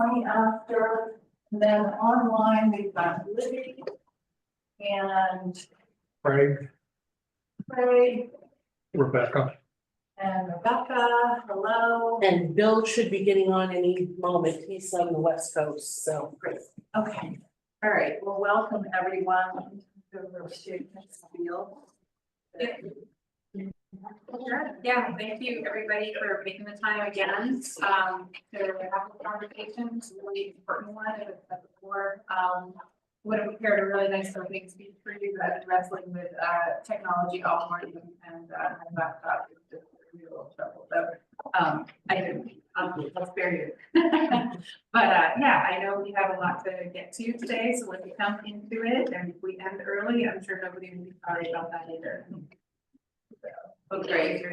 20 after, and then online we've got Libby and Craig, Craig Rebecca. and Rebecca. Hello. And Bill should be getting on any moment. He's on the West Coast, so great. Okay. All right. Well, welcome everyone to the student field. Sure, yeah, thank you everybody for making the time again, to have a conversation. It's a really important one, as I said before. Would have prepared a really nice opening speech for you, but wrestling with, technology all morning and, my laptop is just a real trouble, so, I didn't, I'll spare you. But, yeah, I know we have a lot to get to today, so let's jump into it, and if we end early, I'm sure nobody will be sorry about that either. Oh, great.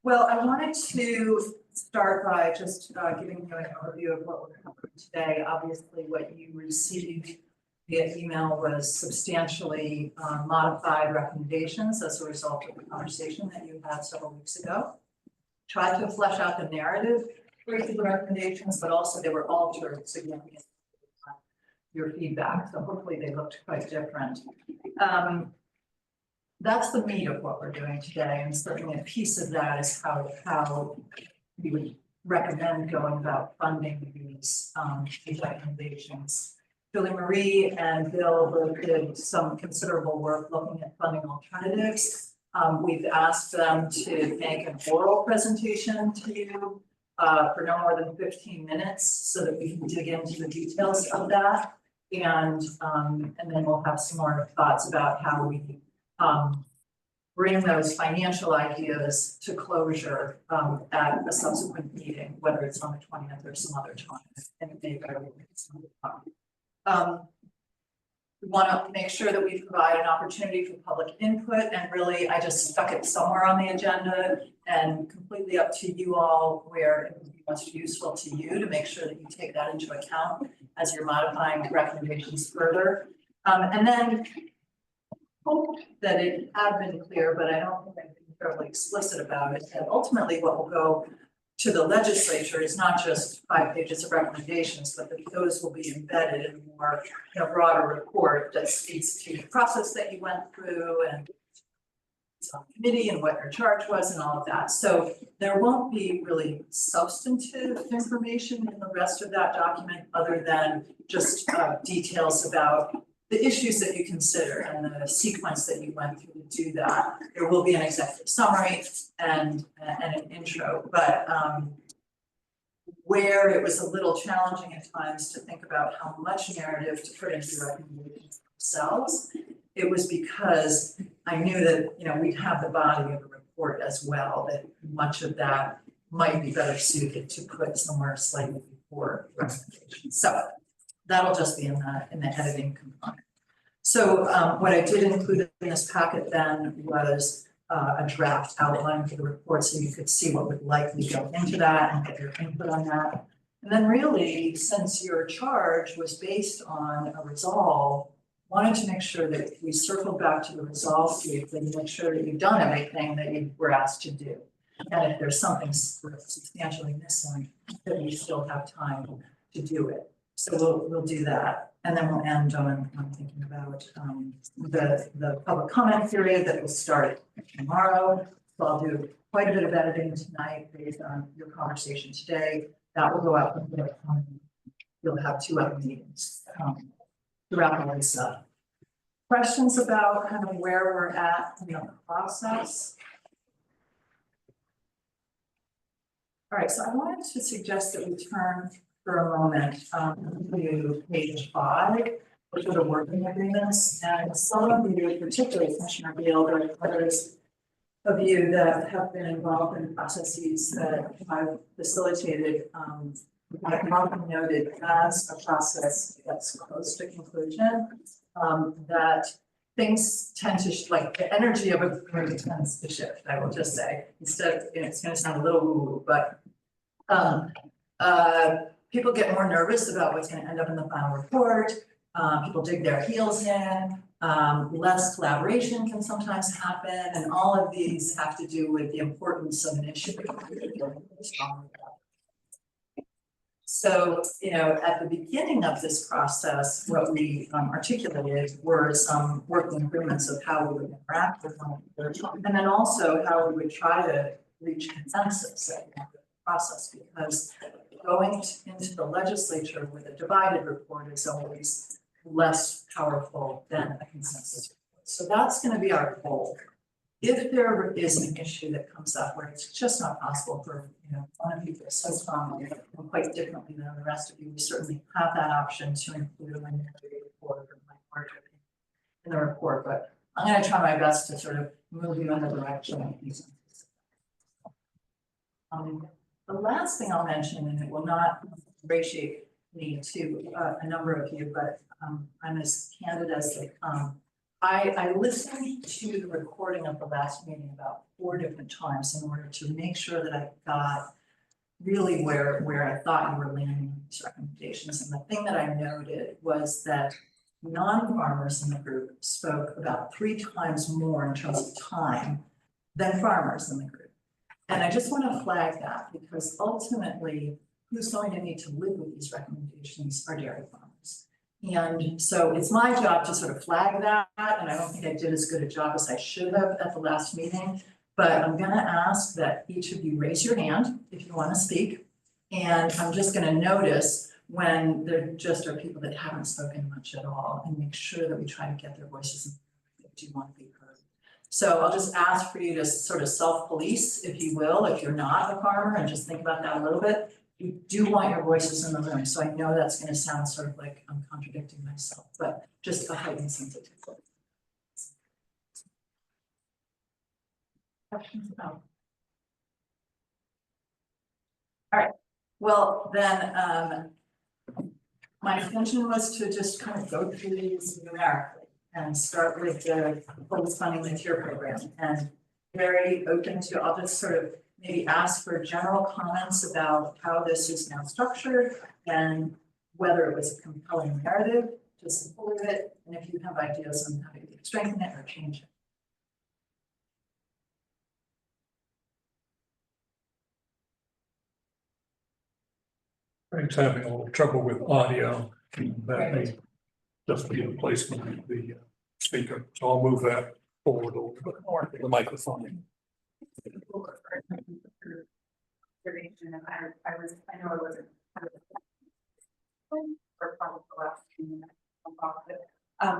Well, I wanted to start by just giving you an overview of what we're covering today. Obviously, what you received via email was substantially modified recommendations as a result of the conversation that you had several weeks ago. Tried to flesh out the narrative for each of the recommendations, but also they were altered significantly by your feedback. So hopefully they looked quite different. That's the meat of what we're doing today, and certainly a piece of that is how we would recommend going about funding these recommendations. Julie Marie and Bill both did some considerable work looking at funding alternatives. We've asked them to make an oral presentation to you for no more than 15 minutes so that we can dig into the details of that. And then we'll have some more thoughts about how we bring those financial ideas to closure at a subsequent meeting, whether it's on the 20th or some other time, and it may very well be some other time. We want to make sure that we provide an opportunity for public input, and really I just stuck it somewhere on the agenda, and completely up to you all where it would be most useful to you to make sure that you take that into account as you're modifying the recommendations further. And then hope that it had been clear, but I don't think I've been fairly explicit about it, that ultimately what will go to the legislature is not just 5 pages of recommendations, but that those will be embedded in a more broader report that speaks to the process that you went through and on committee and what your charge was and all of that. So there won't be really substantive information in the rest of that document other than just details about the issues that you consider and the sequence that you went through to do that. There will be an executive summary and an intro, but where it was a little challenging at times to think about how much narrative to put into the recommendations themselves, it was because I knew that we'd have the body of the report as well, that much of that might be better suited to put somewhere slightly before the recommendations. So that'll just be in the editing component. So what I did include in this packet then was a draft outline for the report so you could see what would likely go into that and get your input on that. And then really, since your charge was based on a resolve, wanted to make sure that we circled back to the resolve piece and make sure that you've done everything that you were asked to do. And if there's something substantially missing, that we still have time to do it. So we'll do that, and then we'll end on thinking about the public comment period that will start tomorrow. So I'll do quite a bit of editing tonight based on your conversation today. That will go out. You'll have 2 other meetings throughout all this stuff. Questions about kind of where we're at in the process? All right, so I wanted to suggest that we turn for a moment to page 5, which are the working agreements. And some of you, particularly Commissioner Beal, but others of you that have been involved in processes that I've facilitated, I've often noted as a process that's close to conclusion, that things tend to, like the energy of a group tends to shift, I will just say. Instead of, it's going to sound a little woo-woo, but people get more nervous about what's going to end up in the final report. People dig their heels in. Less collaboration can sometimes happen, and all of these have to do with the importance of an issue. So, at the beginning of this process, what we articulated were some working agreements of how we would interact with one another. And then also how we would try to reach consensus at the end of the process, because going into the legislature with a divided report is always less powerful than a consensus report. So that's gonna be our goal. If there is an issue that comes up where it's just not possible for, one of you to so strongly and quite differently than the rest of you, we certainly have that option to include a minority report or minority opinion in the report, but I'm gonna try my best to sort of move you in the direction of these. The last thing I'll mention, and it will not ingratiate me to a number of you, but I'm as candid as they come. I listened to the recording of the last meeting about 4 different times in order to make sure that I got really where I thought you were landing on these recommendations. And the thing that I noted was that non-farmers in the group spoke about 3 times more in terms of time than farmers in the group. And I just want to flag that because ultimately, who's going to need to live with these recommendations are dairy farmers. And so it's my job to sort of flag that, and I don't think I did as good a job as I should have at the last meeting. But I'm gonna ask that each of you raise your hand if you want to speak. And I'm just gonna notice when there just are people that haven't spoken much at all and make sure that we try to get their voices in if you want to be heard. So I'll just ask for you to sort of self-police, if you will, if you're not a farmer, and just think about that a little bit. You do want your voices in the room, so I know that's gonna sound sort of like I'm contradicting myself, but just a heightened sensitivity. Questions about? All right, well, then, my intention was to just kind of go through these numerically and start with the full funding the tier program, and very open to, I'll just sort of maybe ask for general comments about how this is now structured and whether it was a compelling narrative to support it, and if you have ideas on how to either strengthen it or change it. Frank's having a little trouble with audio. That may just be a placement of the speaker, so I'll move that forward a little bit more to the microphone. I know I wasn't. For probably the last few minutes.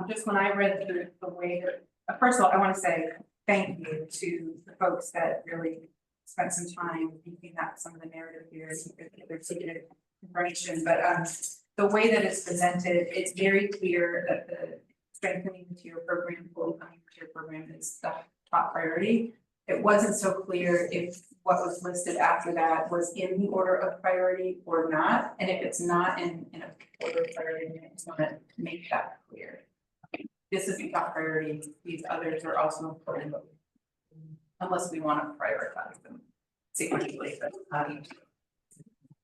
Just when I read through the way that, first of all, I want to say thank you to the folks that really spent some time thinking that some of the narrative here is they're taking information, but the way that it's presented, it's very clear that the strengthening the tier program, fully funding the tier program is the top priority. It wasn't so clear if what was listed after that was in the order of priority or not, and if it's not in a order of priority, I just want to make that clear. This is the top priority, these others are also important, but unless we want to prioritize them sequentially, but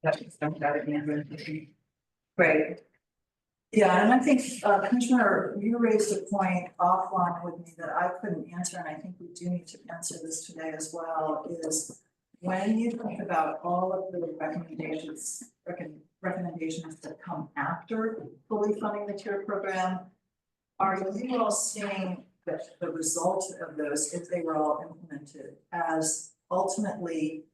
that's just don't have it in. Great. Yeah, and I think, Commissioner, you raised a point offline with me that I couldn't answer, and I think we do need to answer this today as well, is when you think about all of the recommendations that come after fully funding the tier program, are you all seeing that the result of those, if they were all implemented, as ultimately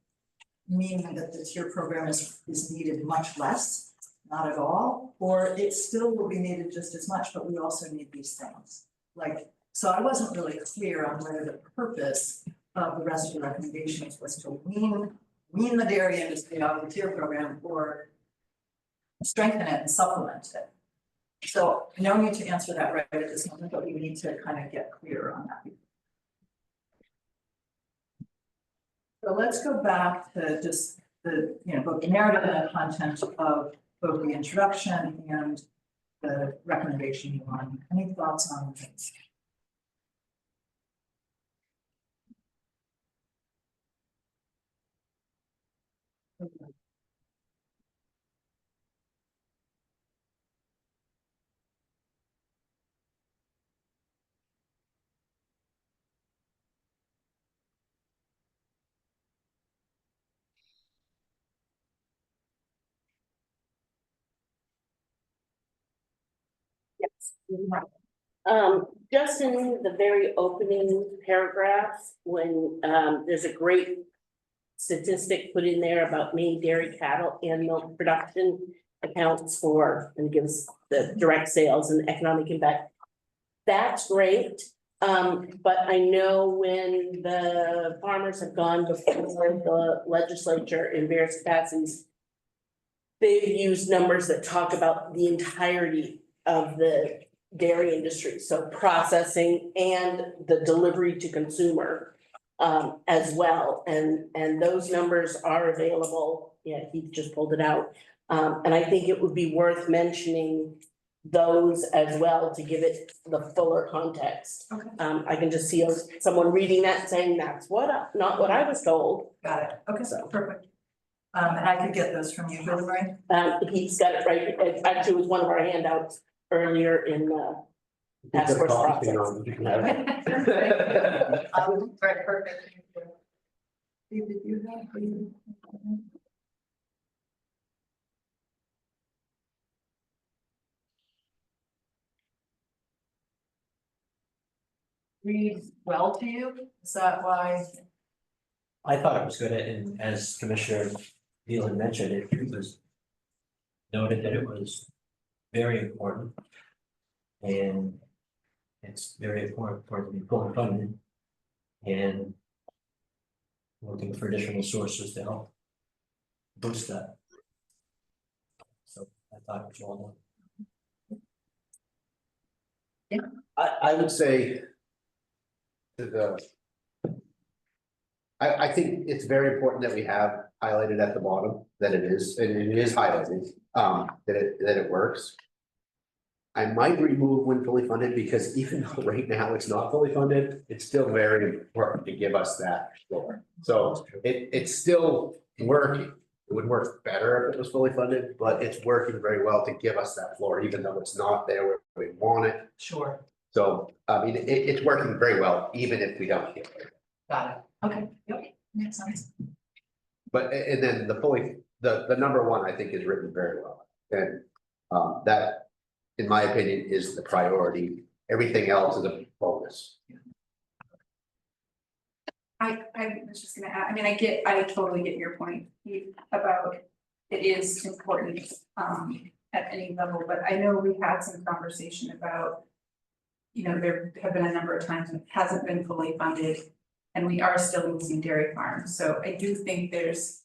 meaning that the tier program is needed much less? Not at all, or it still will be needed just as much, but we also need these things. Like, so I wasn't really clear on whether the purpose of the rest of the recommendations was to wean the dairy industry out of the tier program or strengthen it and supplement it. So no need to answer that right at this moment, but we need to kind of get clearer on that. So let's go back to just the, both the narrative and the content of both the introduction and the recommendation one. Any thoughts on this? Just in the very opening paragraph, when, there's a great statistic put in there about Maine dairy cattle and milk production accounts for, and gives the direct sales and economic impact. That's great, but I know when the farmers have gone before the legislature in various capacities, they've used numbers that talk about the entirety of the dairy industry, so processing and the delivery to consumer as well, and those numbers are available. Yeah, he just pulled it out. And I think it would be worth mentioning those as well to give it the fuller context. Okay. I can just see someone reading that and saying, that's not what I was told. Got it, okay, So. perfect. And I could get those from you, Billy Ray? He's got it right, it actually was one of our handouts earlier in the task force process. Right, perfect. Steve, did you have? Read well to you, is that why? I thought it was good, and as Commissioner Neal had mentioned, it was noted that it was very important. And it's very important for it to be fully funded. And looking for additional sources to help boost that. So I thought it was well done. I would say to the. I think it's very important that we have highlighted at the bottom that it is, and it is highlighted, that it works. I might remove when fully funded, because even though right now it's not fully funded, it's still very important to give us that floor. So it's still working. It would work better if it was fully funded, but it's working very well to give us that floor, even though it's not there where we want it. Sure, So, I mean, it's working very well, even if we don't get it. got it, okay, yep, makes sense. But, and then the number one, I think, is written very well. And that, in my opinion, is the priority. Everything else is a bonus. I was just gonna add, I mean, I totally get your point Steve, about it is important at any level, but I know we had some conversation about. You know, there have been a number of times when it hasn't been fully funded and we are still losing dairy farms, so I do think there's.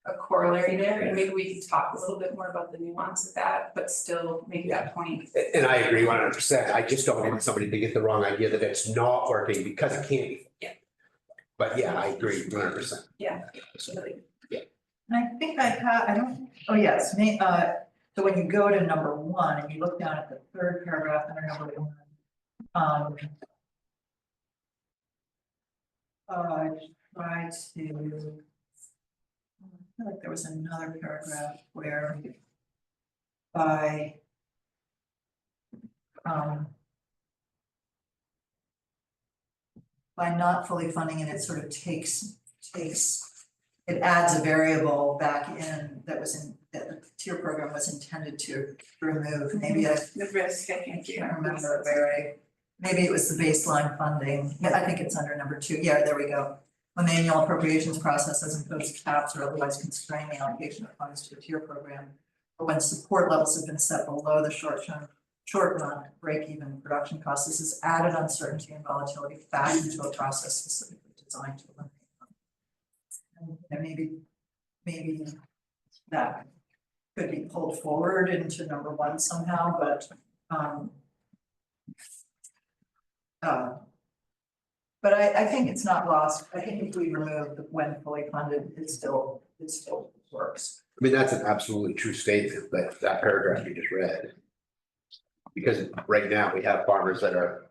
A corollary there, and maybe we can talk a little bit more about the nuance of that, but still make that point. And I agree 100%. I just don't want somebody to get the wrong idea that it's not working because it can't be. Yeah. But yeah, I agree 100%. Yeah, absolutely. And I think I don't, oh yes, so when you go to number one and you look down at the third paragraph under number one. I tried to. I feel like there was another paragraph where. By. By not fully funding it, it sort of takes, it adds a variable back in that the tier program was intended to remove, maybe I The risk, I think, can't remember where maybe it was the baseline funding, yeah, I think it's under number two, yeah, there we go. When the annual appropriations process has imposed caps or otherwise constrain the allocation of funds to a tier program. Or when support levels have been set below the short run, break-even production costs, this is added uncertainty and volatility back into a process specifically designed to eliminate them. And maybe that could be pulled forward into number one somehow, but but I think it's not lost. I think if we remove the when fully funded, it still works. I mean, that's an absolutely true statement, that paragraph you just read. Because right now we have farmers that are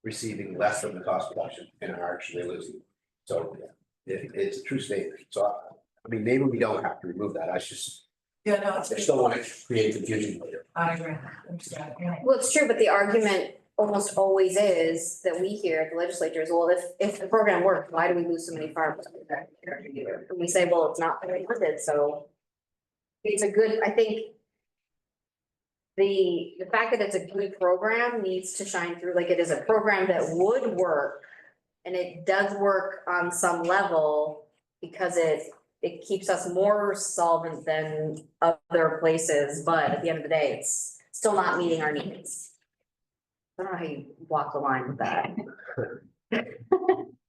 receiving less than the cost reduction and are actually losing. So it's a true statement. So I mean, maybe we don't have to remove that. I still want to create confusion later. I agree. Yeah. Well, it's true, but the argument almost always is that we hear at the legislature is, well, if the program worked, why do we lose so many farmers? And we say, well, it's not very funded, so. It's a good, I think, the fact that it's a good program needs to shine through, like it is a program that would work. And it does work on some level because it keeps us more solvent than other places, but at the end of the day, it's still not meeting our needs. I don't know how you walk the line with that.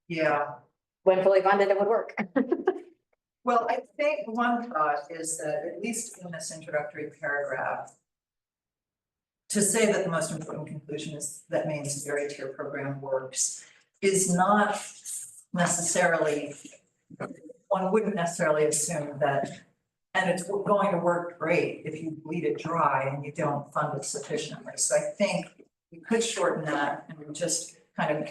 Yeah. When fully funded, it would work. Well, I think one thought is that at least in this introductory paragraph, to say that the most important conclusion is that Maine's dairy tier program works is not necessarily, one wouldn't necessarily assume that, and it's going to work great if you bleed it dry and you don't fund it sufficiently. So I think we could shorten that and just kind of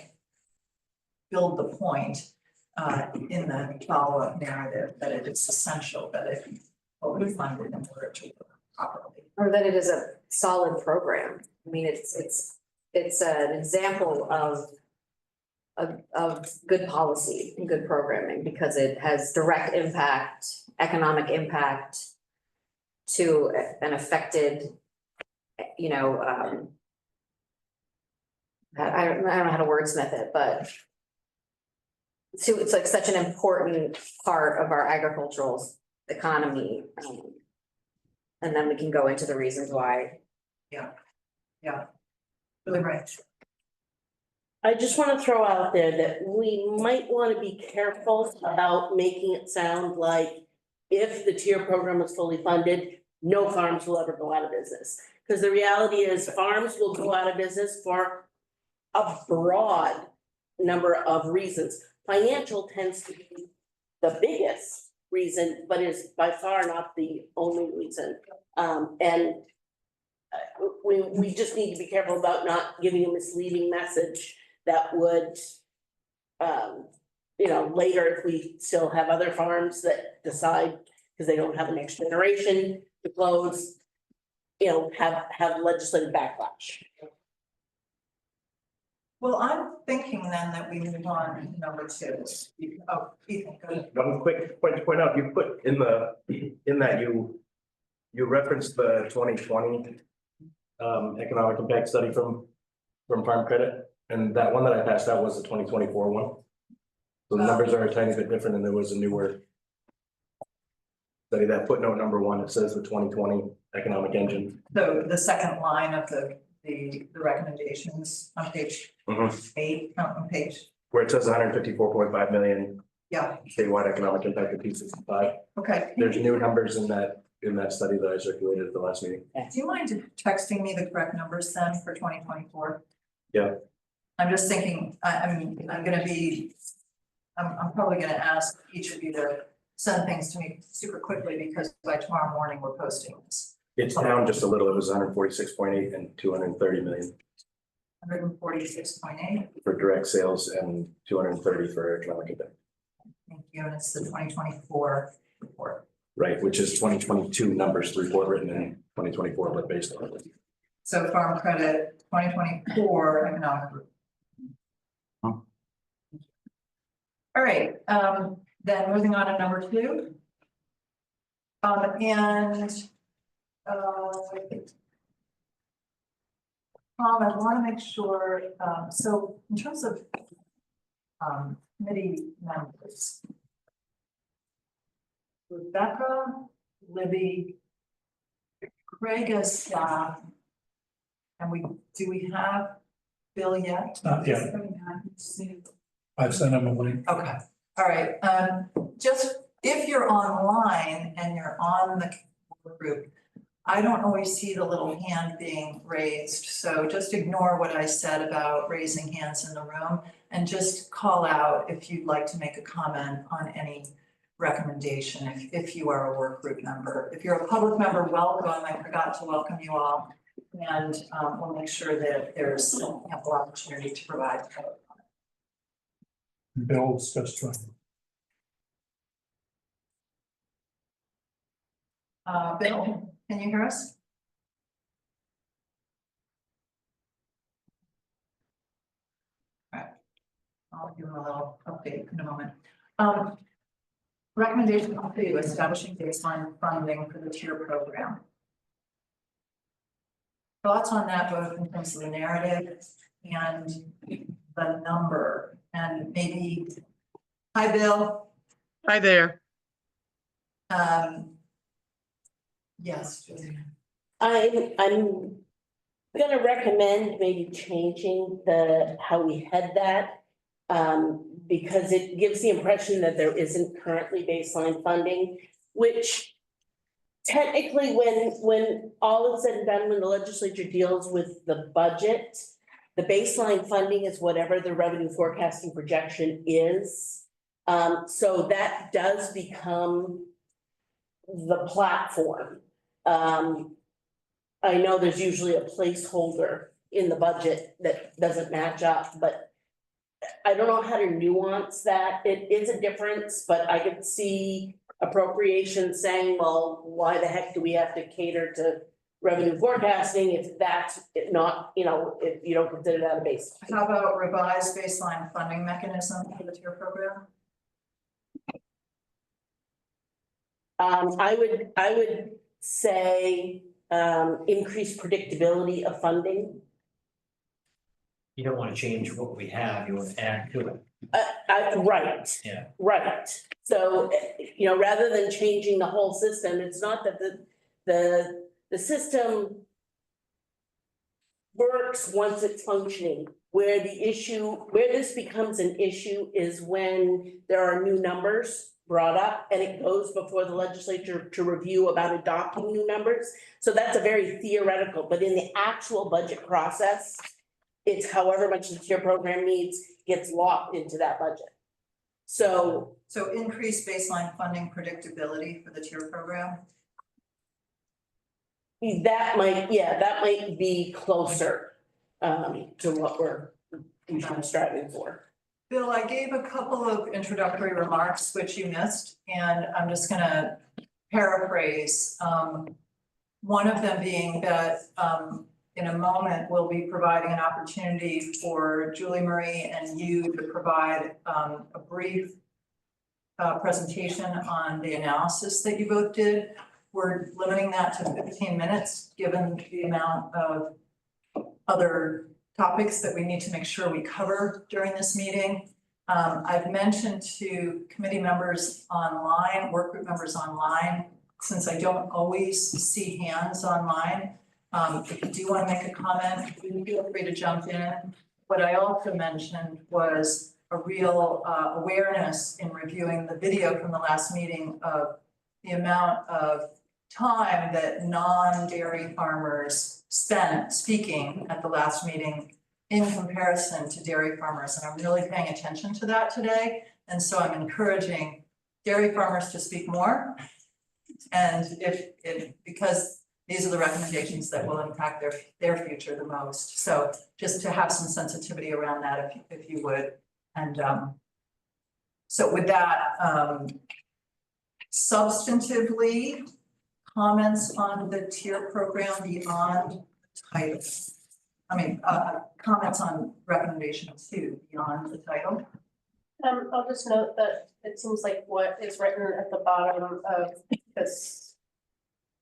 build the point in the follow-up narrative that it is essential that it be fully funded in order to work properly. Or that it is a solid program. I mean, it's an example of good policy and good programming because it has direct impact, economic impact to an affected, you know, I don't know how to wordsmith it, but it's like such an important part of our agricultural economy. And then we can go into the reasons why. Really right. I just want to throw out there that we might want to be careful about making it sound like if the tier program is fully funded, no farms will ever go out of business. Because the reality is farms will go out of business for a broad number of reasons. Financial tends to be the biggest reason, but is by far not the only reason. We just need to be careful about not giving a misleading message that would, later if we still have other farms that decide, because they don't have the next generation to close, have legislative backlash. Well, I'm thinking then that we move on to number 2. Oh, Ethan, go ahead. One quick point to point out, you put in that you referenced the 2020 economic impact study from Farm Credit, and that one that I passed out was the 2024 one. So the numbers are a tiny bit different, and there was a newer study. That footnote number 1, it says the 2020 economic engine. So the second line of the recommendations on page 8, on page, Where it says 154.5 million yeah, statewide economic impact of P65. okay. There's new numbers in that study that I circulated at the last meeting. Do you mind texting me the correct numbers then for 2024? Yeah. I'm just thinking, I'm probably gonna ask each of you to send things to me super quickly because by tomorrow morning we're posting this. It's down just a little. It was 146.8 and 230 million 146.8, for direct sales and 230 for economic impact. thank you, and it's the 2024 report. Right, which is 2022 numbers, the report written in 2024, but based on it. So Farm Credit, 2024 economic. All right, then moving on to number 2. Tom, I want to make sure, so in terms of committee members, Rebecca, Libby, Craig as staff, and do we have Bill yet? Not yet. I've sent him a link. Okay, all right, just if you're online and you're on the group, I don't always see the little hand being raised, so just ignore what I said about raising hands in the room and just call out if you'd like to make a comment on any recommendation, if you are a work group member. If you're a public member, welcome, I forgot to welcome you all. And we'll make sure that there's ample opportunity to provide. Bill's just trying. Bill, can you hear us? All right, I'll give him a little update in a moment. Recommendation number 2, establishing baseline funding for the tier program. thoughts on that, both in terms of the narrative and the number, and maybe, hi, Bill. Hi there. Yes, Julie. I'm gonna recommend maybe changing how we head that. Because it gives the impression that there isn't currently baseline funding, which technically, when all is said and done, when the legislature deals with the budget, the baseline funding is whatever the revenue forecasting projection is. So that does become the platform. I know there's usually a placeholder in the budget that doesn't match up, but I don't know how to nuance that. It is a difference, but I could see appropriations saying, well, why the heck do we have to cater to revenue forecasting if that's not, if you don't consider that a base? How about revised baseline funding mechanism for the tier program? I would say, increased predictability of funding. You don't wanna change what we have, you wanna add to it. Right. Yeah. Right, so, rather than changing the whole system, it's not that the system works once it's functioning. Where this becomes an issue is when there are new numbers brought up and it goes before the legislature to review about adopting new numbers. So that's a very theoretical, but in the actual budget process, it's however much the tier program needs gets locked into that budget. So So increased baseline funding predictability for the tier program? that might be closer to what we should be striving for. Bill, I gave a couple of introductory remarks which you missed, and I'm just gonna paraphrase. One of them being that in a moment, we'll be providing an opportunity for Julie Marie and you to provide a brief presentation on the analysis that you both did. We're limiting that to 15 minutes, given the amount of other topics that we need to make sure we cover during this meeting. I've mentioned to committee members online, work group members online, since I don't always see hands online. If you do want to make a comment, feel free to jump in. What I also mentioned was a real awareness in reviewing the video from the last meeting of the amount of time that non-dairy farmers spent speaking at the last meeting in comparison to dairy farmers. And I'm really paying attention to that today. And so I'm encouraging dairy farmers to speak more. And because these are the recommendations that will impact their future the most. So just to have some sensitivity around that, if you would. And so with that, substantively, comments on the tier program beyond the title. Comments on recommendation 2 beyond the title. I'll just note that it seems like what is written at the bottom of this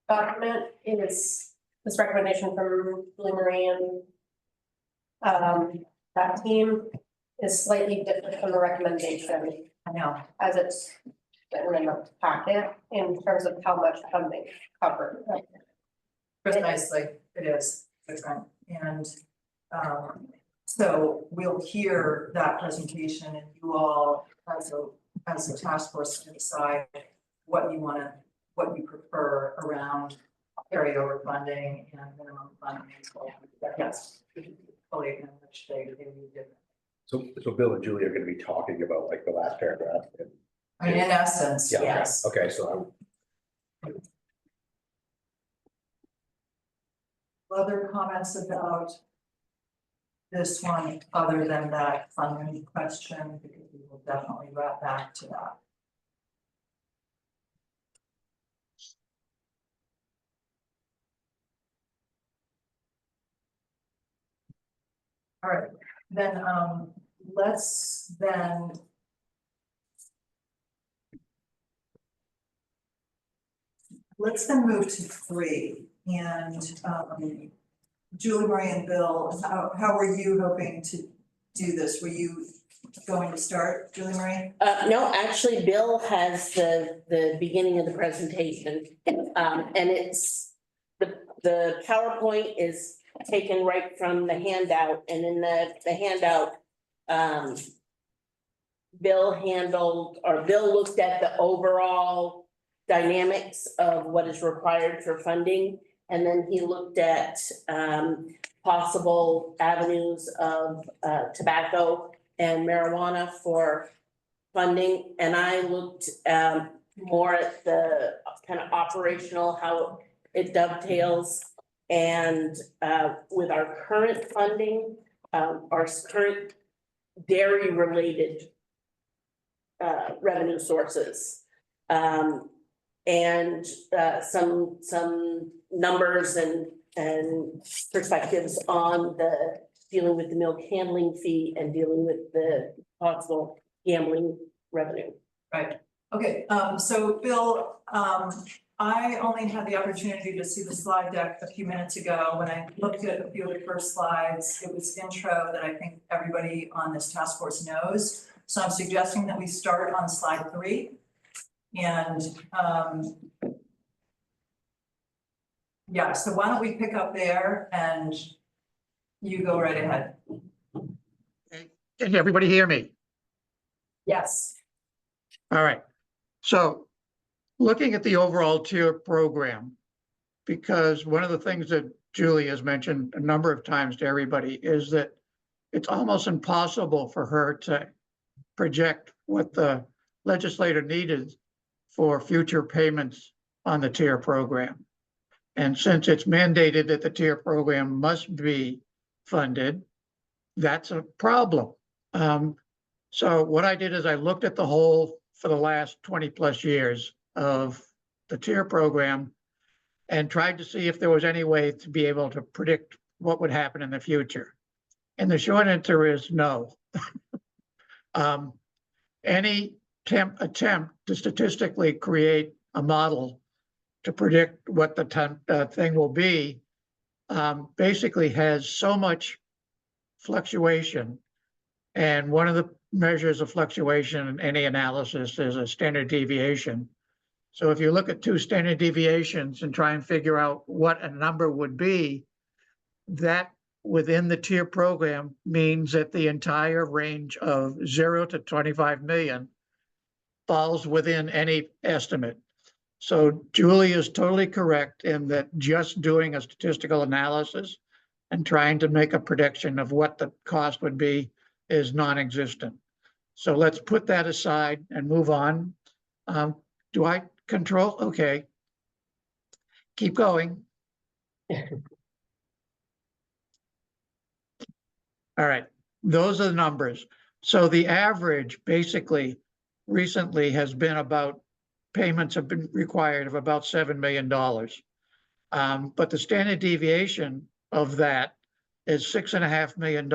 document is this recommendation from Julie Marie and that team is slightly different from the recommendation I know. as it's written in the packet in terms of how much funding covered. Precisely, it is different. And so we'll hear that presentation and you all as a task force can decide what you prefer around carryover funding and minimum funding. So yes, fully acknowledge they need different. So Bill and Julie are gonna be talking about like the last paragraph. I mean, in essence, Yeah, okay. yes. Okay, so Other comments about this one, other than that funding question, because we will definitely wrap back to that. All right, then let's then. Let's then move to 3 and Julie, Marie and Bill, how were you hoping to do this? Were you going to start, Julie Marie? No, actually, Bill has the beginning of the presentation. And it's, the PowerPoint is taken right from the handout, and in the handout, Bill looked at the overall dynamics of what is required for funding. And then he looked at possible avenues of tobacco and marijuana for funding. And I looked more at the kind of operational, how it dovetails. And with our current funding, our current dairy related revenue sources. And some numbers and perspectives on the dealing with the milk handling fee and dealing with the possible gambling revenue. Right, okay, so Bill, I only had the opportunity to see the slide deck a few minutes ago. When I looked at a few of the first slides, it was intro that I think everybody on this task force knows. So I'm suggesting that we start on slide 3. And yeah, so why don't we pick up there and you go right ahead. Can everybody hear me? Yes. All right. So looking at the overall tier program, because one of the things that Julie has mentioned a number of times to everybody is that it's almost impossible for her to project what the legislator needed for future payments on the tier program. And since it's mandated that the tier program must be funded, that's a problem. So what I did is I looked at the whole for the last 20 plus years of the tier program and tried to see if there was any way to be able to predict what would happen in the future. And the short answer is no. Any attempt to statistically create a model to predict what the thing will be basically has so much fluctuation. And one of the measures of fluctuation in any analysis is a standard deviation. So if you look at 2 standard deviations and try and figure out what a number would be, that within the tier program means that the entire range of 0 to 25 million falls within any estimate. So Julie is totally correct in that just doing a statistical analysis and trying to make a prediction of what the cost would be is non-existent. So let's put that aside and move on. Do I control? Okay. Keep going. All right, those are the numbers. So the average basically recently has been about, payments have been required of about $7 million. But the standard deviation of that is $6.5 million.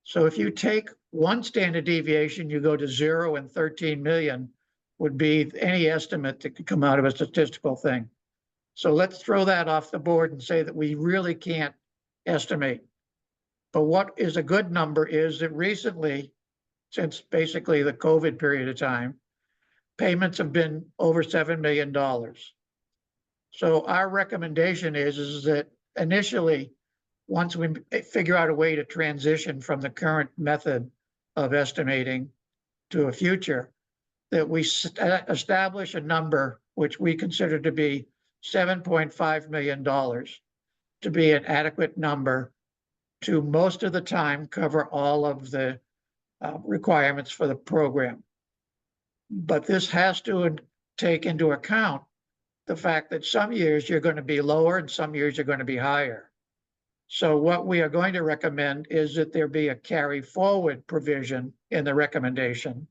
So if you take one standard deviation, you go to 0 and 13 million would be any estimate that could come out of a statistical thing. So let's throw that off the board and say that we really can't estimate. But what is a good number is that recently, since basically the COVID period of time, payments have been over $7 million. So our recommendation is that initially, once we figure out a way to transition from the current method of estimating to a future, that we establish a number which we consider to be $7.5 million to be an adequate number to most of the time cover all of the requirements for the program. But this has to take into account the fact that some years you're going to be lower and some years you're going to be higher. So what we are going to recommend is that there be a carry forward provision in the recommendation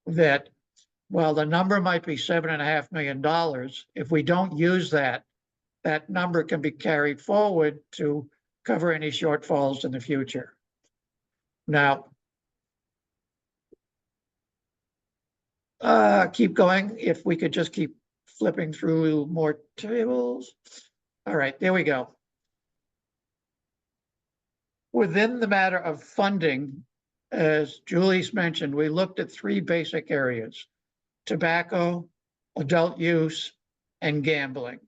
that while the number might be $7.5 million, if we don't use that, that number can be carried forward to cover any shortfalls in the future. Now, keep going. If we could just keep flipping through more tables. All right, there we go. within the matter of funding, as Julie's mentioned, we looked at three basic areas: tobacco, adult use, and gambling.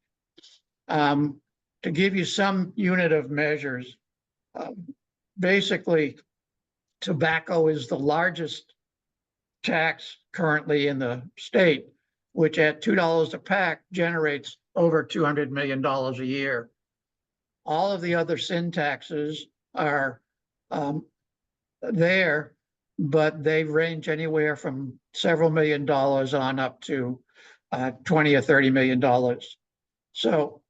To give you some unit of measures, basically, tobacco is the largest tax currently in the state, which at $2 a pack generates over $200 million a year. All of the other sin taxes are there, but they range anywhere from several $1 million on up to 20 or $30 million. So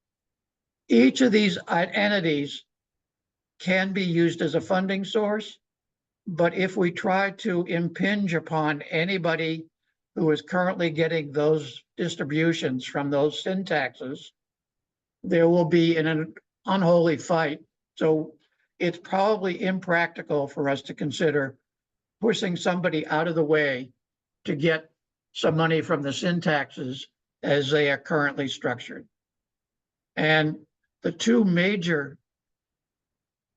each of these entities can be used as a funding source, but if we try to impinge upon anybody who is currently getting those distributions from those sin taxes, there will be an unholy fight. So it's probably impractical for us to consider pushing somebody out of the way to get some money from the sin taxes as they are currently structured. And the two major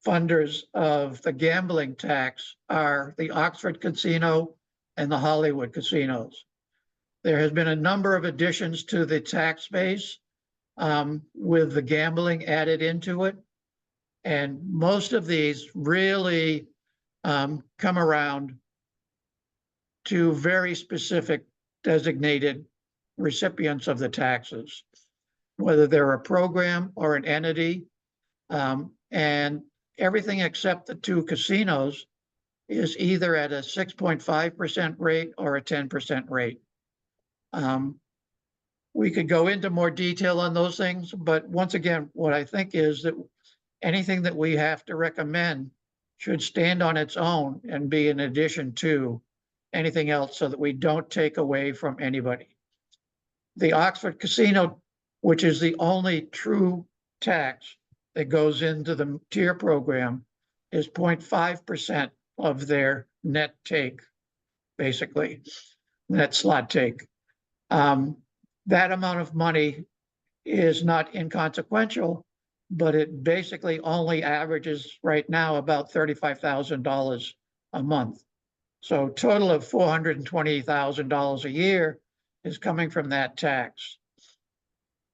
funders of the gambling tax are the Oxford Casino and the Hollywood casinos. There has been a number of additions to the tax base with the gambling added into it. And most of these really come around to very specific designated recipients of the taxes, whether they're a program or an entity. And everything except the two casinos is either at a 6.5% rate or a 10% rate. We could go into more detail on those things, but once again, what I think is that anything that we have to recommend should stand on its own and be in addition to anything else so that we don't take away from anybody. The Oxford Casino, which is the only true tax that goes into the tier program, is 0.5% of their net take, basically, net slot take. That amount of money is not inconsequential, but it basically only averages right now about $35,000 a month. So total of $420,000 a year is coming from that tax.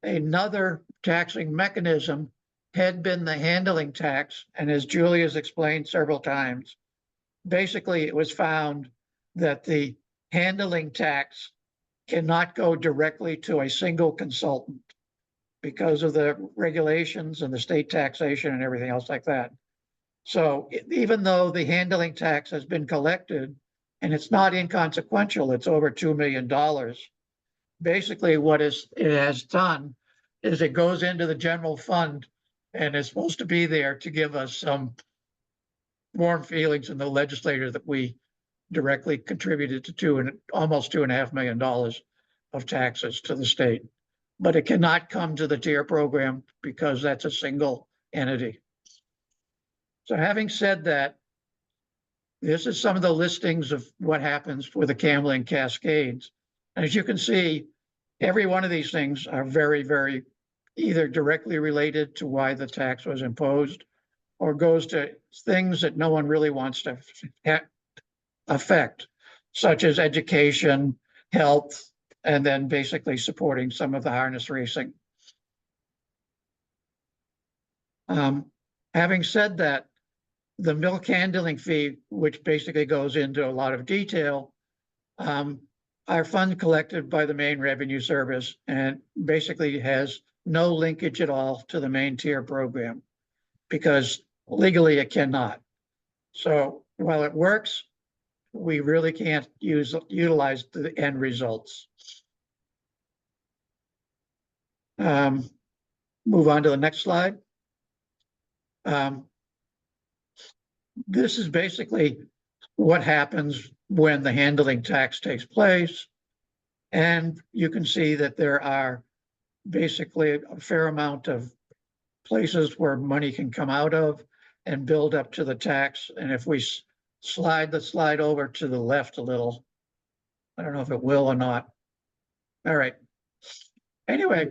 Another taxing mechanism had been the handling tax, and as Julie has explained several times, basically it was found that the handling tax cannot go directly to a single consultant because of the regulations and the state taxation and everything else like that. So even though the handling tax has been collected, and it's not inconsequential, it's over $2 million, basically what it has done is it goes into the general fund and is supposed to be there to give us some warm feelings in the legislature that we directly contributed to almost $2.5 million of taxes to the state. But it cannot come to the tier program because that's a single entity. So having said that, this is some of the listings of what happens with the gambling cascades. And as you can see, every one of these things are very, very either directly related to why the tax was imposed or goes to things that no one really wants to affect, such as education, health, and then basically supporting some of the harness racing. Having said that, the milk handling fee, which basically goes into a lot of detail, are funds collected by the Maine Revenue Service and basically has no linkage at all to the main tier program because legally it cannot. So while it works, we really can't utilize the end results. Move on to the next slide. This is basically what happens when the handling tax takes place. And you can see that there are basically a fair amount of places where money can come out of and build up to the tax. And if we slide the slide over to the left a little, I don't know if it will or not. All right. Anyway,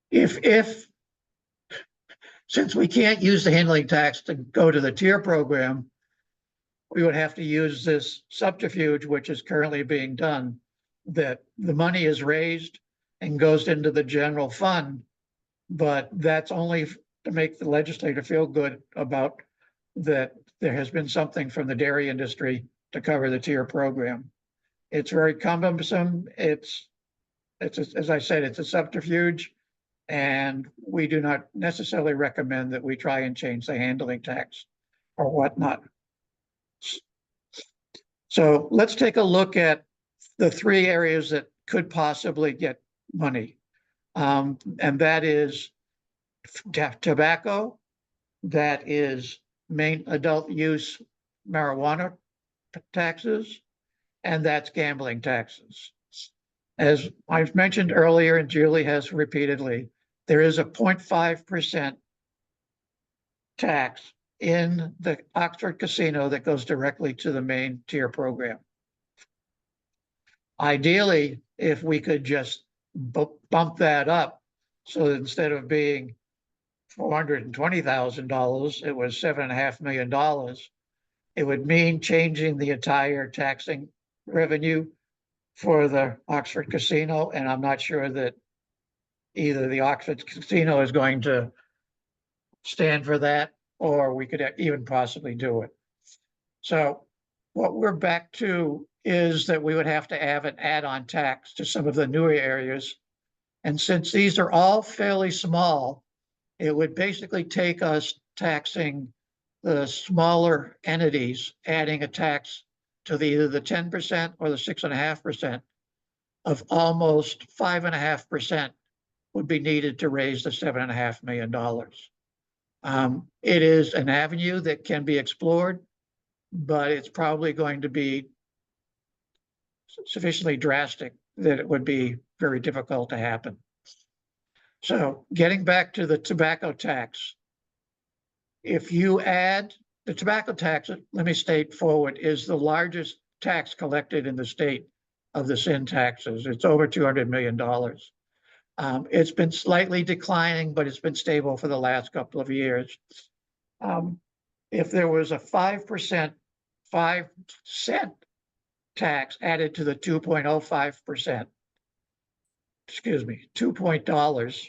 if since we can't use the handling tax to go to the tier program, we would have to use this subterfuge, which is currently being done, that the money is raised and goes into the general fund. But that's only to make the legislator feel good about that there has been something from the dairy industry to cover the tier program. It's very cumbersome. It's as I said, it's a subterfuge. And we do not necessarily recommend that we try and change the handling tax or whatnot. So let's take a look at the three areas that could possibly get money. And that is tobacco, that is main adult use marijuana taxes, and that's gambling taxes. As I've mentioned earlier, and Julie has repeatedly, there is a 0.5% tax in the Oxford Casino that goes directly to the main tier program. Ideally, if we could just bump that up, so that instead of being $420,000, it was $7.5 million, it would mean changing the entire taxing revenue for the Oxford Casino, and I'm not sure that either the Oxford Casino is going to stand for that, or we could even possibly do it. So what we're back to is that we would have to have an add-on tax to some of the newer areas. And since these are all fairly small, it would basically take us taxing the smaller entities, adding a tax to either the 10% or the 6.5% of almost 5.5% would be needed to raise the $7.5 million. It is an avenue that can be explored, but it's probably going to be sufficiently drastic that it would be very difficult to happen. So getting back to the tobacco tax, if you add the tobacco tax, let me state forward, is the largest tax collected in the state of the sin taxes. It's over $200 million. It's been slightly declining, but it's been stable for the last couple of years. If there was a 5%, 5-cent tax added to the 2.05%, excuse me, $2,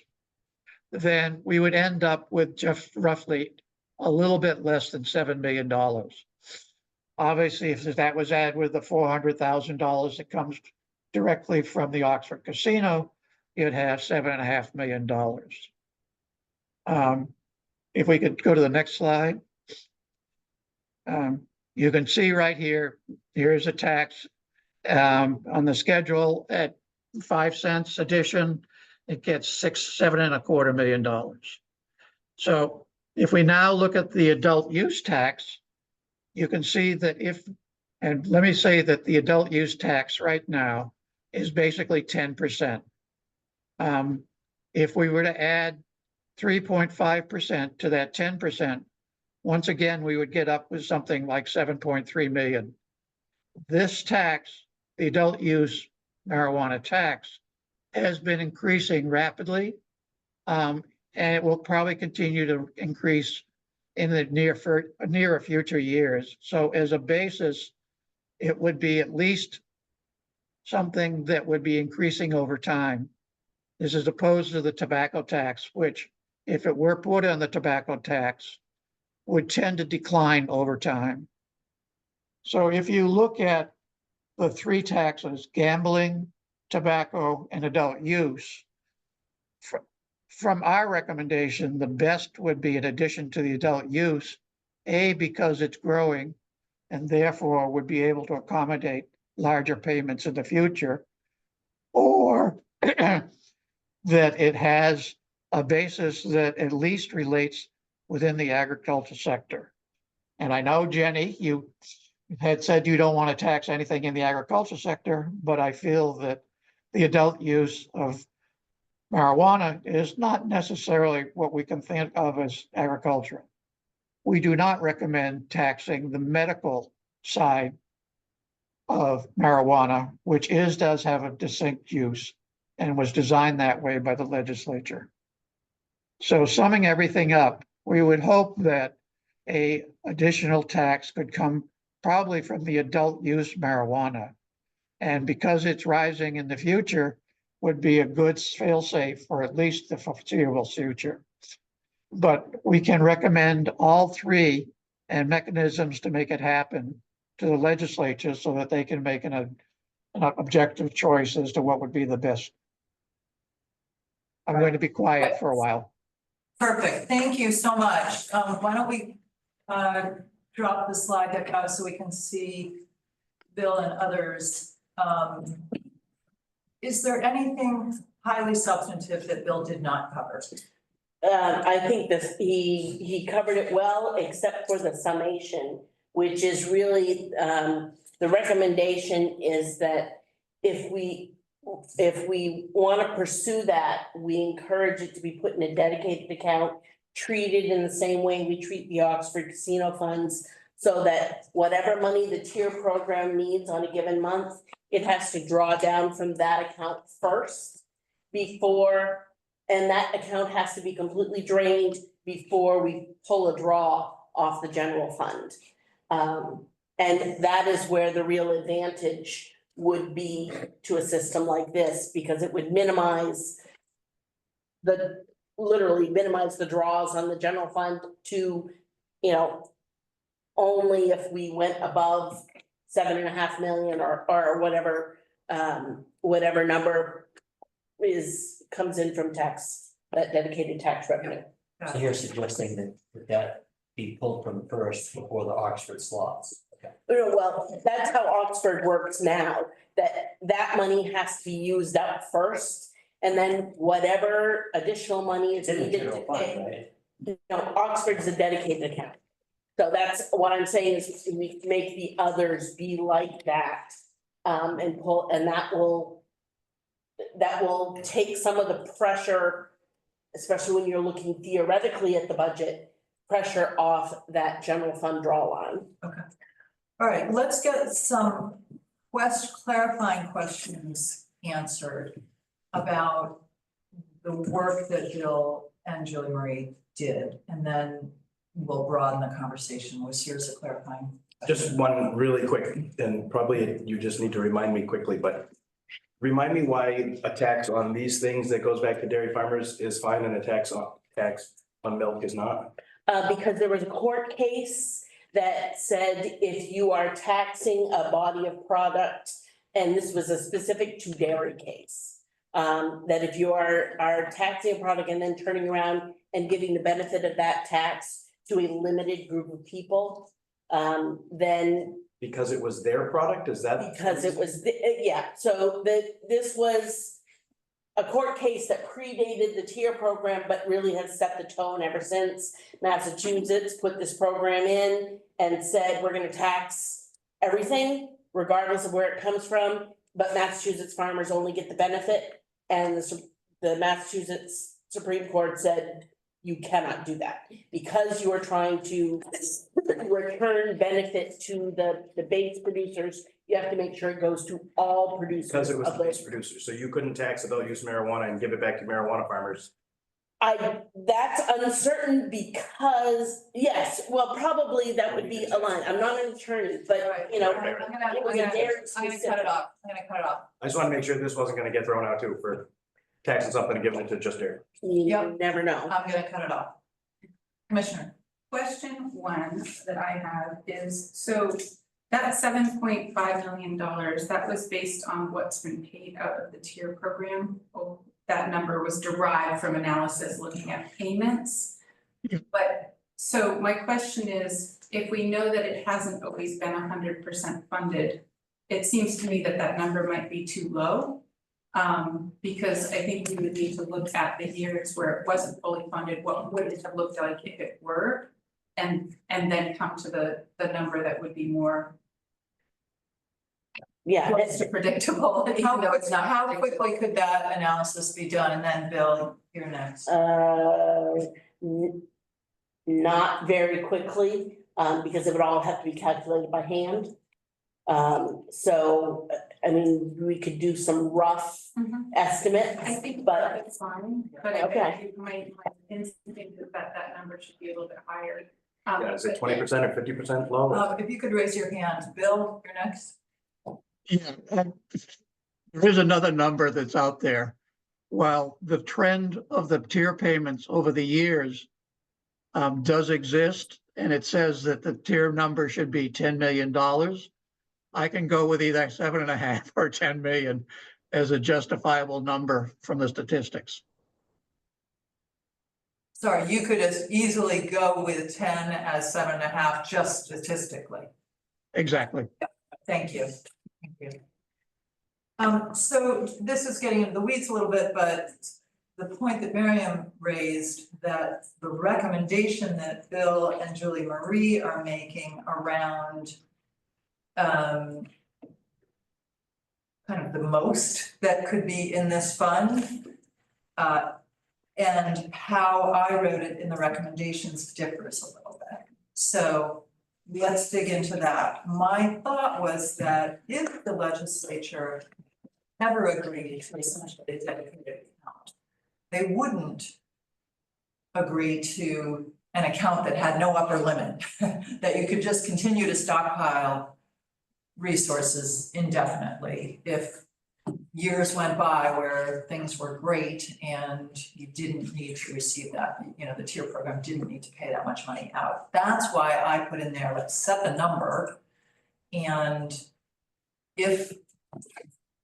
then we would end up with just roughly a little bit less than $7 million. Obviously, if that was added with the $400,000 that comes directly from the Oxford Casino, you'd have $7.5 million. If we could go to the next slide. You can see right here, here's a tax on the schedule at 5 cents addition, it gets $7.25 million. So if we now look at the adult use tax, you can see that and let me say that the adult use tax right now is basically 10%. If we were to add 3.5% to that 10%, once again, we would get up with something like 7.3 million. This tax, the adult use marijuana tax, has been increasing rapidly, and it will probably continue to increase in the nearer future years. So as a basis, it would be at least something that would be increasing over time. This is opposed to the tobacco tax, which, if it were put on the tobacco tax, would tend to decline over time. So if you look at the three taxes, gambling, tobacco, and adult use, from our recommendation, the best would be in addition to the adult use, because it's growing and therefore would be able to accommodate larger payments in the future, or that it has a basis that at least relates within the agriculture sector. And I know, Jenny, you had said you don't want to tax anything in the agriculture sector, but I feel that the adult use of marijuana is not necessarily what we can think of as agriculture. We do not recommend taxing the medical side of marijuana, which does have a distinct use and was designed that way by the legislature. So summing everything up, we would hope that a additional tax could come probably from the adult use marijuana. And because it's rising in the future, would be a good fail-safe for at least the foreseeable future. But we can recommend all three and mechanisms to make it happen to the legislature so that they can make an objective choice as to what would be the best. I'm going to be quiet for a while. Perfect, thank you so much. Why don't we drop the slide deck out so we can see Bill and others. Is there anything highly substantive that Bill did not cover? I think that he covered it well, except for the summation, which is really, the recommendation is that if we want to pursue that, we encourage it to be put in a dedicated account, treated in the same way we treat the Oxford Casino funds, so that whatever money the tier program needs on a given month, it has to draw down from that account first before, and that account has to be completely drained before we pull a draw off the general fund. And that is where the real advantage would be to a system like this, because it would literally minimize the draws on the general fund to, only if we went above 7.5 million or whatever, whatever number comes in from tax, that dedicated tax revenue. So you're suggesting that be pulled from first before the Oxford slots. Okay. Well, that's how Oxford works now, that money has to be used up first, and then whatever additional money is It's in the needed general to fund, pay. right? Oxford's a dedicated account. So that's what I'm saying is we make the others be like that. And pull, and that will take some of the pressure, especially when you're looking theoretically at the budget, pressure off that general fund draw line. All right, let's get some clarifying questions answered about the work that Bill and Julie Marie did, and then we'll broaden the conversation. Here's a clarifying question. Just one really quick, and probably you just need to remind me quickly, but remind me why a tax on these things that goes back to dairy farmers is fine and a tax on milk is not? Because there was a court case that said if you are taxing a body of product, and this was a specific to dairy case, that if you are taxing a product and then turning around and giving the benefit of that tax to a limited group of people, then. Because it was their product, is that? Because it was, so this was a court case that predated the tier program, but really has set the tone ever since. Massachusetts put this program in and said, we're gonna tax everything regardless of where it comes from, but Massachusetts farmers only get the benefit. And the Massachusetts Supreme Court said, you cannot do that because you are trying to return benefit to the base producers. You have to make sure it goes to all producers. Because it was of the base those- producer, so you couldn't tax adult use marijuana and give it back to marijuana farmers. That's uncertain because, yes, well, probably that would be a line. I'm not an attorney, but you know. I'm gonna it was a very cut specific- it off. I just want to make sure this wasn't going to get thrown out too for taxing something and giving it to just dairy. You Yep. never know. I'm gonna cut it off. Commissioner, Question one that I have is, so that $7.5 million, that was based on what's been paid out of the tier program. Oh, that number was derived from analysis looking at payments. But, so my question is, if we know that it hasn't always been 100% funded, it seems to me that that number might be too low. Because I think we would need to look at the years where it wasn't fully funded, what would it have looked like if it were? And then come to the number that would be more Yeah, close to predictable, even though it's not. how predictable. quickly could that analysis be done? And then Bill, you're next. Not very quickly, because it would all have to be calculated by hand. So I mean, we could do some rough estimates. I think But- that's fine, but Okay. I think my instinct is that number should be a little bit higher. Yeah, is it But 20% or 50% low? If you could raise your hand, Bill, you're next. Yeah, there is another number that's out there. While the trend of the tier payments over the years does exist, and it says that the tier number should be $10 million, I can go with either 7.5 or 10 million as a justifiable number from the statistics. Sorry, you could as easily go with 10 as 7.5, just statistically. Exactly. Thank you. Thank you. So this is getting into the weeds a little bit, but the point that Miriam raised, that the recommendation that Bill and Julie Marie are making around kind of the most that could be in this fund, and how I wrote it in the recommendations differs a little bit. So let's dig into that. My thought was that if the legislature ever agreed to essentially a dedicated account, they wouldn't agree to an account that had no upper limit, that you could just continue to stockpile resources indefinitely if years went by where things were great and you didn't need to receive that, you know, the tier program didn't need to pay that much money out. That's why I put in there, let's set the number. And if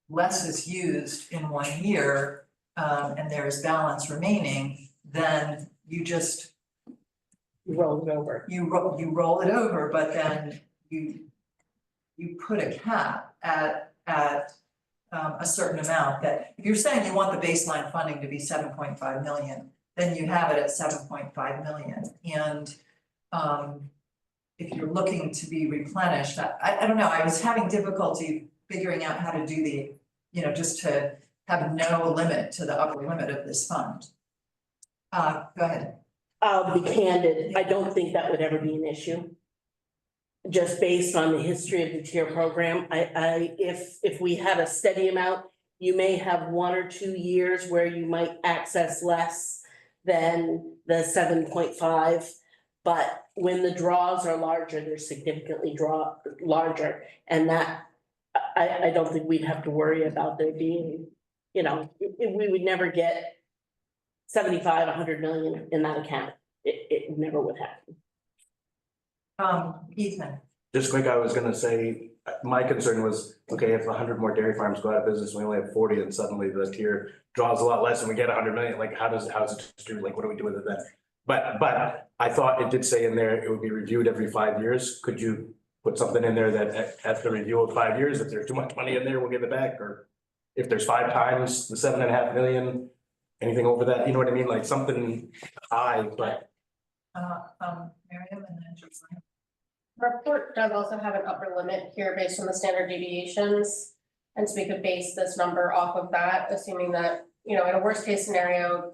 less is used in 1 year, and there's balance remaining, then you just, Roll it over. you roll it over, but then you put a cap at a certain amount, that if you're saying you want the baseline funding to be 7.5 million, then you have it at 7.5 million. And if you're looking to be replenished, I don't know, I was having difficulty figuring out how to do the, you know, just to have no limit to the upper limit of this fund. Go ahead. I'll be candid, I don't think that would ever be an issue. Just based on the history of the tier program, if we had a steady amount, you may have 1 or 2 years where you might access less than the 7.5. But when the draws are larger, they're significantly larger, and that, I don't think we'd have to worry about there being, you know, we would never get 75, 100 million in that account. It never would happen. Ethan. Just quick, I was gonna say, my concern was, okay, if 100 more dairy farms go out of business, we only have 40, and suddenly the tier draws a lot less and we get 100 million, like, how's it distributed, like, what do we do with it then? But I thought it did say in there, it would be reviewed every 5 years. Could you put something in there that at the review of 5 years, if there's too much money in there, we'll give it back? Or if there's 5 times the 7.5 million, anything over that, you know what I mean, like something high, but. Miriam and then Jocelyn. Report does also have an upper limit here based on the standard deviations. And so we could base this number off of that, assuming that, you know, in a worst case scenario,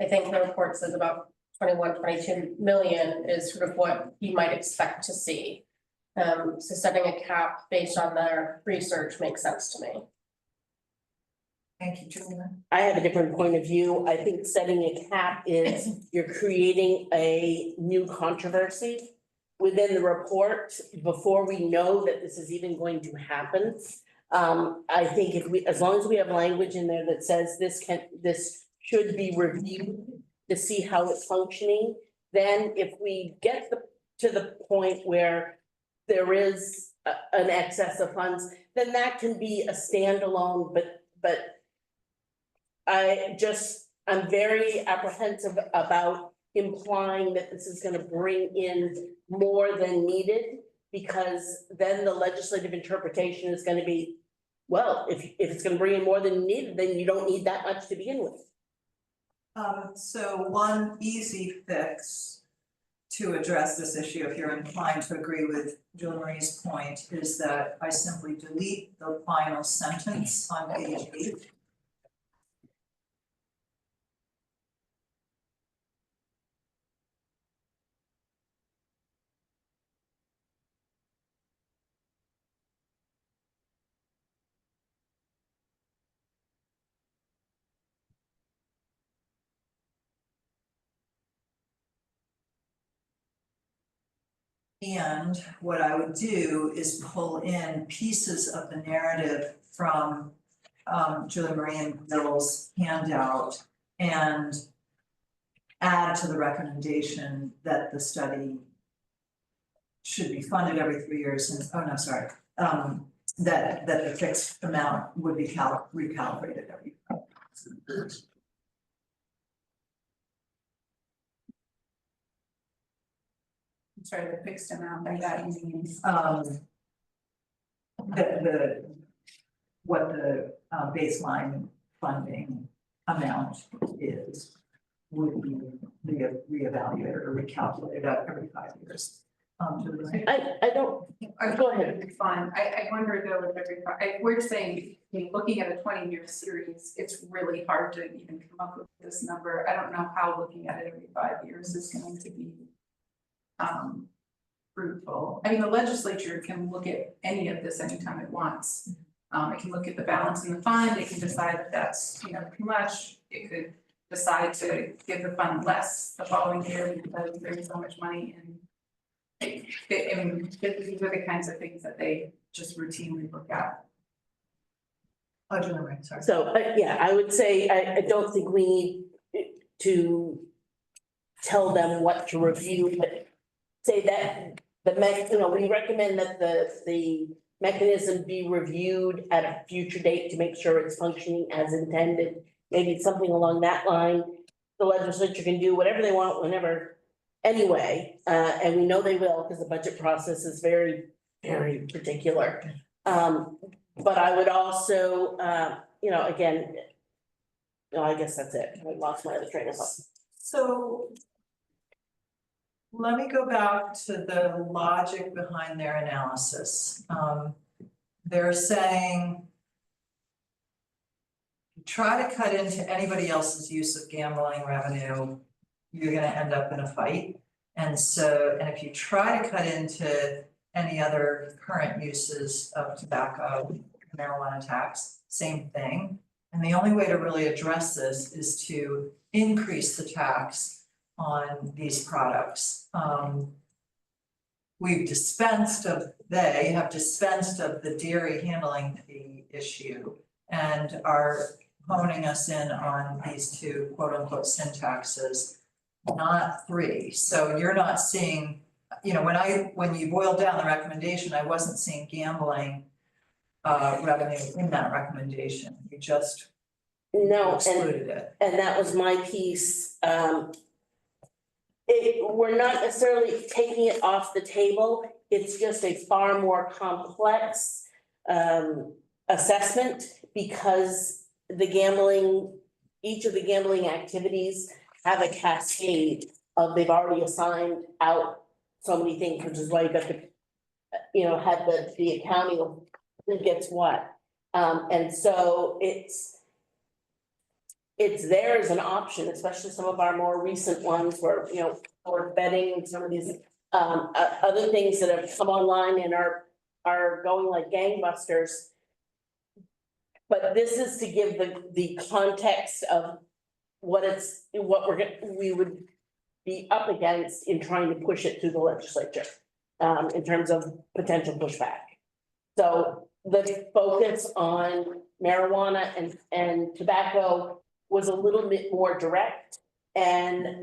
I think the report says about 21, 22 million is sort of what you might expect to see. So setting a cap based on their research makes sense to me. Thank you, Julia. I have a different point of view. I think setting a cap is you're creating a new controversy within the report before we know that this is even going to happen. I think as long as we have language in there that says this should be reviewed to see how it's functioning, then if we get to the point where there is an excess of funds, then that can be a standalone, but I'm very apprehensive about implying that this is gonna bring in more than needed, because then the legislative interpretation is gonna be, well, if it's gonna bring in more than needed, then you don't need that much to begin with. So one easy fix to address this issue, if you're inclined to agree with Julie Marie's point, is that I simply delete the final sentence on page 8. And what I would do is pull in pieces of the narrative from Julie Marie and Bill's handout and add to the recommendation that the study should be funded every 3 years and, oh no, sorry, that the fixed amount would be recalibrated every. Sorry, the fixed amount, by that you mean. What the baseline funding amount is would be reevaluated or recalculated at every 5 years. Julie? I don't, go ahead. It's fine. I wonder though, if we're saying, looking at a 20-year series, it's really hard to even come up with this number. I don't know how looking at it every 5 years is going to be fruitful. I mean, the legislature can look at any of this anytime it wants. It can look at the balance in the fund, it can decide that that's, too much, it could decide to give the fund less the following year because there's so much money in. I mean, these are the kinds of things that they just routinely look at. Oh, Julie Marie, sorry. So, yeah, I would say, I don't think we need to tell them what to review, but say that we recommend that the mechanism be reviewed at a future date to make sure it's functioning as intended. Maybe something along that line. The legislature can do whatever they want whenever, anyway, and we know they will because the budget process is very, very particular. But I would also, again, no, I guess that's it. I lost my other train of thought. So let me go back to the logic behind their analysis. They're saying try to cut into anybody else's use of gambling revenue, you're gonna end up in a fight. And if you try to cut into any other current uses of tobacco, marijuana tax, same thing. And the only way to really address this is to increase the tax on these products. They have dispensed of the dairy handling fee issue and are honing us in on these two quote unquote syntaxes, not three. So you're not seeing, when you boil down the recommendation, I wasn't seeing gambling revenue in that recommendation. You just excluded it. And that was my piece. We're not necessarily taking it off the table. It's just a far more complex assessment because each of the gambling activities have a cascade of they've already assigned out so many things, which is why you got to, have the accounting of who gets what. And so it's there as an option, especially some of our more recent ones where, for betting and some of these other things that have come online and are going like gangbusters. But this is to give the context of what we would be up against in trying to push it through the legislature, in terms of potential pushback. So the focus on marijuana and tobacco was a little bit more direct and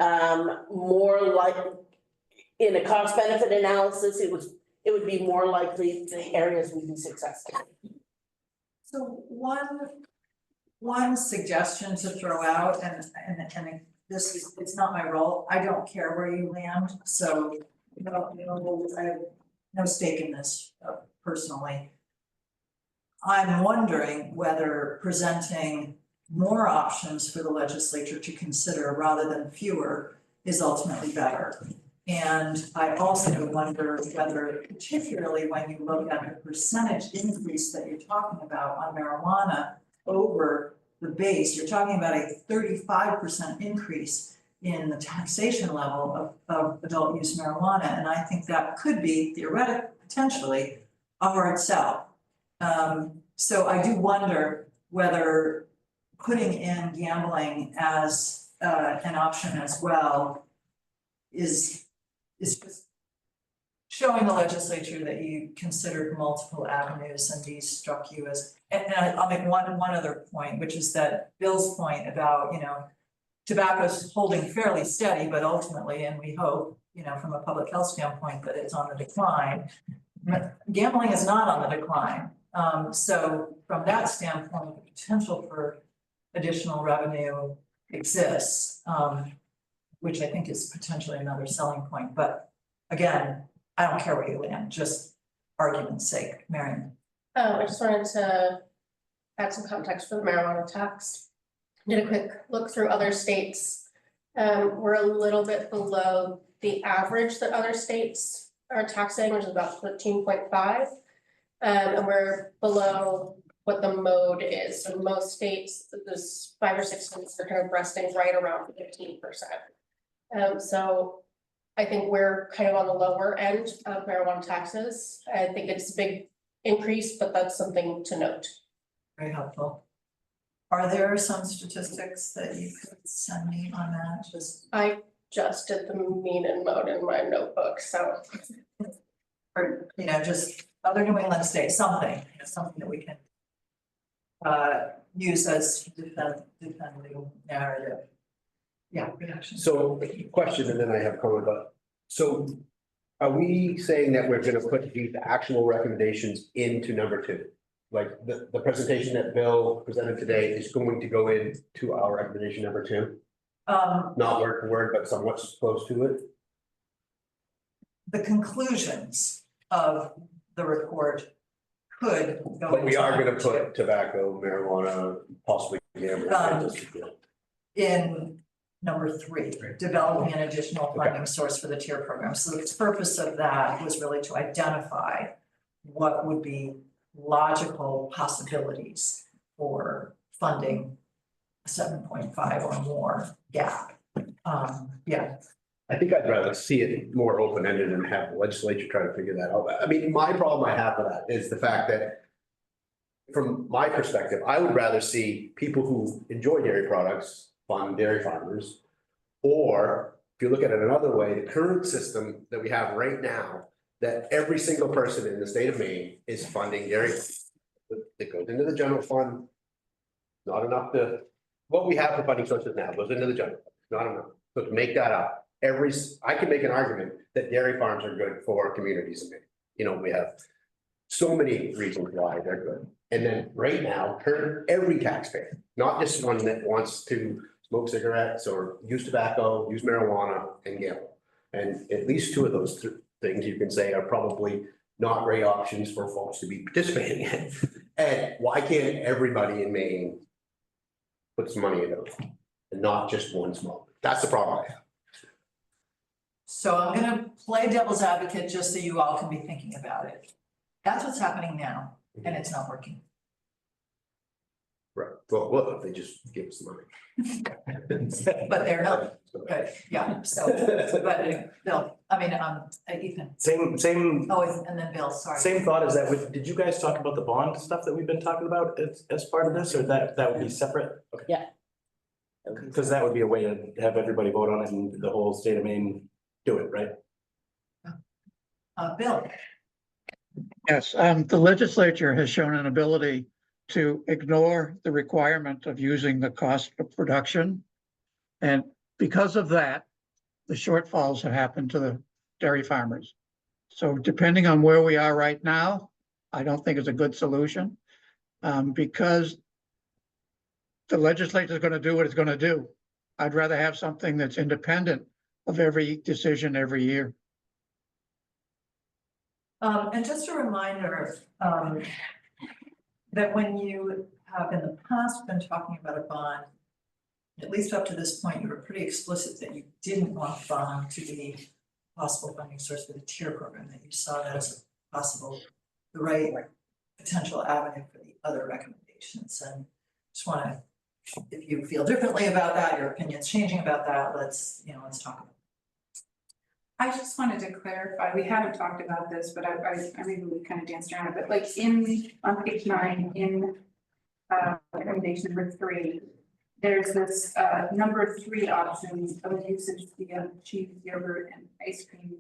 more like in a cost benefit analysis, it would be more likely the areas would be successful. So one suggestion to throw out, and it's not my role, I don't care where you land, so I have no stake in this personally. I'm wondering whether presenting more options for the legislature to consider rather than fewer is ultimately better. And I also wonder whether, particularly when you look at the percentage increase that you're talking about on marijuana over the base, you're talking about a 35% increase in the taxation level of adult use marijuana. And I think that could be theoretically, potentially a hard sell. So I do wonder whether putting in gambling as an option as well is just showing the legislature that you considered multiple avenues and these struck you as, and I'll make one other point, which is that Bill's point about, tobacco's holding fairly steady, but ultimately, and we hope, from a public health standpoint, that it's on the decline. Gambling is not on the decline. So from that standpoint, the potential for additional revenue exists, which I think is potentially another selling point. But again, I don't care where you land, just argument's sake, Marion. I just wanted to add some context for the marijuana tax. Did a quick look through other states. We're a little bit below the average that other states are taxing, which is about 13.5. And we're below what the mode is. So most states, there's 5 or 6 states that are kind of resting right around 15%. So I think we're kind of on the lower end of marijuana taxes. I think it's a big increase, but that's something to note. Very helpful. Are there some statistics that you could send me on that? I just did the mean and mode in my notebook, so. Or, just other New England states, something that we can use as defending narrative. Yeah, reaction. So, question, and then I have a comment about, so are we saying that we're gonna put the actual recommendations into number 2? Like the presentation that Bill presented today is going to go into our recommendation number 2? Not word for word, but somewhat close to it? The conclusions of the report could go. But we into are gonna number two. put tobacco, marijuana, possibly gambling. In number 3, developing an additional funding source for the tier program. So the purpose of that was really to identify what would be logical possibilities for funding a 7.5 or more gap. Yeah. I think I'd rather see it more open-ended and have the legislature try to figure that out. I mean, my problem I have with that is the fact that from my perspective, I would rather see people who enjoy dairy products fund dairy farmers. Or if you look at it another way, the current system that we have right now, that every single person in the state of Maine is funding dairy. It goes into the general fund. Not enough to, what we have for funding sources now goes into the general, fund, not enough. So to make that up, I can make an argument that dairy farms are good for communities in Maine. We have so many reasons why they're good. And then right now, every taxpayer, not just one that wants to smoke cigarettes or use tobacco, use marijuana and gamble. And at least 2 of those things you can say are probably not great options for folks to be participating in. And why can't everybody in Maine put some money into it and not just one small? That's the problem I have. So I'm gonna play devil's advocate just so you all can be thinking about it. That's what's happening now, and it's not working. Right, well, they just give us the money. But they're not, good, yeah, so, but anyway, Bill, Ethan, Same and then Bill, sorry. Same thought as that. Did you guys talk about the bond stuff that we've been talking about as part of this, or that would be separate? Okay. Yeah. Because that would be a way to have everybody vote on it and the whole state of Maine do it, right? Bill, Yes, the legislature has shown an ability to ignore the requirement of using the cost of production. And because of that, the shortfalls have happened to the dairy farmers. So depending on where we are right now, I don't think it's a good solution. Because the legislature is going to do what it's going to do. I'd rather have something that's independent of every decision every year. and just a reminder, that when you have in the past been talking about a bond, at least up to this point, you were pretty explicit that you didn't want the bond to be a possible funding source for the tier program, that you saw that as a possible, the right potential avenue for the other recommendations. And just want to, if you feel differently about that, your opinion's changing about that, let's talk about it. I just wanted to clarify, we haven't talked about this, but I maybe we kind of danced around it, but like on page 9, in recommendation number 3, there's this number 3 options of usage via cheese, yogurt, and ice cream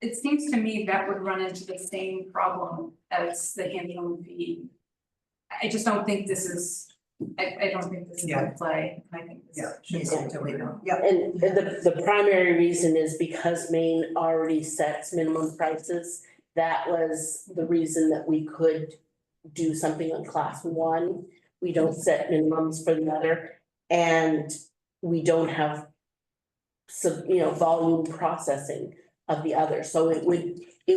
it seems to me that would run into the same problem as the handling fee. I just don't think this is, I don't think this is Yeah. at play, I think this Yeah, should she's go totally forward. no, yeah. And the primary reason is because Maine already sets minimum prices. That was the reason that we could do something on class one. We don't set minimums for the other, and we don't have volume processing of the other, so it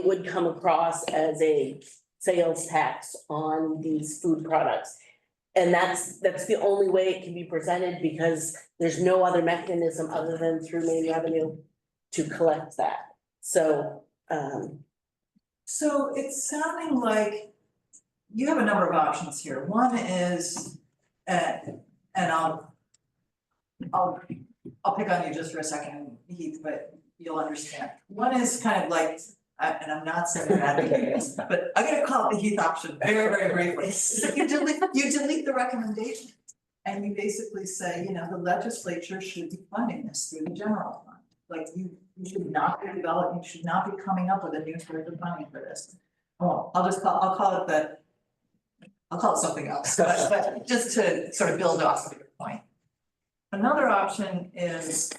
would come across as a sales tax on these food products. And that's the only way it can be presented, because there's no other mechanism other than through Maine Revenue to collect that. So, So it's sounding like you have a number of options here. One is, and I'll pick on you just for a second, Heath, but you'll understand. One is kind of like, and I'm not saying I'm advocating this, but I'm gonna call it the Heath option very, very briefly. So you delete the recommendation. And you basically say, the legislature should be funding this through the general fund. Like you should not be developing, you should not be coming up with a new source of funding for this. Well, I'll call it something else, but just to sort of build off of your point. Another option is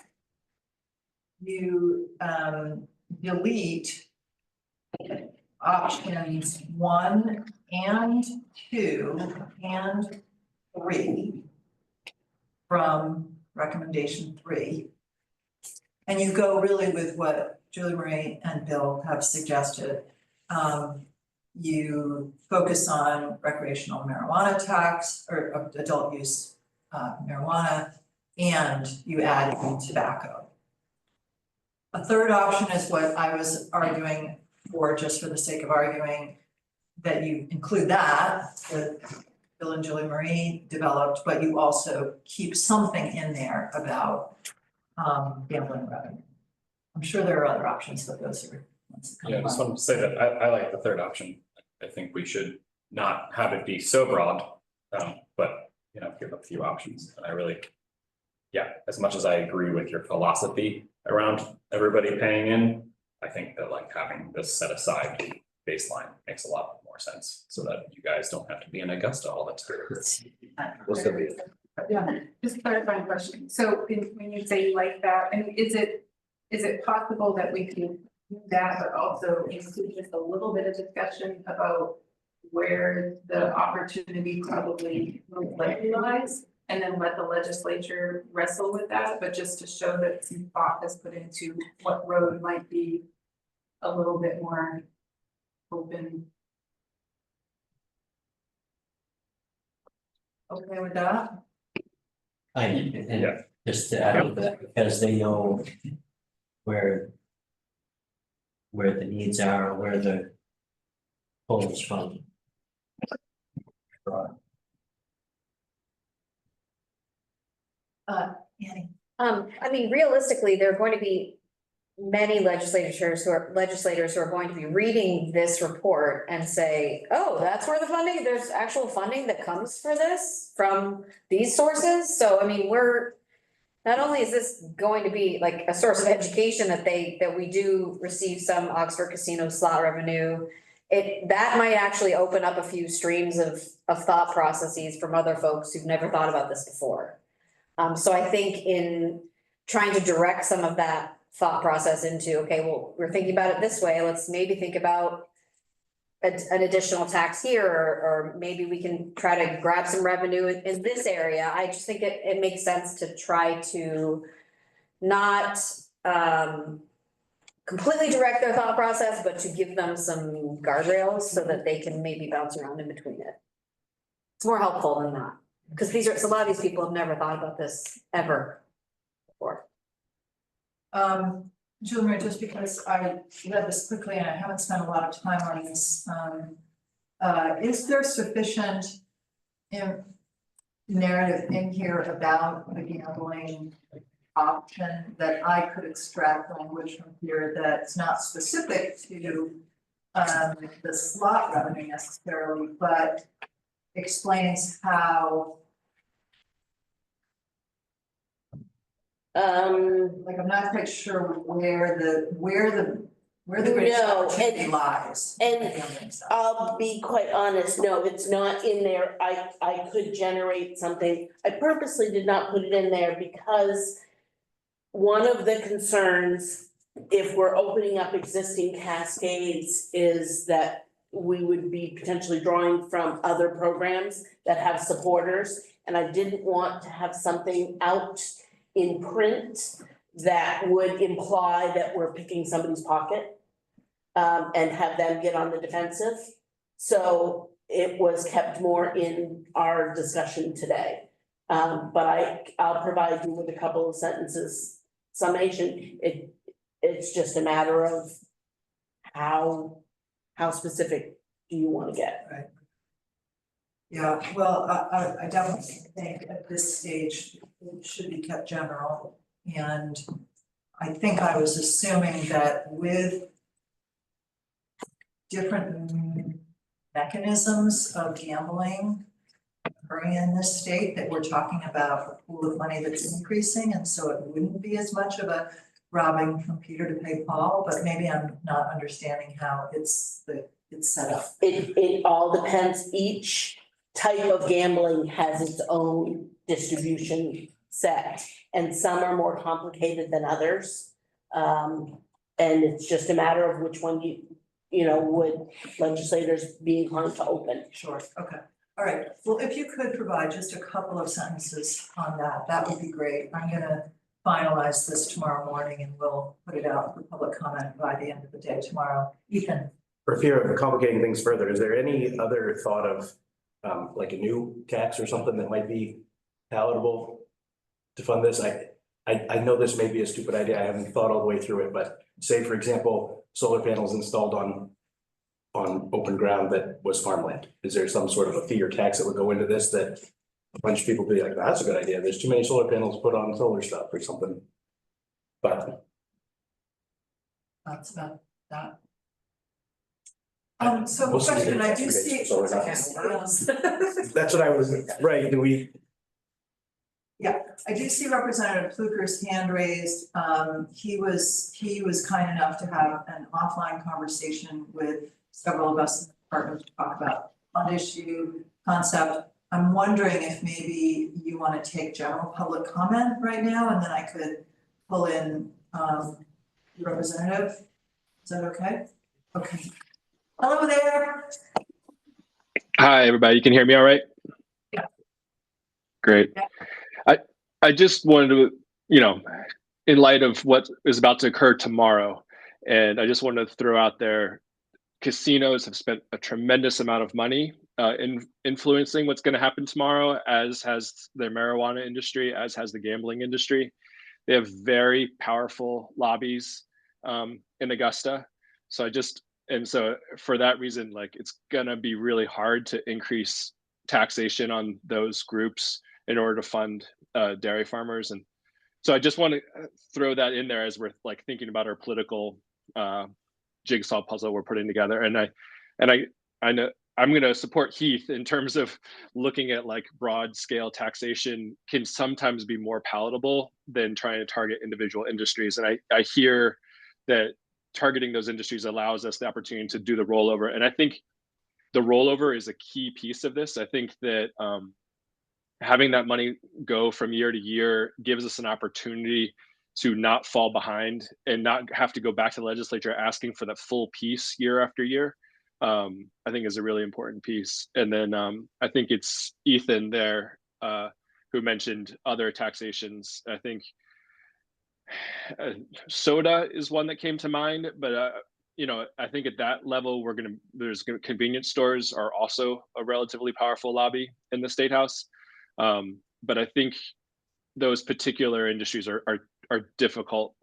you delete options 1 and 2 and 3 from recommendation 3. And you go really with what Julie Marie and Bill have suggested. You focus on recreational marijuana tax or adult use marijuana, and you add in tobacco. A third option is what I was arguing for, just for the sake of arguing, that you include that Bill and Julie Marie developed, but you also keep something in there about gambling revenue. I'm sure there are other options, but those are ones that come Yeah, to I just mind. want to say that I like the third option. I think we should not have it be so broad, but give a few options. And I really, as much as I agree with your philosophy around everybody paying in, I think that like having this set aside baseline makes a lot more sense, so that you guys don't have to be in Augusta all the time. We'll still be. Yeah, just clarifying question, so when you say you like that, I mean, is it possible that we can do that, but also include just a little bit of discussion about where the opportunity probably most likely lies? And then let the legislature wrestle with that, but just to show that some thought is put into what road might be a little bit more open. Okay with that? And just to add to that, because they know where the needs are, where the pulls from. Annie. I mean, realistically, there are going to be many legislators who are going to be reading this report and say, oh, that's where the funding, there's actual funding that comes for this from these sources. So I mean, not only is this going to be like a source of education that we do receive some Oxford Casino slot revenue, that might actually open up a few streams of thought processes from other folks who've never thought about this before. So I think in trying to direct some of that thought process into, okay, well, we're thinking about it this way, let's maybe think about an additional tax here, or maybe we can try to grab some revenue in this area. I just think it makes sense to try to not completely direct their thought process, but to give them some guardrails so that they can maybe bounce around in between it. It's more helpful than that, because a lot of these people have never thought about this ever before. Julie Marie, just because I read this quickly and I haven't spent a lot of time on this, is there sufficient narrative in here about the gambling option that I could extract language from here that's not specific to the slot revenue necessarily, but explains how, like, I'm not quite sure where the where the greatest No, and- opportunity lies. and I don't think so. I'll be quite honest, no, it's not in there. I could generate something. I purposely did not put it in there because one of the concerns, if we're opening up existing cascades, is that we would be potentially drawing from other programs that have supporters. And I didn't want to have something out in print that would imply that we're picking somebody's pocket and have them get on the defensive. So it was kept more in our discussion today. But I'll provide you with a couple of sentences summation. It's just a matter of how specific do you want to get? Yeah, well, I definitely think at this stage, it should be kept general. And I think I was assuming that with different mechanisms of gambling occurring in this state, that we're talking about a pool of money that's increasing, and so it wouldn't be as much of a robbing from Peter to pay Paul, but maybe I'm not understanding how it's set up. It all depends, each type of gambling has its own distribution set. And some are more complicated than others. And it's just a matter of which one you know, would legislators be inclined to open. Sure, okay. All right, well, if you could provide just a couple of sentences on that, that would be great. I'm gonna finalize this tomorrow morning and we'll put it out for public comment by the end of the day tomorrow. Ethan? For fear of complicating things further, is there any other thought of like a new tax or something that might be palatable to fund this? I know this may be a stupid idea, I haven't thought all the way through it, but say, for example, solar panels installed on open ground that was farmland. Is there some sort of a fee or tax that would go into this that a bunch of people would be like, that's a good idea, there's too many solar panels put on solar stuff or something? But That's about that. So Most of the question, I do tax see. rebates are solar Yes. that's what I was, right, do we? I do see Representative Pluker's hand raised. He was kind enough to have an offline conversation with several of us in the department to talk about fund issue concept. I'm wondering if maybe you want to take general public comment right now, and then I could pull in the representative. Is that okay? Okay. Hello there. Hi, everybody. You can hear me all right? Yeah. Great. Yeah. I just wanted to, in light of what is about to occur tomorrow, and I just wanted to throw out there, casinos have spent a tremendous amount of money in influencing what's going to happen tomorrow, as has the marijuana industry, as has the gambling industry. They have very powerful lobbies in Augusta. So for that reason, it's gonna be really hard to increase taxation on those groups in order to fund dairy farmers. And so I just want to throw that in there as we're thinking about our political jigsaw puzzle we're putting together. And I know I'm going to support Heath in terms of looking at broad scale taxation can sometimes be more palatable than trying to target individual industries. And I hear that targeting those industries allows us the opportunity to do the rollover. And I think the rollover is a key piece of this. I think that having that money go from year to year gives us an opportunity to not fall behind and not have to go back to the legislature asking for the full piece year after year. I think is a really important piece. And then I think it's Ethan there who mentioned other taxations. I think soda is one that came to mind, but I think at that level, convenience stores are also a relatively powerful lobby in the State House. But I think those particular industries are difficult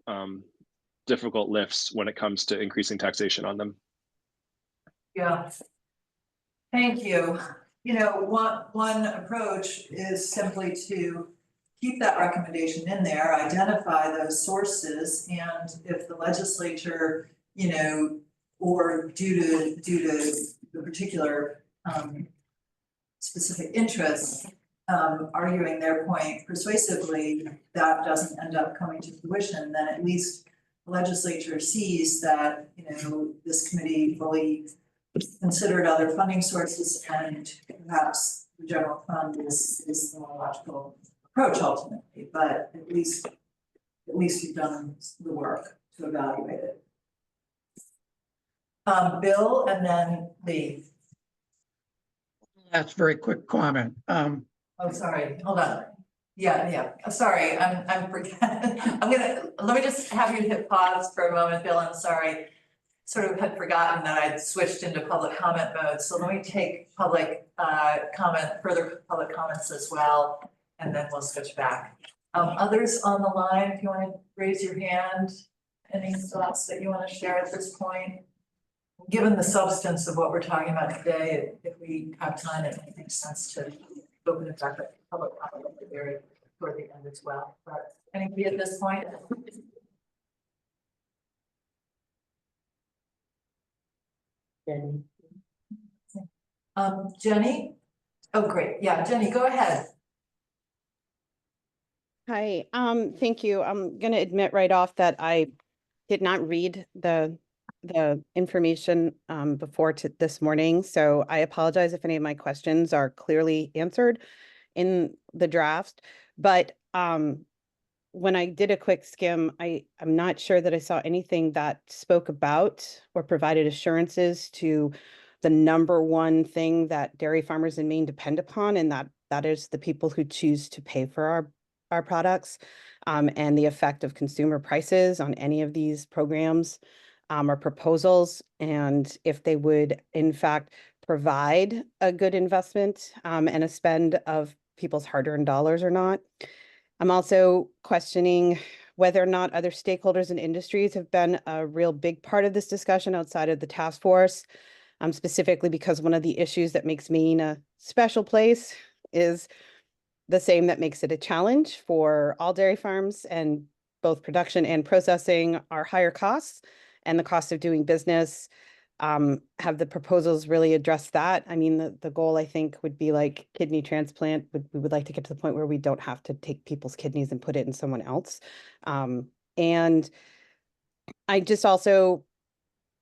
lifts when it comes to increasing taxation on them. Yeah. Thank you. One approach is simply to keep that recommendation in there, identify those sources, and if the legislature, or due to the particular specific interests, arguing their point persuasively, that doesn't end up coming to fruition, then at least legislature sees that, you know, this committee fully considered other funding sources and perhaps the general fund is the more logical approach ultimately, but at least you've done the work to evaluate it. Bill and then Lee. That's a very quick comment. Oh, sorry, hold on. Yeah, sorry, I'm forgetting. Let me just have you hit pause for a moment, Bill, I'm sorry. Sort of had forgotten that I'd switched into public comment mode, so let me take public further public comments as well, and then we'll switch back. Others on the line, if you want to raise your hand, any thoughts that you want to share at this point? Given the substance of what we're talking about today, if we have time, it makes sense to open it back up to public comment at the very toward the end as well. But anybody at this point? Jenny. Jenny? Oh, great. Yeah, Jenny, go ahead. Hi, thank you. I'm gonna admit right off that I did not read the information before this morning, so I apologize if any of my questions are clearly answered in the draft. But when I did a quick skim, I'm not sure that I saw anything that spoke about or provided assurances to the number one thing that dairy farmers in Maine depend upon, and that is the people who choose to pay for our products, and the effect of consumer prices on any of these programs or proposals, and if they would in fact provide a good investment and a spend of people's hard-earned dollars or not. I'm also questioning whether or not other stakeholders and industries have been a real big part of this discussion outside of the task force, specifically because one of the issues that makes Maine a special place is the same that makes it a challenge for all dairy farms, and both production and processing are higher costs, and the cost of doing business. Have the proposals really addressed that? I mean, the goal I think would be like kidney transplant. We would like to get to the point where we don't have to take people's kidneys and put it in someone else. And I just also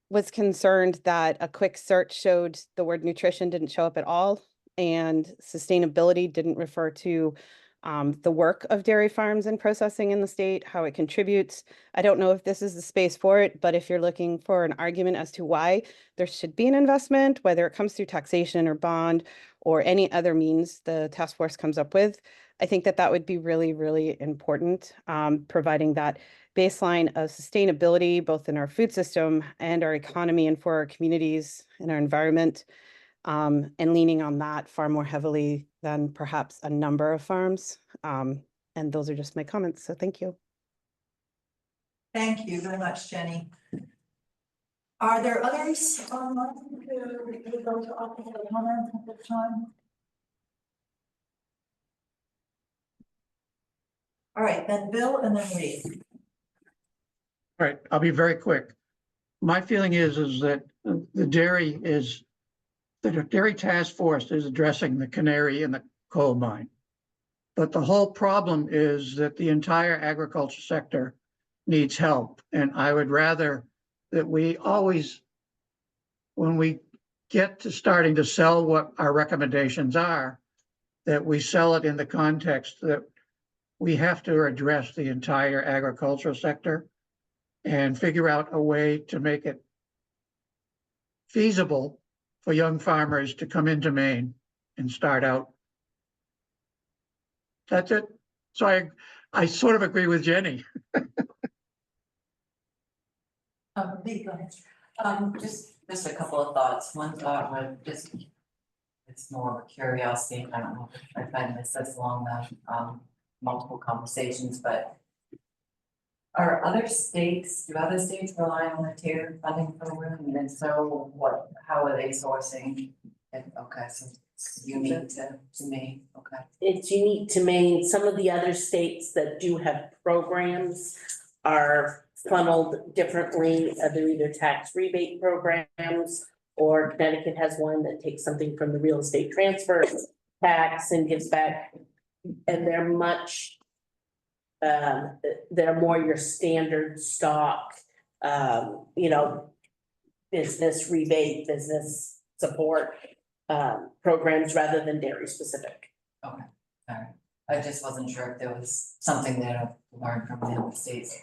was concerned that a quick search showed the word nutrition didn't show up at all, and sustainability didn't refer to the work of dairy farms and processing in the state, how it contributes. I don't know if this is the space for it, but if you're looking for an argument as to why there should be an investment, whether it comes through taxation or bond or any other means the task force comes up with, I think that would be really, really important, providing that baseline of sustainability, both in our food system and our economy and for our communities and our environment, and leaning on that far more heavily than perhaps a number of farms. And those are just my comments. So thank you. Thank you very much, Jenny. Are there others online who would go to offer a comment at this time? All right, then Bill and then Lee. All right, I'll be very quick. My feeling is that the dairy task force is addressing the canary in the coal mine. But the whole problem is that the entire agriculture sector needs help. And I would rather that we always, when we get to starting to sell what our recommendations are, that we sell it in the context that we have to address the entire agricultural sector and figure out a way to make it feasible for young farmers to come into Maine and start out. That's it. So I sort of agree with Jenny. Lee, go ahead. Just a couple of thoughts. One thought would just, it's more of a curiosity. I don't know if I find this as along the multiple conversations, but do other states rely on the tier funding program? And if so, how are they sourcing? Okay, so it's unique to me. Okay. It's unique to Maine. Some of the other states that do have programs are funneled differently. They're either tax rebate programs, or Connecticut has one that takes something from the real estate transfer tax and gives back. And they're much They're more your standard stock, you know, business rebate, business support, programs rather than dairy specific. I just wasn't sure if there was something that I've learned from the other states.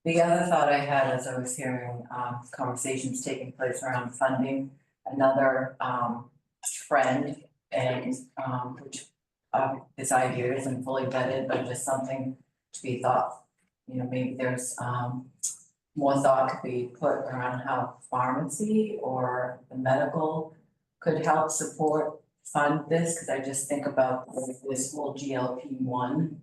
The other thought I had as I was hearing conversations taking place around funding, another trend and which this idea isn't fully vetted, but just something to be thought, you know, maybe there's more thought could be put around how pharmacy or the medical could help support fund this, because I just think about this whole GLP-1,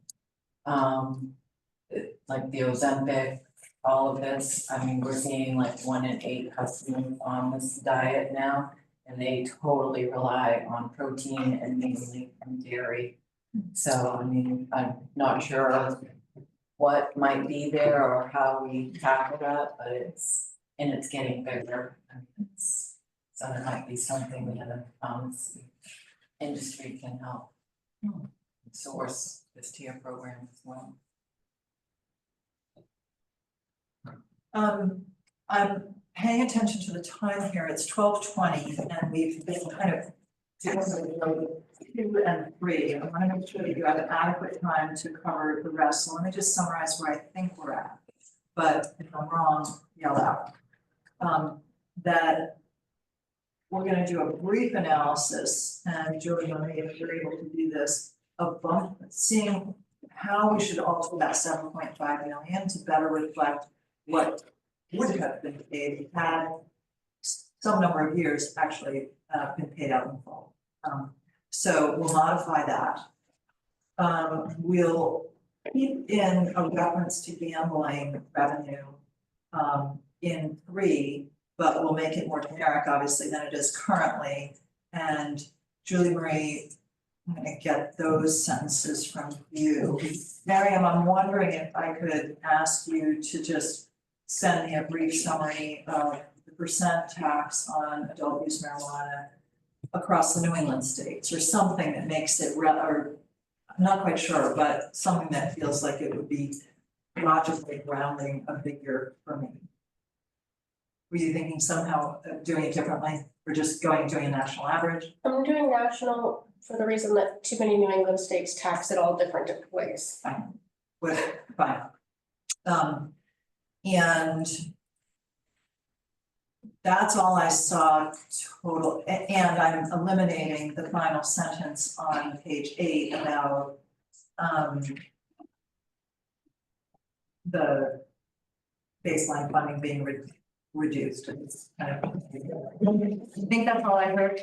like the Ozempic, all of this. I mean, we're seeing like 1 in 8 customers on this diet now, and they totally rely on protein and mainly from dairy. So, I mean, I'm not sure what might be there or how we tackle that, but it's getting bigger. And so there might be something that the industry can help source this tier program as well. I'm paying attention to the time here. It's 12:20 and we've been kind of dealing with 2 and 3. I want to make sure that you have an adequate time to cover the rest. So let me just summarize where I think we're at. But if I'm wrong, yell out. That we're going to do a brief analysis, and Julie, if you're able to do this, of seeing how we should alter that 7.5 million to better reflect what would have been paid had some number of years actually been paid out in full. So we'll modify that. We'll keep in a reference to gambling revenue in 3, but we'll make it more generic, obviously, than it is currently. And Julie Marie, I'm gonna get those sentences from you. Miriam, I'm wondering if I could ask you to just send me a brief summary of the percent tax on adult use marijuana across the New England states, or something that makes it or I'm not quite sure, but something that feels like it would be logically grounding a figure for me. Were you thinking somehow of doing it differently, or just doing a national average? I'm doing national for the reason that too many New England states tax it all different ways. Fine. Fine. And that's all I saw total, and I'm eliminating the final sentence on page 8 about the baseline funding being reduced. It's kind of, I think that's all I heard.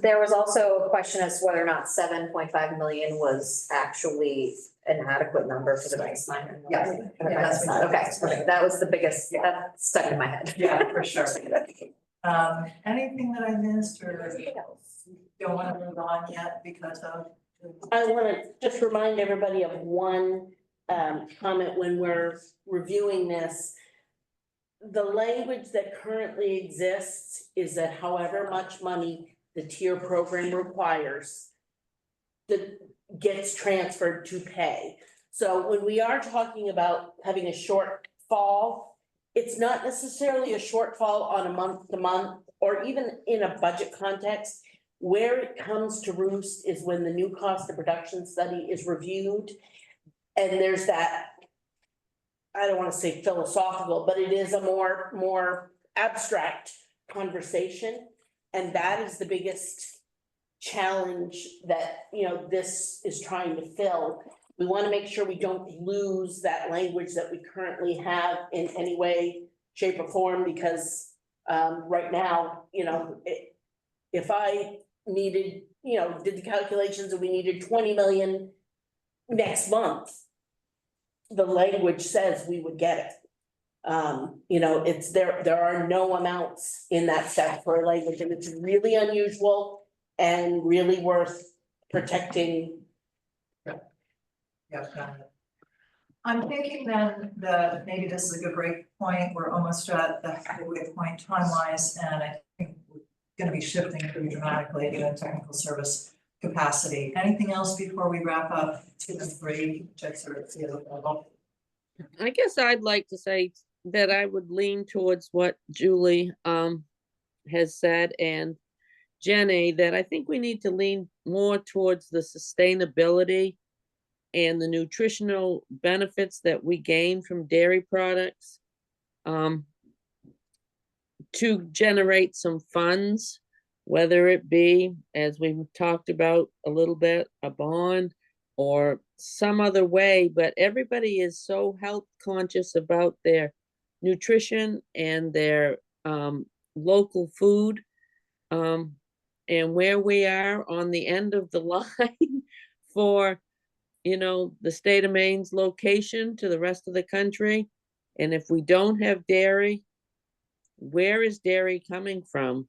There was also a question as to whether or not 7.5 million was actually an adequate number for the baseline. Yes. Okay, that was the biggest, that stuck in my head. Yeah, for sure. Anything that I missed or don't want to move on yet because of? I want to just remind everybody of one comment when we're reviewing this. The language that currently exists is that however much money the tier program requires, that gets transferred to pay. So when we are talking about having a shortfall, it's not necessarily a shortfall on a month to month or even in a budget context. Where it comes to roost is when the new cost of production study is reviewed. And there's that, I don't want to say philosophical, but it is a more abstract conversation. And that is the biggest challenge that, you know, this is trying to fill. We want to make sure we don't lose that language that we currently have in any way, shape or form, because right now, you know, if I needed, you know, did the calculations and we needed 20 million next month, the language says we would get it. You know, it's there are no amounts in that statutory language, and it's really unusual and really worth protecting. Yeah, got it. I'm thinking then that maybe this is a good break point. We're almost at the halfway point time-wise, and I think we're gonna be shifting pretty dramatically in technical service capacity. Anything else before we wrap up 2 and 3, which I sort of feel. I guess I'd like to say that I would lean towards what Julie has said and Jenny, that I think we need to lean more towards the sustainability and the nutritional benefits that we gain from dairy products to generate some funds, whether it be, as we've talked about a little bit, a bond or some other way, but everybody is so health conscious about their nutrition and their local food. And where we are on the end of the line for, the state of Maine's location to the rest of the country. And if we don't have dairy, where is dairy coming from?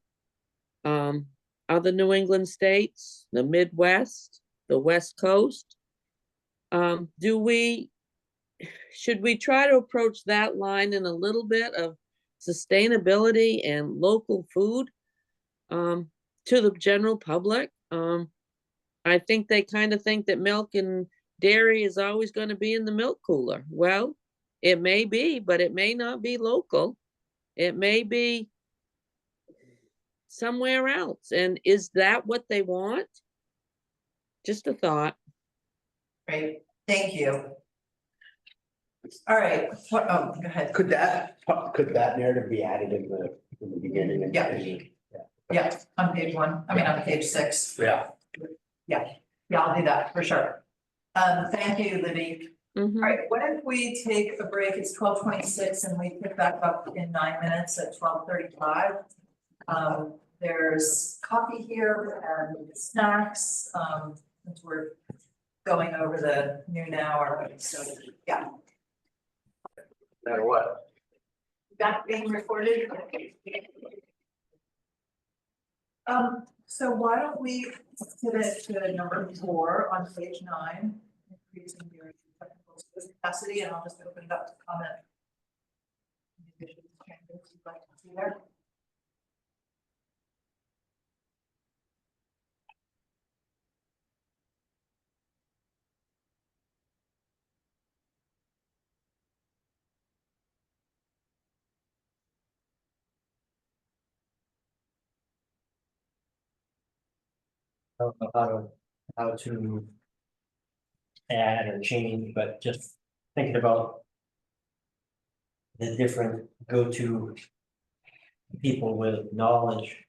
Other New England states, the Midwest, the West Coast? Should we try to approach that line in a little bit of sustainability and local food to the general public? I think they kind of think that milk and dairy is always going to be in the milk cooler. Well, it may be, but it may not be local. It may be somewhere else. And is that what they want? Just a thought. Great, thank you. All right, go ahead. Could that narrative be added in the beginning? Yeah, on page 1, on page 6. Yeah. Yeah, I'll do that for sure. Thank you, Libby. All right, what if we take a break? It's 12:26 and we pick back up in 9 minutes at 12:35. There's coffee here and snacks, since we're going over the noon hour, so, yeah. No matter what. That being recorded? So why don't we pivot to number 4 on page 9, increasing your technical capacity, and I'll just open it up to comment. Any additions, changes you'd like to see there? I don't know how to add or change, but just thinking about the different go-to people with knowledge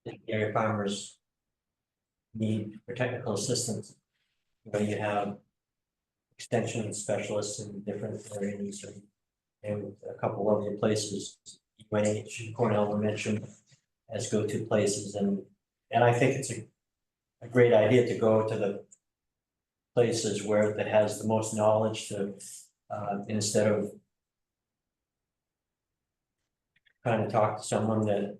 that dairy farmers need for technical assistance. You have extension specialists in different areas and a couple of other places, UNH, Cornell were mentioned as go-to places, and I think it's a great idea to go to the places where that has the most knowledge to, instead of trying to talk to someone that,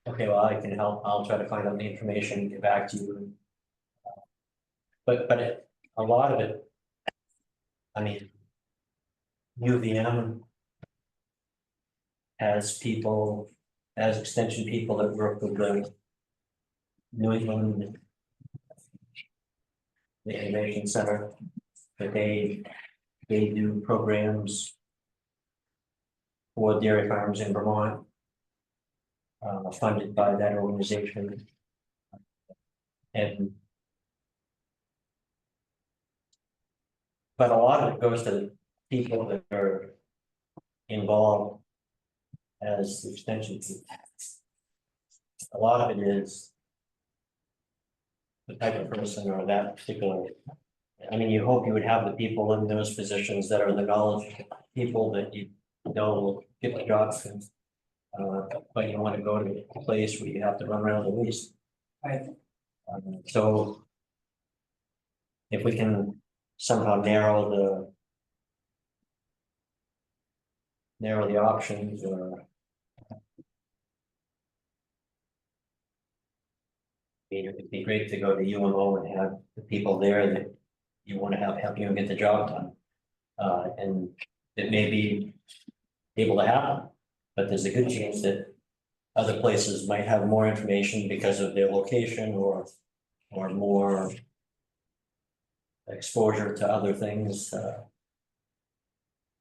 okay, well, I can help, I'll try to find out the information and get back to you. But a lot of it, UVM has people, as extension people that work with the New England, the Innovation Center, that they do programs for dairy farms in Vermont, funded by that organization. But a lot of it goes to the people that are involved as the extension people. A lot of it is the type of person or that particular. You hope you would have the people in those positions that are the knowledge people that you know will get the job done. But you want to go to a place where you have to run around the least. Right. So if we can somehow narrow the options, or it'd be great to go to UMO and have the people there that you want to have help you get the job done. And it may be able to happen, but there's a good chance that other places might have more information because of their location or or more exposure to other things,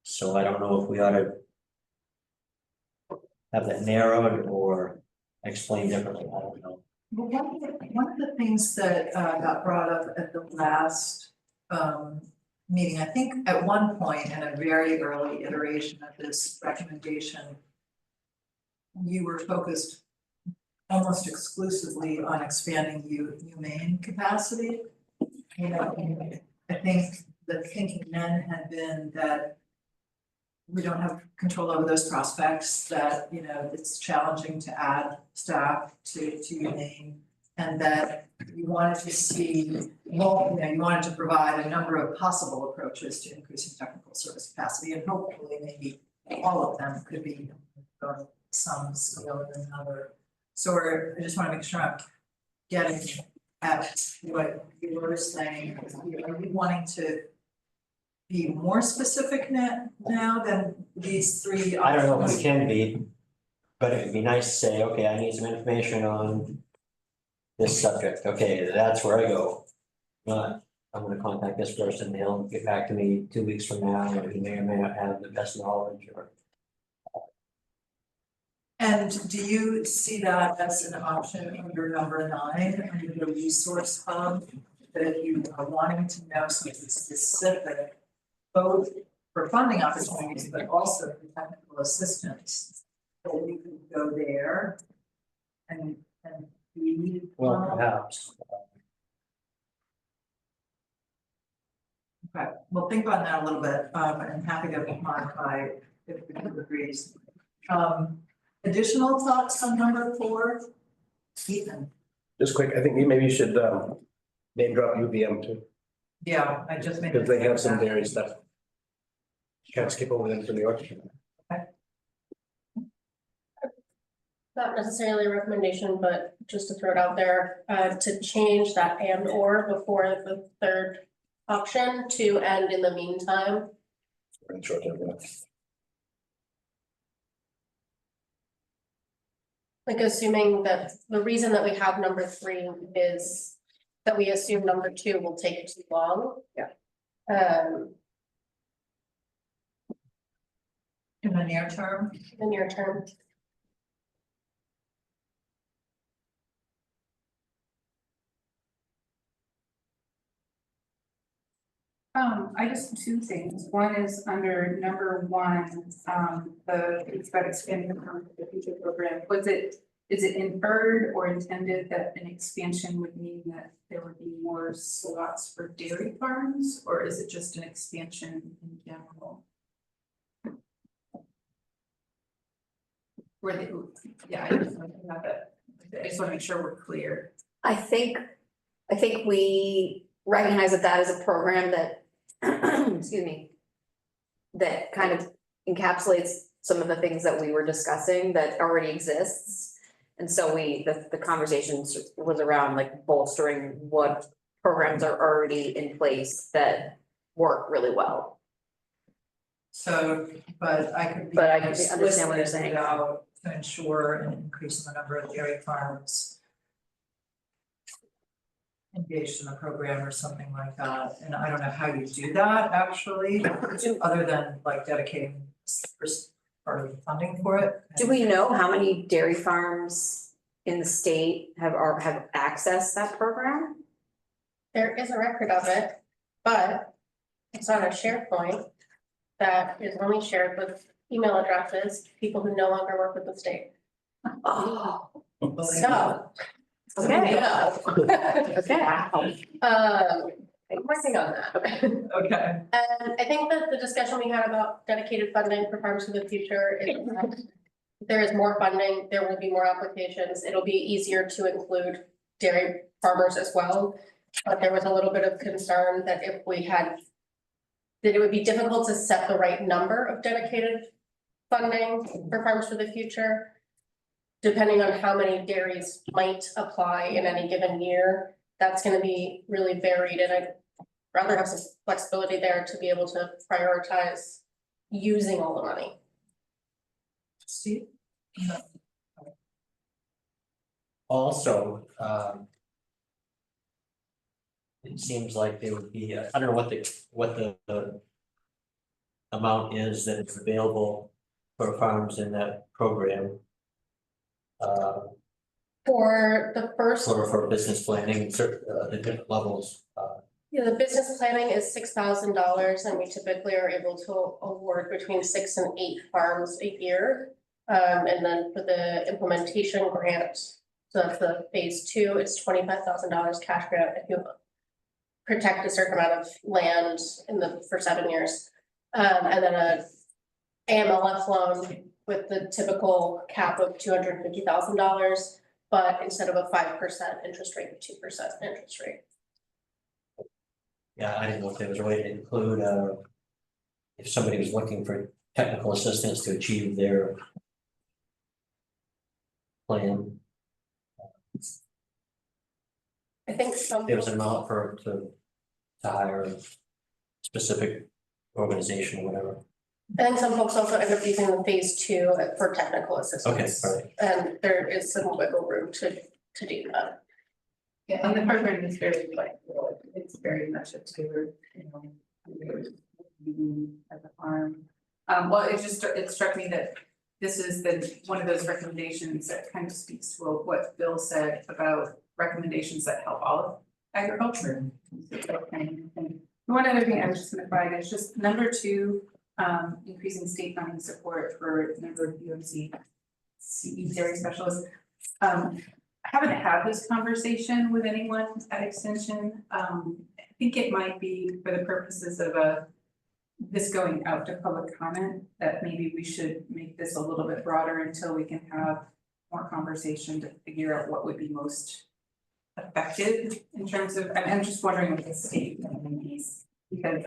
so I don't know if we ought to have that narrowed or explained differently, I don't know. Well, one of the things that got brought up at the last meeting, I think at one point in a very early iteration of this recommendation, you were focused almost exclusively on expanding humane capacity. You know, and I think the thinking then had been that we don't have control over those prospects, that, you know, it's challenging to add staff to humane. And that you wanted to see, well, you know, you wanted to provide a number of possible approaches to increasing technical service capacity, and hopefully maybe all of them could be of some scale than another. So I just want to make sure I'm getting at what you were saying. Are you wanting to be more specific now than these three? I don't know if options? we can be, but it'd be nice to say, okay, I need some information on this subject, okay, that's where I go. Not, I'm gonna contact this person, he'll get back to me 2 weeks from now, and he may or may not have the best knowledge, or. And do you see that as an option under number 9, under the resource hub? That if you are wanting to know something specific, both for funding opportunities, but also for technical assistance, that you can go there and be. Well, perhaps. Okay, well, think on that a little bit, I'm happy to modify if the group agrees. Additional thoughts on number 4? Ethan? Just quick, I think maybe you should name drop UVM too, Yeah, I just made. because they have some dairy stuff. Can't skip over them for New York. Not necessarily a recommendation, but just to throw it out there, to change that and or before the third option to and in the meantime. In short term, yeah. Like assuming that the reason that we have number 3 is that we assume number 2 will take too long. Yeah. In the near term? In the near term. I just 2 things. One is under number 1, it's about expanding the future program. Is it inferred or intended that an expansion would mean that there would be more slots for dairy farms, or is it just an expansion in general? Where I just want to have it. I just want to make sure we're clear. I think we recognize that is a program that, excuse me, that kind of encapsulates some of the things that we were discussing that already exists. And so the conversation was around like bolstering what programs are already in place that work really well. So, but I could be. But I can understand what you're explicit saying. about to ensure an increase in the number of dairy farms engaged in the program or something like that, and I don't know how you do that actually, other than like dedicating part of the funding for it. Do we know how many dairy farms in the state have accessed that program? There is a record of it, but it's on a SharePoint that is only shared with email addresses, people who no longer work with the state. Oh, So. okay. Yeah. Okay. I'm working on that. Okay. And I think that the discussion we had about dedicated funding for Farms for the Future is that there is more funding, there will be more applications, it'll be easier to include dairy farmers as well. But there was a little bit of concern that if we had, that it would be difficult to set the right number of dedicated funding for Farms for the Future, depending on how many dairies might apply in any given year. That's gonna be really varied, and I'd rather have some flexibility there to be able to prioritize using all the money. Steve? Also, it seems like there would be, I don't know what the amount is that is available for farms in that program. For the first, For business planning, the different levels, yeah, the business planning is $6,000 and we typically are able to award between 6 and 8 farms a year. And then for the implementation grant, so that's the phase 2, it's $25,000 cash grant if you protect a certain amount of land for 7 years. And then a AMLF loan with the typical cap of $250,000, but instead of a 5% interest rate, 2% interest rate. yeah, I didn't know if there was a way to include, if somebody was looking for technical assistance to achieve their plan, I think some. there was an amount to hire a specific organization or whatever. I think some folks also end up using the phase 2 for technical Okay, assistance. all right. And there is some wiggle room to do that. Yeah, and the program is very flexible, it's very much a tailored, at the farm. Well, it struck me that this is one of those recommendations that kind of speaks to what Bill said about recommendations that help all of agriculture. And one other thing I was just gonna flag is just number 2, increasing state funding support for a number of UMC CE dairy specialists. I haven't had this conversation with anyone at Extension. I think it might be for the purposes of this going out to public comment, that maybe we should make this a little bit broader until we can have more conversation to figure out what would be most effective in terms of, I'm just wondering what the state needs, because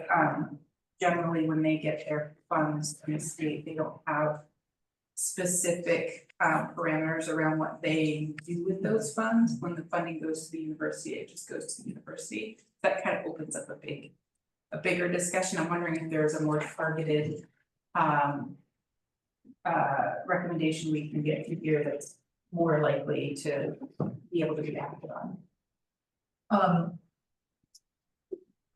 generally when they get their funds from the state, they don't have specific parameters around what they do with those funds. When the funding goes to the university, it just goes to the university. That kind of opens up a bigger discussion. I'm wondering if there's a more targeted recommendation we can get here that's more likely to be able to be acted on.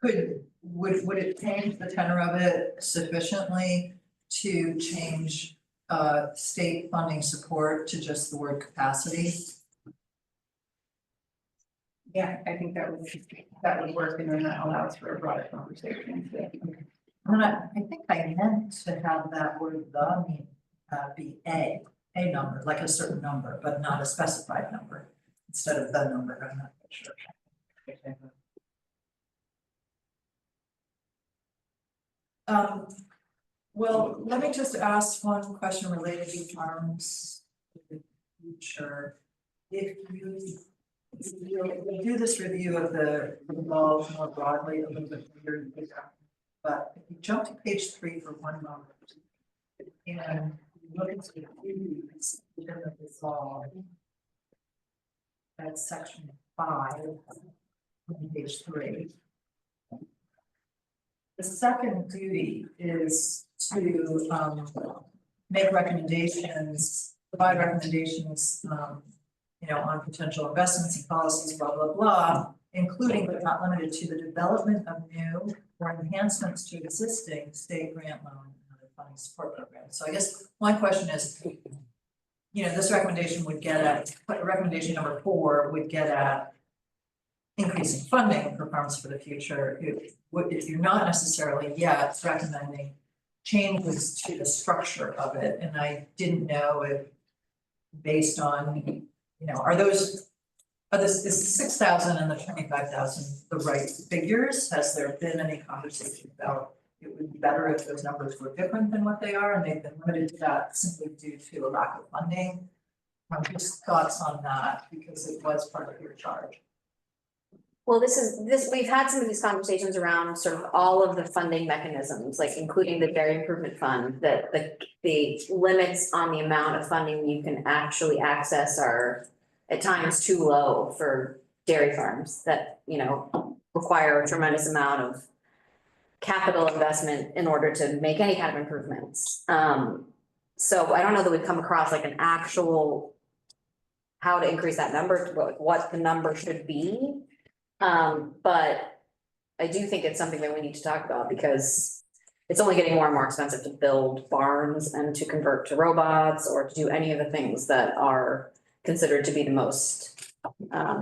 Would it change the tenor of it sufficiently to change state funding support to just the word capacity? Yeah, I think that would work, and then that allows for a broader conversation. I think I meant to have that word be a number, like a certain number, but not a specified number instead of the number. I'm not sure. Well, let me just ask one question related to farms in the future. If you do this review of the laws more broadly, a little bit later, but if you jump to page 3 for one moment, and you look at the duties within the law, that's section 5 on page 3. The second duty is to make recommendations, provide recommendations, on potential investments and policies, blah, blah, blah, including but not limited to the development of new or enhancements to existing state grant loan and other funding support programs. So I guess my question is, this recommendation would get at, recommendation number 4 would get at increasing funding for farms for the future. If you're not necessarily yet recommending changes to the structure of it, and I didn't know if based on, is the 6,000 and the 25,000 the right figures? Has there been any conversation about it would be better if those numbers were different than what they are, and they've been limited to that simply due to a lack of funding? Just thoughts on that, because it was part of your charge. Well, we've had some of these conversations around sort of all of the funding mechanisms, like including the dairy improvement fund, that the limits on the amount of funding you can actually access are at times too low for dairy farms that, require a tremendous amount of capital investment in order to make any kind of improvements. So I don't know that we've come across like an actual how to increase that number, what the number should be. But I do think it's something that we need to talk about because it's only getting more and more expensive to build barns and to convert to robots or to do any of the things that are considered to be the most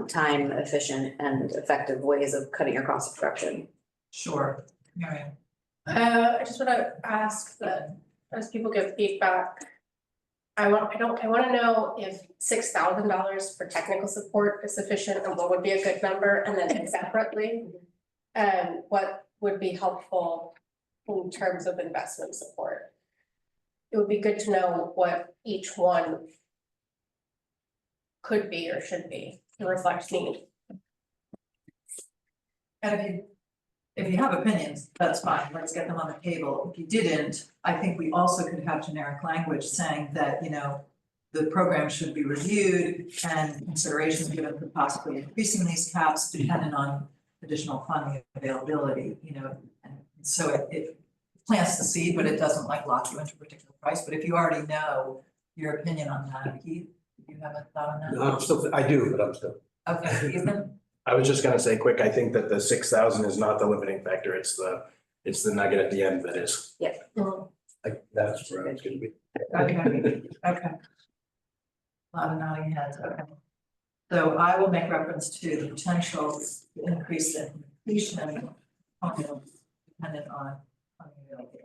time efficient and effective ways of cutting your cost of production. Sure, Miriam. I just wanna ask that as people give feedback. I wanna know if $6,000 for technical support is sufficient and what would be a good number, and then separately. What would be helpful in terms of investment support? It would be good to know what each one could be or should be to reflect need. And if you have opinions, that's fine, let's get them on the table. If you didn't, I think we also could have generic language saying that, you know, the program should be reviewed and consideration given for possibly increasing these caps dependent on additional funding availability, you know. And so it plants the seed, but it doesn't like lock you into a particular price. But if you already know your opinion on that, Keith, do you have a thought on that? No, I do, but I'm still. Okay, Ethan? I was just gonna say quick, I think that the 6,000 is not the limiting factor, it's the nugget at the end that is. Like, that's where I was gonna be. Okay, okay. A lot of nodding heads, okay. So I will make reference to the potential increase in completion dependent on the availability.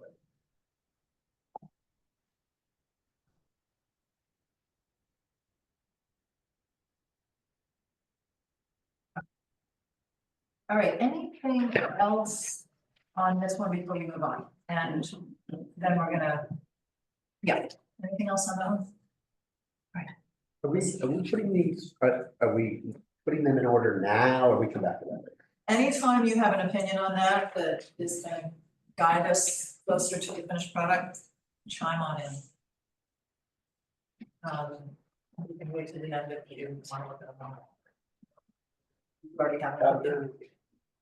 All right, anything else on this one before we move on? And then we're gonna, yeah, anything else on that one? Are we putting these, are we putting them in order now, or we come back to that later? Anytime you have an opinion on that, that is gonna guide us closer to the finished product, chime on in. You can wait to the end if you want to look at them. You've already got that.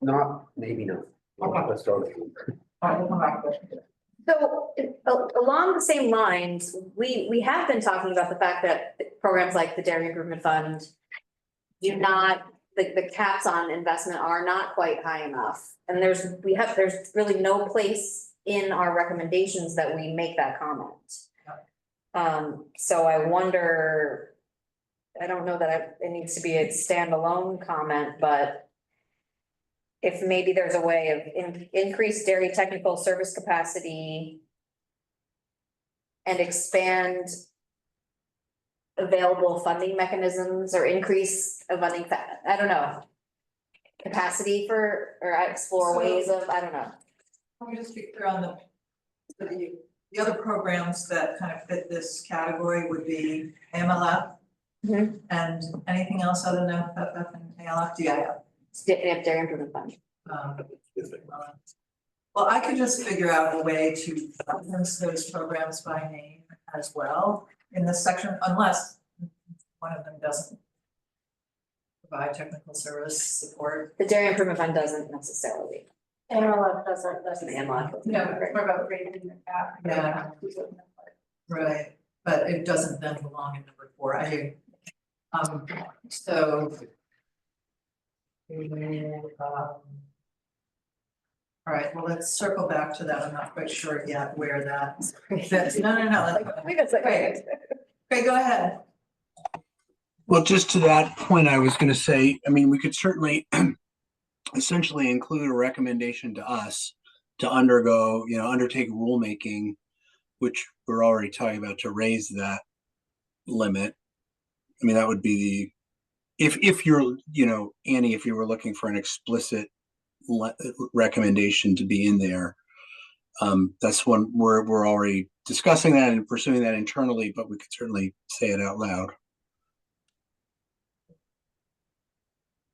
Not, maybe not. Okay. Let's go. with it. All right, we'll come back to it. So along the same lines, we have been talking about the fact that programs like the Dairy Improvement Fund do not, the caps on investment are not quite high enough. And there's really no place in our recommendations that we make that comment. So I wonder, I don't know that it needs to be a standalone comment, but if maybe there's a way of increased dairy technical service capacity and expand available funding mechanisms or increase a funding, I don't know. Capacity for, or explore ways of, I don't know. Let me just be clear on the other programs that kind of fit this category would be AMLF. And anything else other than FF and ALF, DIF? Dairy Improvement Fund. Well, I could just figure out a way to reference those programs by name as well in this section, unless one of them doesn't provide technical service support. The Dairy Improvement Fund doesn't necessarily. AMLF doesn't. AMLF. No, we're about raising the cap. Yeah. Right, but it doesn't then belong in number 4. I agree. So. All right, well, let's circle back to that. I'm not quite sure yet where that's, no. Great, go ahead. Well, just to that point, I was gonna say, I mean, we could certainly essentially include a recommendation to us to undertake rulemaking, which we're already talking about, to raise that limit. I mean, that would be if you're, Annie, if you were looking for an explicit recommendation to be in there, that's one we're already discussing that and pursuing that internally, but we could certainly say it out loud.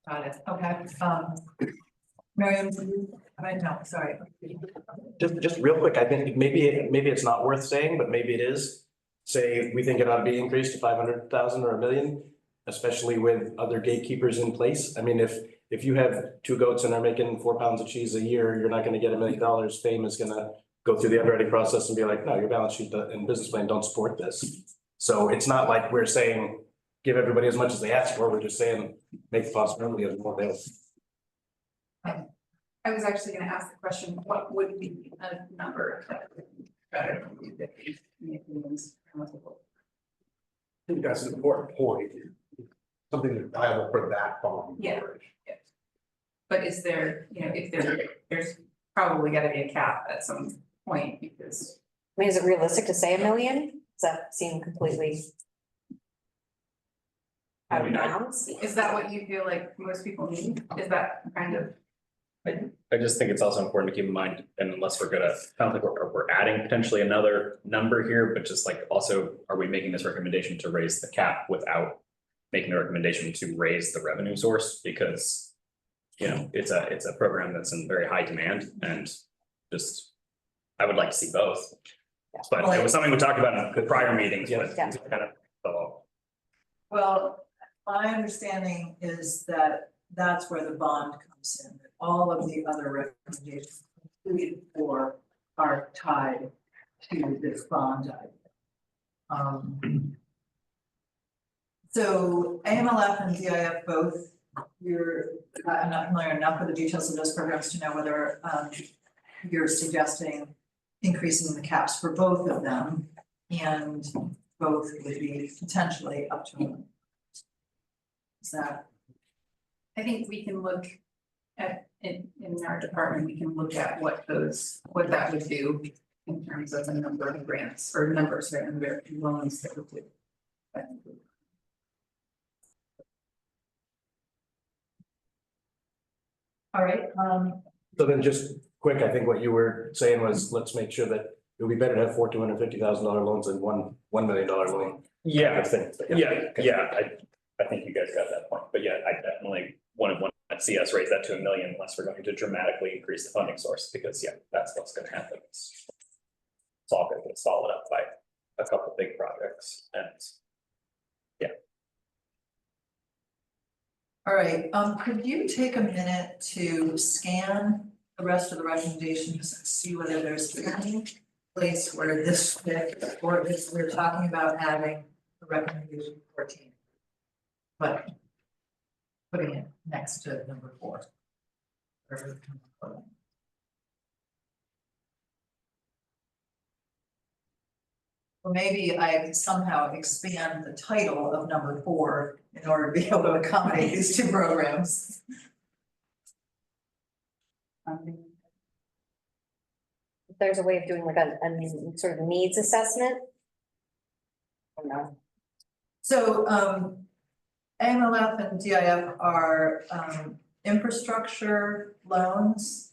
Got it, okay, Miriam, no, sorry. Just real quick, I think maybe it's not worth saying, but maybe it is. Say, we think it ought to be increased to 500,000 or $1 million, especially with other gatekeepers in place. I mean, if you have 2 goats and are making 4 pounds of cheese a year, you're not gonna get $1 million. Fame is gonna go through the underwriting process and be like, no, your balance sheet and business plan don't support this. So it's not like we're saying, give everybody as much as they ask for. We're just saying, make the possibility of more available. I was actually gonna ask the question, what would be a number that would be better for you that you make things palatable? I think that's an important point. Something that's viable for that bond. Yeah. But is there, you know, if there's probably gotta be a cap at some point because. I mean, is it realistic to say 1 million? Does that seem completely out of bounds? Is that what you feel like most people need? Is that kind of? I just think it's also important to keep in mind, and unless we're gonna, I don't think we're adding potentially another number here, but just like also, are we making this recommendation to raise the cap without making a recommendation to raise the revenue source? Because, you know, it's a program that's in very high demand and just, I would like to see both. But it was something we talked about in the prior meetings, but Yeah. kind of fell off. Well, my understanding is that that's where the bond comes in, that all of the other recommendations, including for, are tied to this bond item. So AMLF and DIF both, I'm not familiar enough with the details of those programs to know whether you're suggesting increasing the caps for both of them, and both would be potentially up to 1 million. Is that? I think we can look at, in our department, we can look at what that would do in terms of the number of grants or numbers or number of loans that would do. All right, So then just quick, I think what you were saying was, let's make sure that it would be better to have 4 $250,000 loans than $1 million loan. Yeah, I think. I think you guys got that point, but yeah, I definitely wouldn't want to see us raise that to 1 million unless we're going to dramatically increase the funding source, because yeah, that's what's gonna happen. It's all gonna get followed up by a couple of big projects and. all right, could you take a minute to scan the rest of the recommendations and see whether there's any place where this fit, or if we're talking about adding the recommendation 14. But putting it next to number 4. Or maybe I somehow expand the title of number 4 in order to be able to accommodate these two programs. If there's a way of doing like a sort of needs assessment? Or no? So AMLF and DIF are infrastructure loans.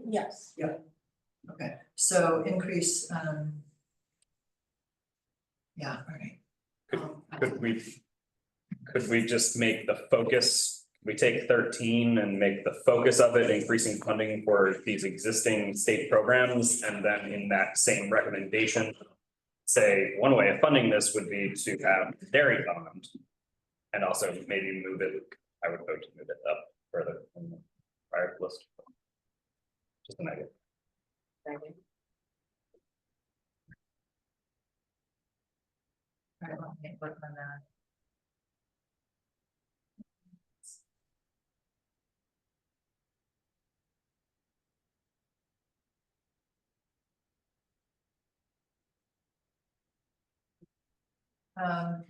Yes. Yeah, okay, so increase, yeah, all right. Could we just make the focus, we take 13 and make the focus of it increasing funding for these existing state programs, and then in that same recommendation, say, one way of funding this would be to have dairy bond. And also maybe move it, I would vote to move it up further in the prior list. Just an idea. All right, let me work on that.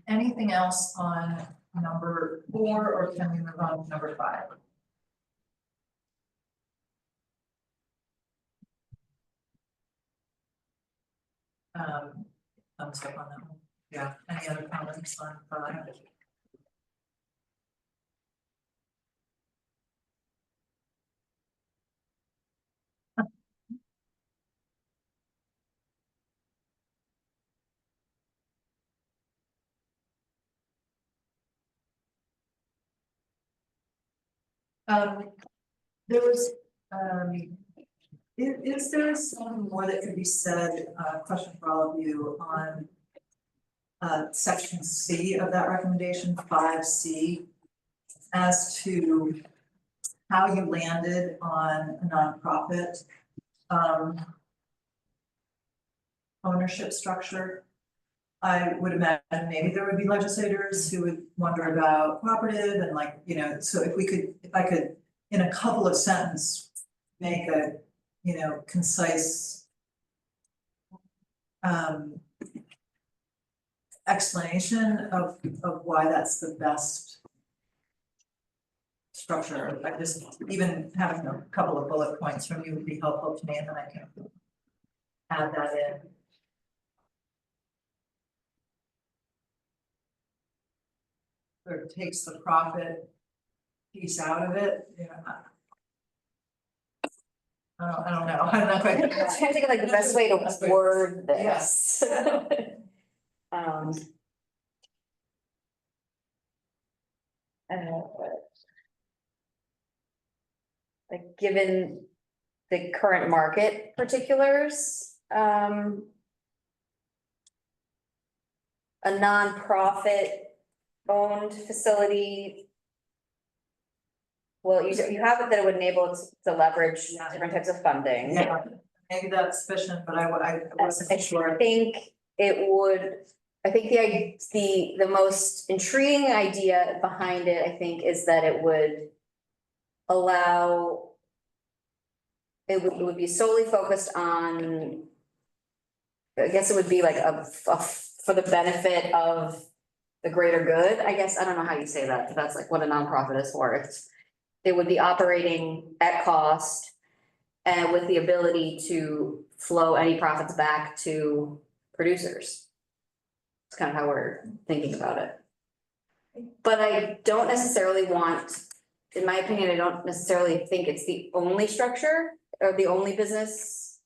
Anything else on number 4, or can we move on to number 5? Thumbs up on that one. Yeah, any other comments on 5? There was, is there something more that could be said, question for all of you on section C of that recommendation, 5C, as to how you landed on a nonprofit ownership structure? I would imagine maybe there would be legislators who would wonder about cooperative and like, so if I could, in a couple of sentences, make a, concise explanation of why that's the best structure. I just, even having a couple of bullet points from you would be helpful to me, and then I can add that in. Or takes the profit piece out of it, I don't know, I'm not quite. I'm trying to think of like the best way to word Yes. this. Like, given the current market particulars, a nonprofit owned facility. Well, you have it that it would enable it to leverage different types of funding. Yeah, maybe that's sufficient, but I wasn't sure. I think it would, I think the most intriguing idea behind it, I think, is that it would allow. It would be solely focused on. I guess it would be like for the benefit of the greater good, I guess. I don't know how you say that, but that's like what a nonprofit is for. It would be operating at cost and with the ability to flow any profits back to producers. It's kind of how we're thinking about it. But I don't necessarily want, in my opinion, I don't necessarily think it's the only structure or the only business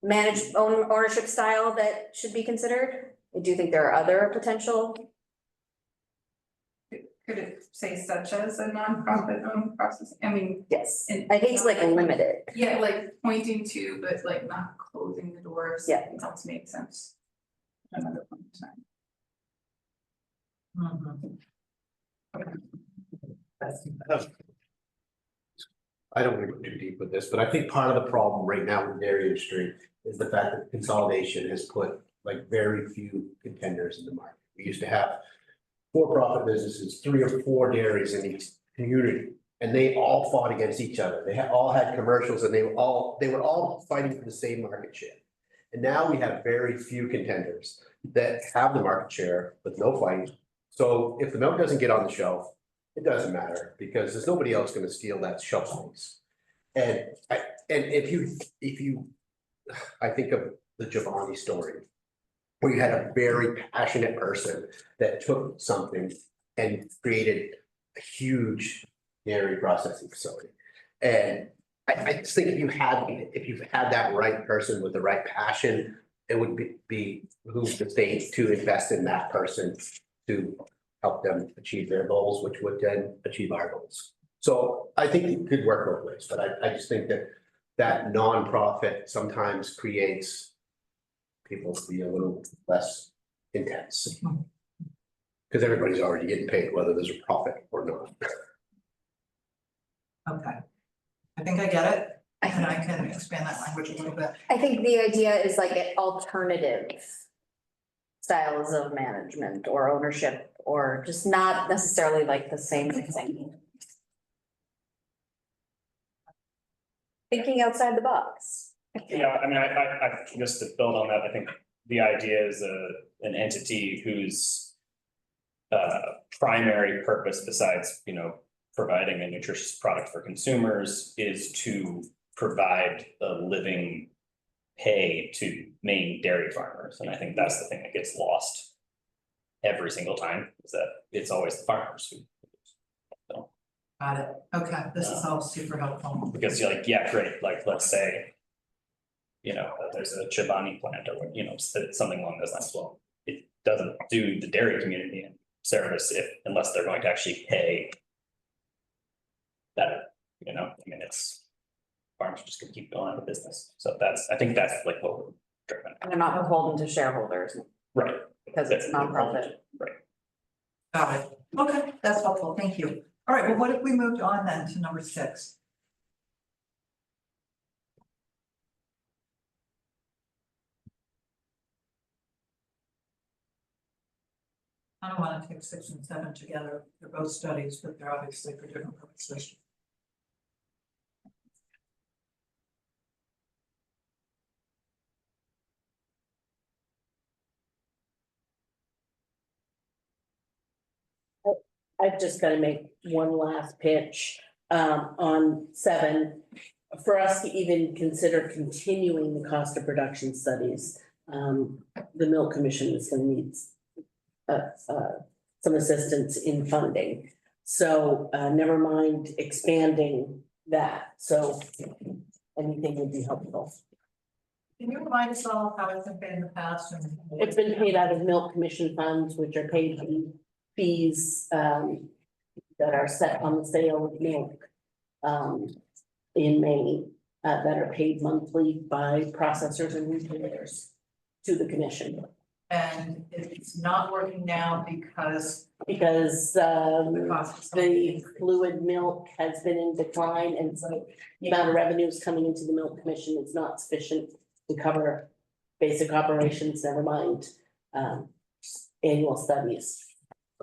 ownership style that should be considered. I do think there are other potential. Could it say such as a nonprofit owned process? I mean. Yes, and- I think it's like limited. Yeah, like pointing to, but like not closing the doors. Yeah. It helps make sense. Another point in time. I don't want to go too deep with this, but I think part of the problem right now with the dairy industry is the fact that consolidation has put like very few contenders in the market. We used to have for-profit businesses, 3 or 4 dairies in each community, and they all fought against each other. They all had commercials, and they were all fighting for the same market share. And now we have very few contenders that have the market share with no fight. So if the milk doesn't get on the shelf, it doesn't matter because there's nobody else going to steal that shelf space. And if you, I think of the Giovanni story, where you had a very passionate person that took something and created a huge dairy processing facility. And I just think if you've had that right person with the right passion, it would be who's the state to invest in that person to help them achieve their goals, which would then achieve our goals. So I think it could work both ways, but I just think that nonprofit sometimes creates people to be a little less intense. Because everybody's already getting paid, whether there's a profit or not. Okay, I think I get it, and I can expand that language a little bit. I think the idea is like an alternative styles of management or ownership, or just not necessarily like the same thing. Thinking outside the box. Yeah, I mean, I just to build on that, I think the idea is an entity whose primary purpose, besides, providing a nutritious product for consumers, is to provide a living pay to main dairy farmers. And I think that's the thing that gets lost every single time, is that it's always the farmers who. So, Got it, okay, this is all super helpful. because you're like, yeah, great, like, let's say, there's a Chobani plant or, something along those lines. Well, it doesn't do the dairy community in service unless they're going to actually pay better, it's farms are just gonna keep going out of business. So I think that's like what we're driven. And they're not beholden to shareholders Right. because it's nonprofit. Right. Got it, okay, that's helpful, thank you. All right, well, what if we moved on then to number 6? I don't wanna take 6 and 7 together, they're both studies, but they're obviously for different purposes. I've just gotta make one last pitch, on 7. For us to even consider continuing the cost of production studies, the Milk Commission is gonna need some assistance in funding. So, never mind expanding that, so anything would be helpful. Can you remind us all how it's been paid in the past and? It's been paid out of Milk Commission funds, which are paid fees, that are set on the sale of milk, in Maine, that are paid monthly by processors and retailers to the commission. And it's not working now because Because, the cost of the fluid milk has been in decline, and so the amount of revenues coming into the Milk Commission is not sufficient to cover basic operations, never mind, annual studies.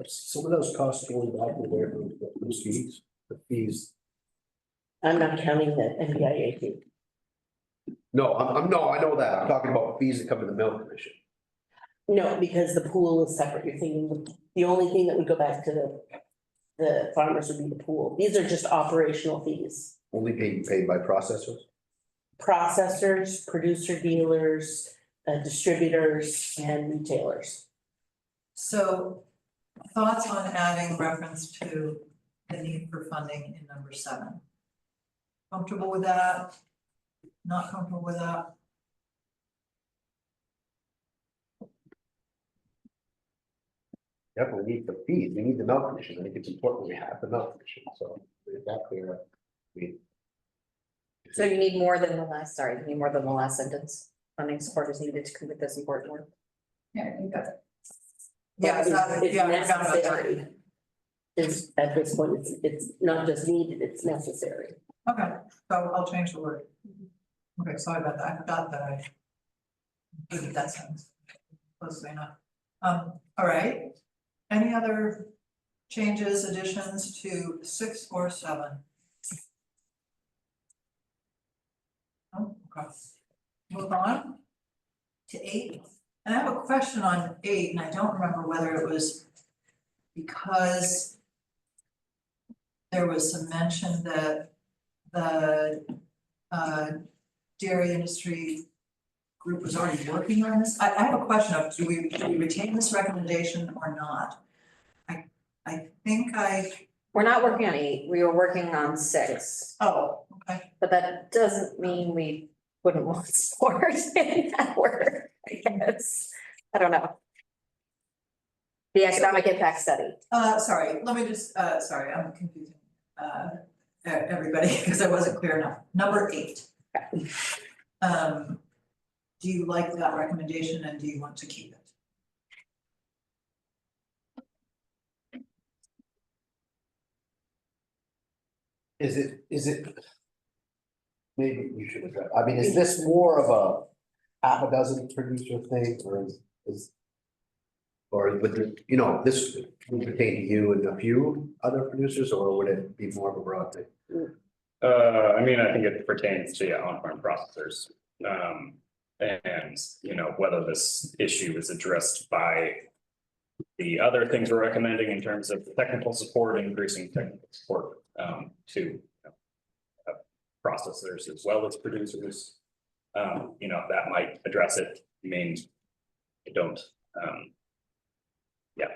Some of those costs going back to their, those fees, the fees. I'm not counting the NPIA fee. No, no, I know that. I'm talking about fees that come to the Milk Commission. No, because the pool is separate. You're thinking the only thing that would go back to the farmers would be the pool. These are just operational fees. Only paid by processors. Processors, producer dealers, distributors and retailers. So thoughts on adding reference to the need for funding in number 7? Comfortable with that? Not comfortable with that? Definitely need the fees. We need the Milk Commission. I think it's important we have the Milk Commission, so is that clear? So you need more than the last, sorry, you need more than the last sentence. Funding support is needed to complete this important work. Yeah, I think that's it. But it's yeah, I forgot about that. necessary. Is at this point, it's not just needed, it's necessary. Okay, so I'll change the word. Okay, sorry about that. I forgot that I included that sentence. Closely enough. All right. Any other changes, additions to 6 or 7? Oh, okay. Move on to 8. And I have a question on 8, and I don't remember whether it was because there was some mention that the dairy industry group was already working on this. I have a question of, do we retain this recommendation or not? I think We're not working on 8, we were working on 6, oh, okay. but that doesn't mean we wouldn't want support in that work, I guess. I don't know. The economic impact study. Sorry, let me just, sorry, I'm confusing everybody because I wasn't clear enough. Number 8. Do you like that recommendation and do you want to keep it? Is it? Maybe you should address, I mean, is this more of a half a dozen producer thing, or is? Or would the, you know, this would pertain to you and a few other producers, or would it be more of a broad thing? I mean, I think it pertains to on-farm processors. And, you know, whether this issue is addressed by the other things we're recommending in terms of technical support, increasing technical support to processors as well as producers. You know, that might address it. I mean, I don't, yeah.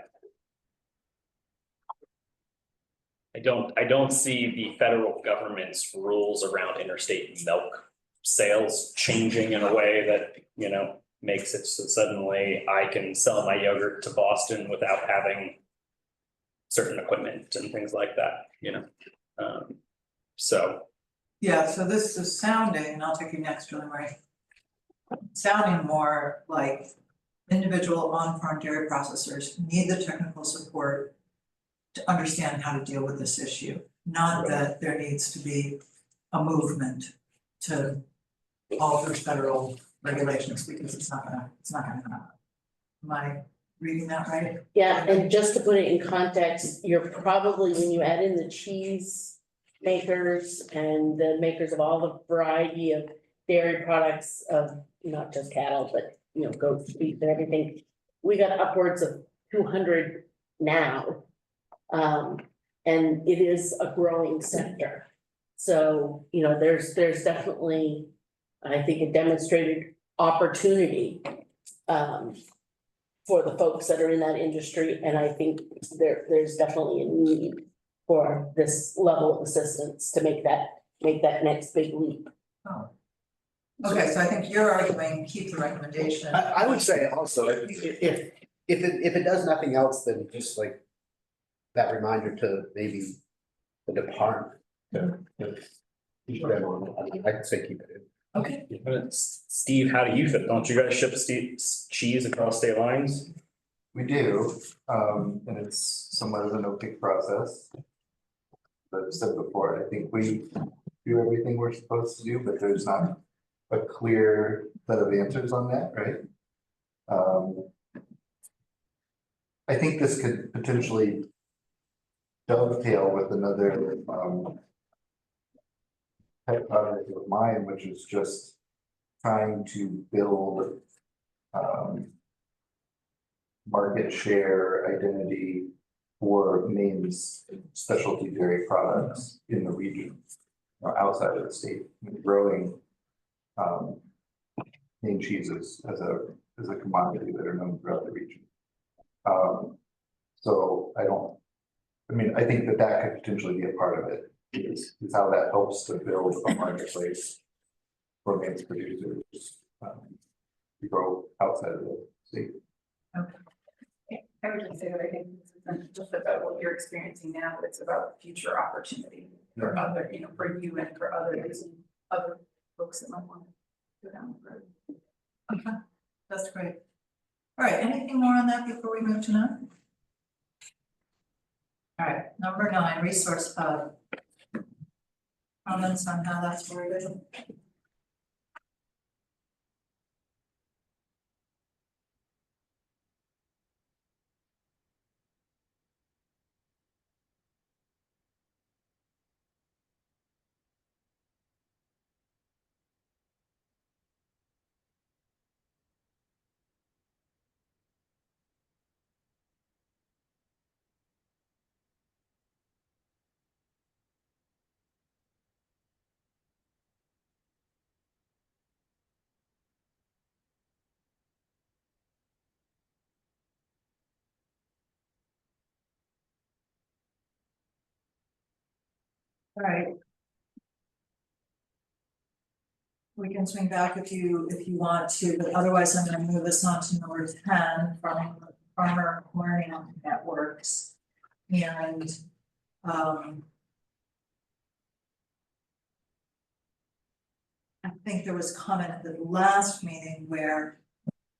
I don't see the federal government's rules around interstate milk sales changing in a way that, you know, makes it so suddenly I can sell my yogurt to Boston without having certain equipment and things like that, you know? So. Yeah, so this is sounding, and I'll take you next, Julie Marie. Sounding more like individual on-farm dairy processors need the technical support to understand how to deal with this issue, not that there needs to be a movement to alter federal regulations, because it's not gonna happen. reading that right? Yeah, and just to put it in context, you're probably, when you add in the cheese makers and the makers of all the variety of dairy products of not just cattle, but goats, beef and everything, we got upwards of 200 now. And it is a growing sector. So, there's definitely, I think, a demonstrated opportunity for the folks that are in that industry, and I think there's definitely a need for this level of assistance to make that next big leap. Oh. Okay, so I think you're arguing keep the recommendation. I would say also, if it does nothing else, then just like that reminder to maybe the department. I'd say keep it in. Okay. But Steve, how do you fit? Don't you guys ship cheese across state lines? We do, and it's somewhat of an opaque process. But I've said before, I think we do everything we're supposed to do, but there's not a clear set of answers on that, right? I think this could potentially dovetail with another pet project of mine, which is just trying to build market share identity for Maine's specialty dairy products in the region or outside of the state, growing Maine cheeses as a commodity that are known throughout the region. So I think that could potentially be a part of it, is how that helps to build a marketplace for Maine's producers to grow outside of the state. I would just say that I think this isn't just about what you're experiencing now, it's about future opportunity for other, for you and for others and other folks that might want to go down the road. Okay, that's great. All right, anything more on that before we move to 9? All right, number 9, resource hub. Comments on how that's worded? All right. We can swing back if you want to, but otherwise I'm gonna move us on to number 10 from Farmer Learning Networks. And I think there was comment at the last meeting where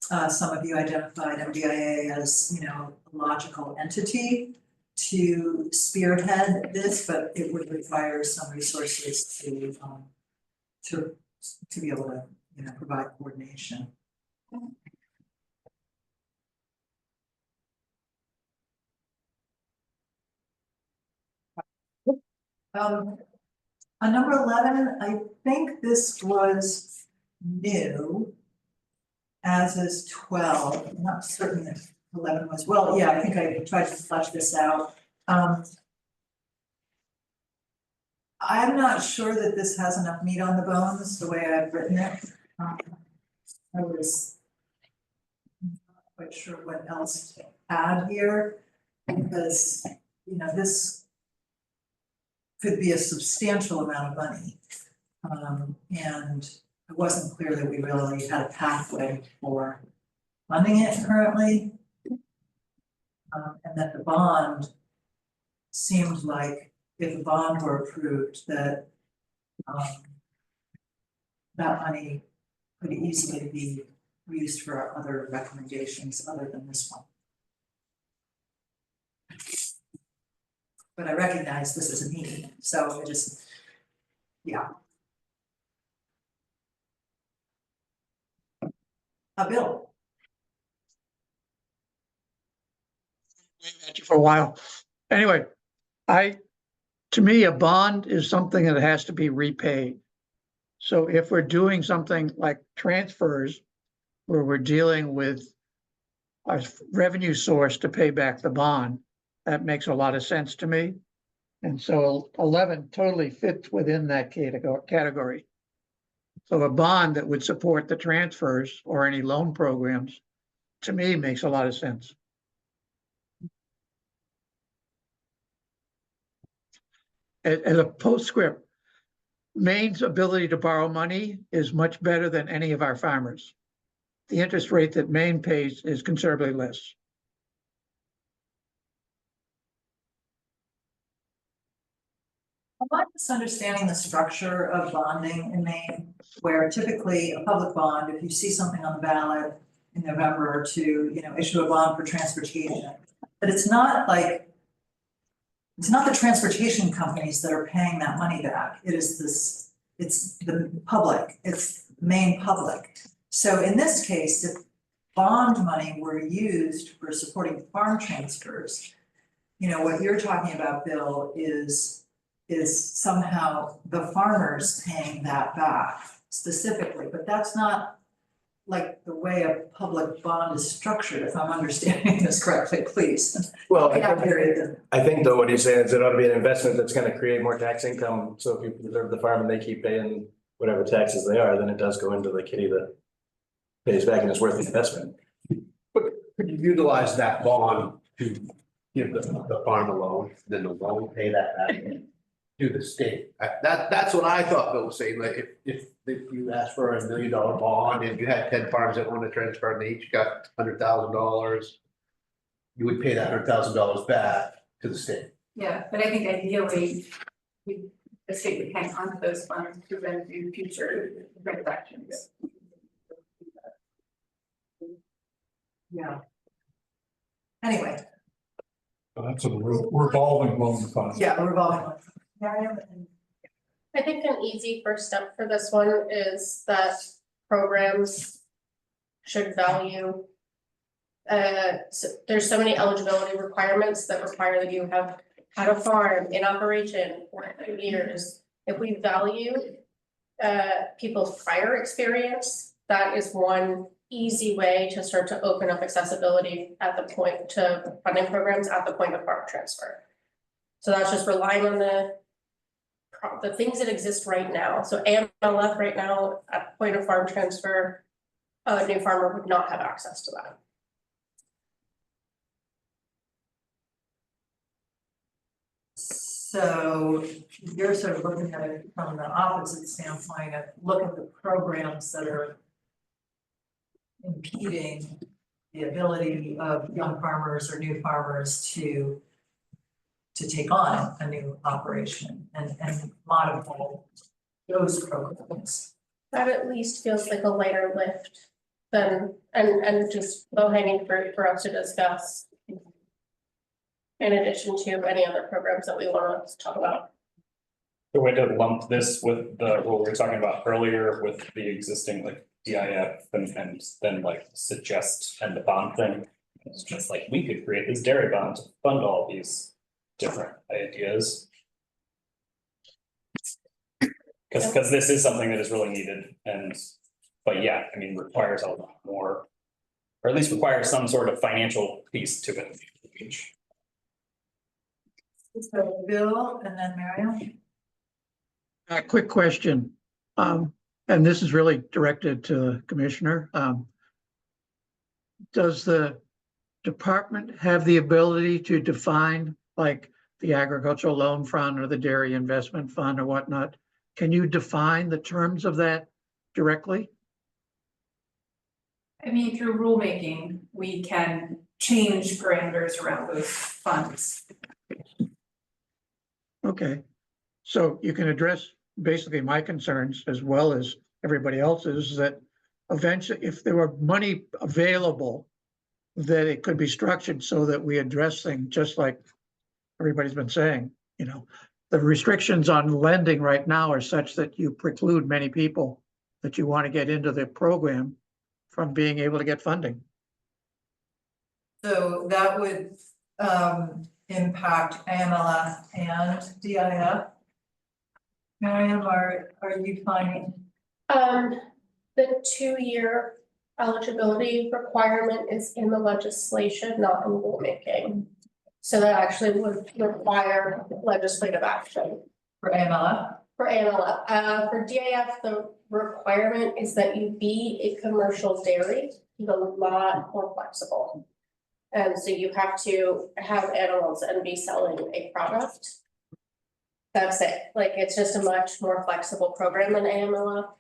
some of you identified MDIA as, a logical entity to spearhead this, but it would require some resources to be able to, provide coordination. On number 11, I think this was new, as is 12. I'm not certain if 11 was, well, yeah, I think I tried to flesh this out. I'm not sure that this has enough meat on the bones, the way I've written it. I was not quite sure what else to add here, because, this could be a substantial amount of money. And it wasn't clear that we really had a pathway for funding it currently. And that the bond seemed like if a bond were approved, that that money could easily be used for other recommendations other than this one. But I recognize this is a need, so I just, yeah. Bill. at you for a while. Anyway, to me, a bond is something that has to be repaid. So if we're doing something like transfers, where we're dealing with a revenue source to pay back the bond, that makes a lot of sense to me. And so 11 totally fits within that category. So a bond that would support the transfers or any loan programs, to me, makes a lot of sense. As a postscript, Maine's ability to borrow money is much better than any of our farmers. The interest rate that Maine pays is considerably less. I'm not misunderstanding the structure of bonding in Maine, where typically a public bond, if you see something on the ballot in November to, issue a bond for transportation, but it's not like, it's not the transportation companies that are paying that money back. It's the public, it's Maine public. So in this case, if bond money were used for supporting farm transfers, what you're talking about, Bill, is somehow the farmers paying that back specifically, but that's not like the way a public bond is structured, if I'm understanding this correctly, please. Well, Yeah, I think though what he's saying is it ought to be an investment that's gonna create more tax income, so if you preserve the farm and they keep paying whatever taxes they are, then it does go into the kitty that pays back and it's worth the investment. Could you utilize that bond to give the farm a loan, then the loan pay that back to the state? That's what I thought Bill was saying, like if you asked for $1 million bond and you had 10 farms that want to transfer and they each got $100,000, you would pay that $100,000 back to the state. Yeah, but I think ideally, the state would hang on to those funds to then do future transactions. Yeah. Anyway, So that's a revolving loan fund. yeah, revolving. Mariam and I think an easy first step for this one is that programs should value. There's so many eligibility requirements that require that you have had a farm in operation for 2 years. If we value people's prior experience, that is one easy way to start to open up accessibility at the point to funding programs at the point of farm transfer. So that's just relying on the things that exist right now. So AMLF right now, at the point of farm transfer, a new farmer would not have access to that. so you're sort of looking at it from the opposite standpoint of look at the programs that are impeding the ability of young farmers or new farmers to take on a new operation and modify those programs. That at least feels like a lighter lift than, and just low hanging fruit for us to discuss. In addition to any other programs that we want to talk about. The way to lump this with what we were talking about earlier with the existing like DIF and then like suggest and the bond thing. It's just like we could create this dairy bond to fund all these different ideas. Because this is something that is really needed but yeah, I mean, requires a lot more. Or at least requires some sort of financial piece to it. So Bill and then Mariam. A quick question, and this is really directed to the commissioner. Does the department have the ability to define like the agricultural loan fund or the dairy investment fund or whatnot? Can you define the terms of that directly? I mean, through rulemaking, we can change parameters around those funds. Okay, so you can address basically my concerns as well as everybody else's, that eventually, if there were money available, that it could be structured so that we address things just like everybody's been saying, the restrictions on lending right now are such that you preclude many people that you want to get into the program from being able to get funding. So that would impact AMLF and DIF? Miriam, are you finding? The 2-year eligibility requirement is in the legislation, not in rulemaking. So that actually would require legislative action. For AMLF? For AMLF, for DIF, the requirement is that you be a commercial dairy, the lot more flexible. And so you have to have animals and be selling a product. That's it, like, it's just a much more flexible program than AMLF.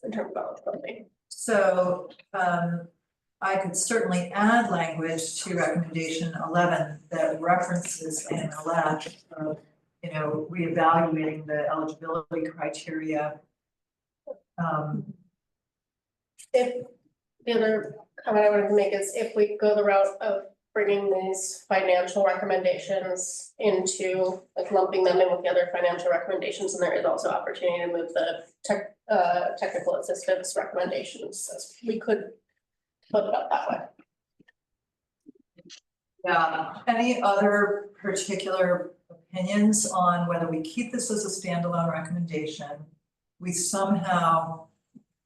In terms of eligibility. So, I could certainly add language to recommendation 11 that references AMLF, reevaluating the eligibility criteria. If the other comment I wanted to make is if we go the route of bringing these financial recommendations into, like, lumping them in with the other financial recommendations, and there is also opportunity to move the technical assistance recommendations, so we could put it up that way. Yeah, any other particular opinions on whether we keep this as a standalone recommendation? We somehow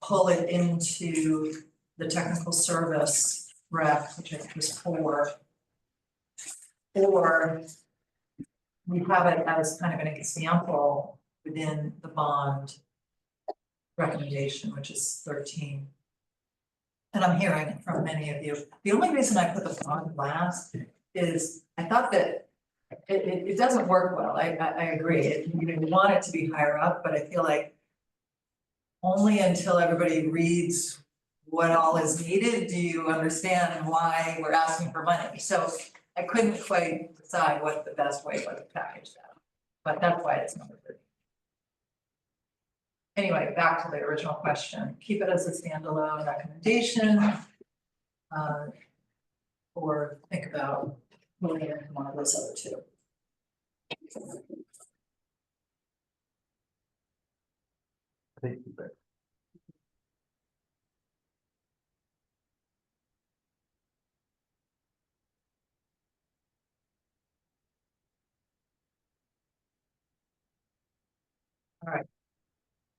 pull it into the technical service rec, which I think was 4. Or we have it as kind of an example within the bond recommendation, which is 13. And I'm hearing it from many of you. The only reason I put the bond last is I thought that it doesn't work well. I agree. You want it to be higher up, but I feel like only until everybody reads what all is needed do you understand why we're asking for money. So I couldn't quite decide what the best way was to package that, but that's why it's number 30. Anyway, back to the original question, keep it as a standalone recommendation. Or think about moving it into one of those other 2. Thank you, Beck. All right.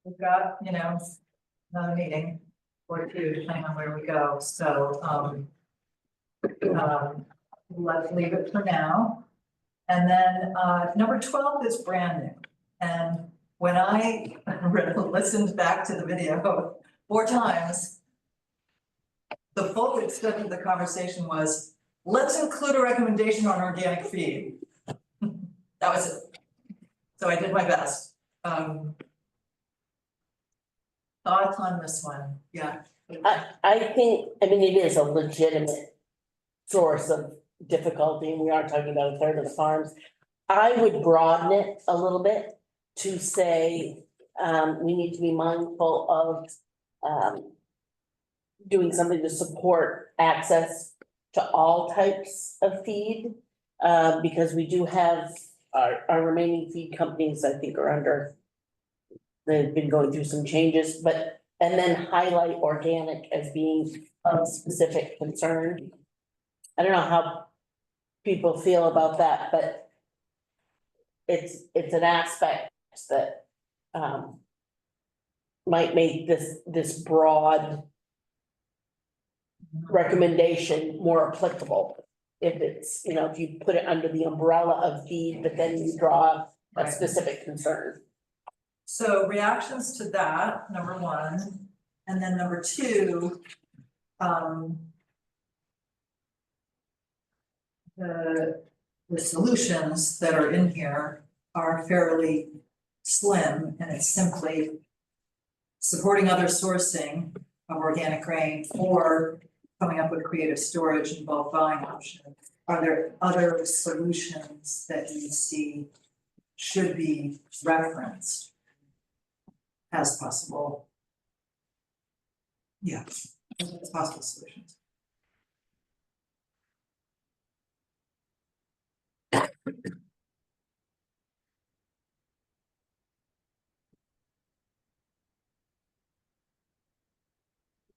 We've got, another meeting or 2, depending on where we go, so, let's leave it for now. And then, number 12 is branding. And when I listened back to the video 4 times, the full extent of the conversation was, let's include a recommendation on organic feed. That was it. So I did my best. Thoughts on this one? Yeah. I think, I mean, it is a legitimate source of difficulty, and we are talking about a third of the farms. I would broaden it a little bit to say, we need to be mindful of doing something to support access to all types of feed, because we do have our remaining feed companies, I think, are under, they've been going through some changes, but, and then highlight organic as being of specific concern. I don't know how people feel about that, but it's an aspect that might make this broad recommendation more applicable. If it's, if you put it under the umbrella of feed, but then you draw a Right. specific concern. So reactions to that, number 1, and then number 2, the solutions that are in here are fairly slim, and it's simply supporting other sourcing of organic grain or coming up with creative storage and bulk buying options. Are there other solutions that you see should be referenced as possible? Yeah, as possible solutions.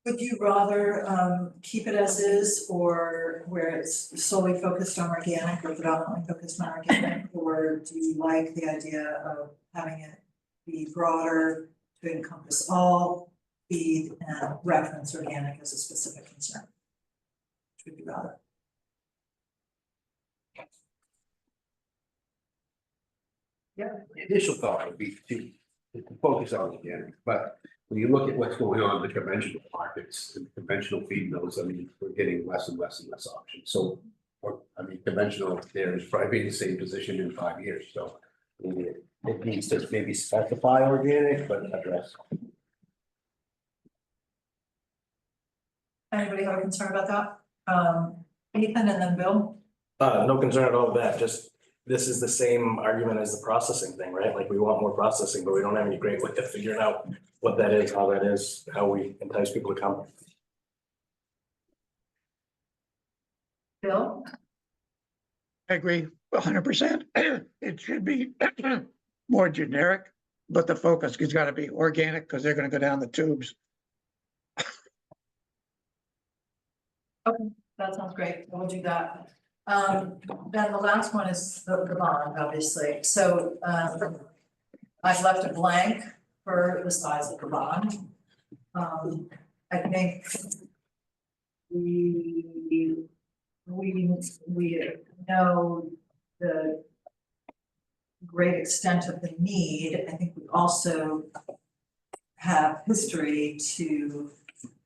Would you rather keep it as is, or where it's solely focused on organic or predominantly focused on organic? Or do you like the idea of having it be broader to encompass all feed and reference organic as a specific concern? Which would you rather? The initial thought would be to focus on organic, but when you look at what's going on in the conventional markets and conventional feed mills, I mean, we're getting less and less and less options. So, I mean, conventional there is probably in the same position in 5 years, so I mean, it needs to maybe specify organic, but address. Anybody have a concern about that? Ethan and then Bill? No concern at all with that, just this is the same argument as the processing thing, right? Like we want more processing, but we don't have any great way of figuring out what that is, how that is, how we entice people to come. Bill? I agree 100%. It should be more generic, but the focus has got to be organic because they're going to go down the tubes. Okay, that sounds great. We'll do that. Then the last one is the bond, obviously. So I've left it blank for the size of the bond. I think we know the great extent of the need. I think we also have history to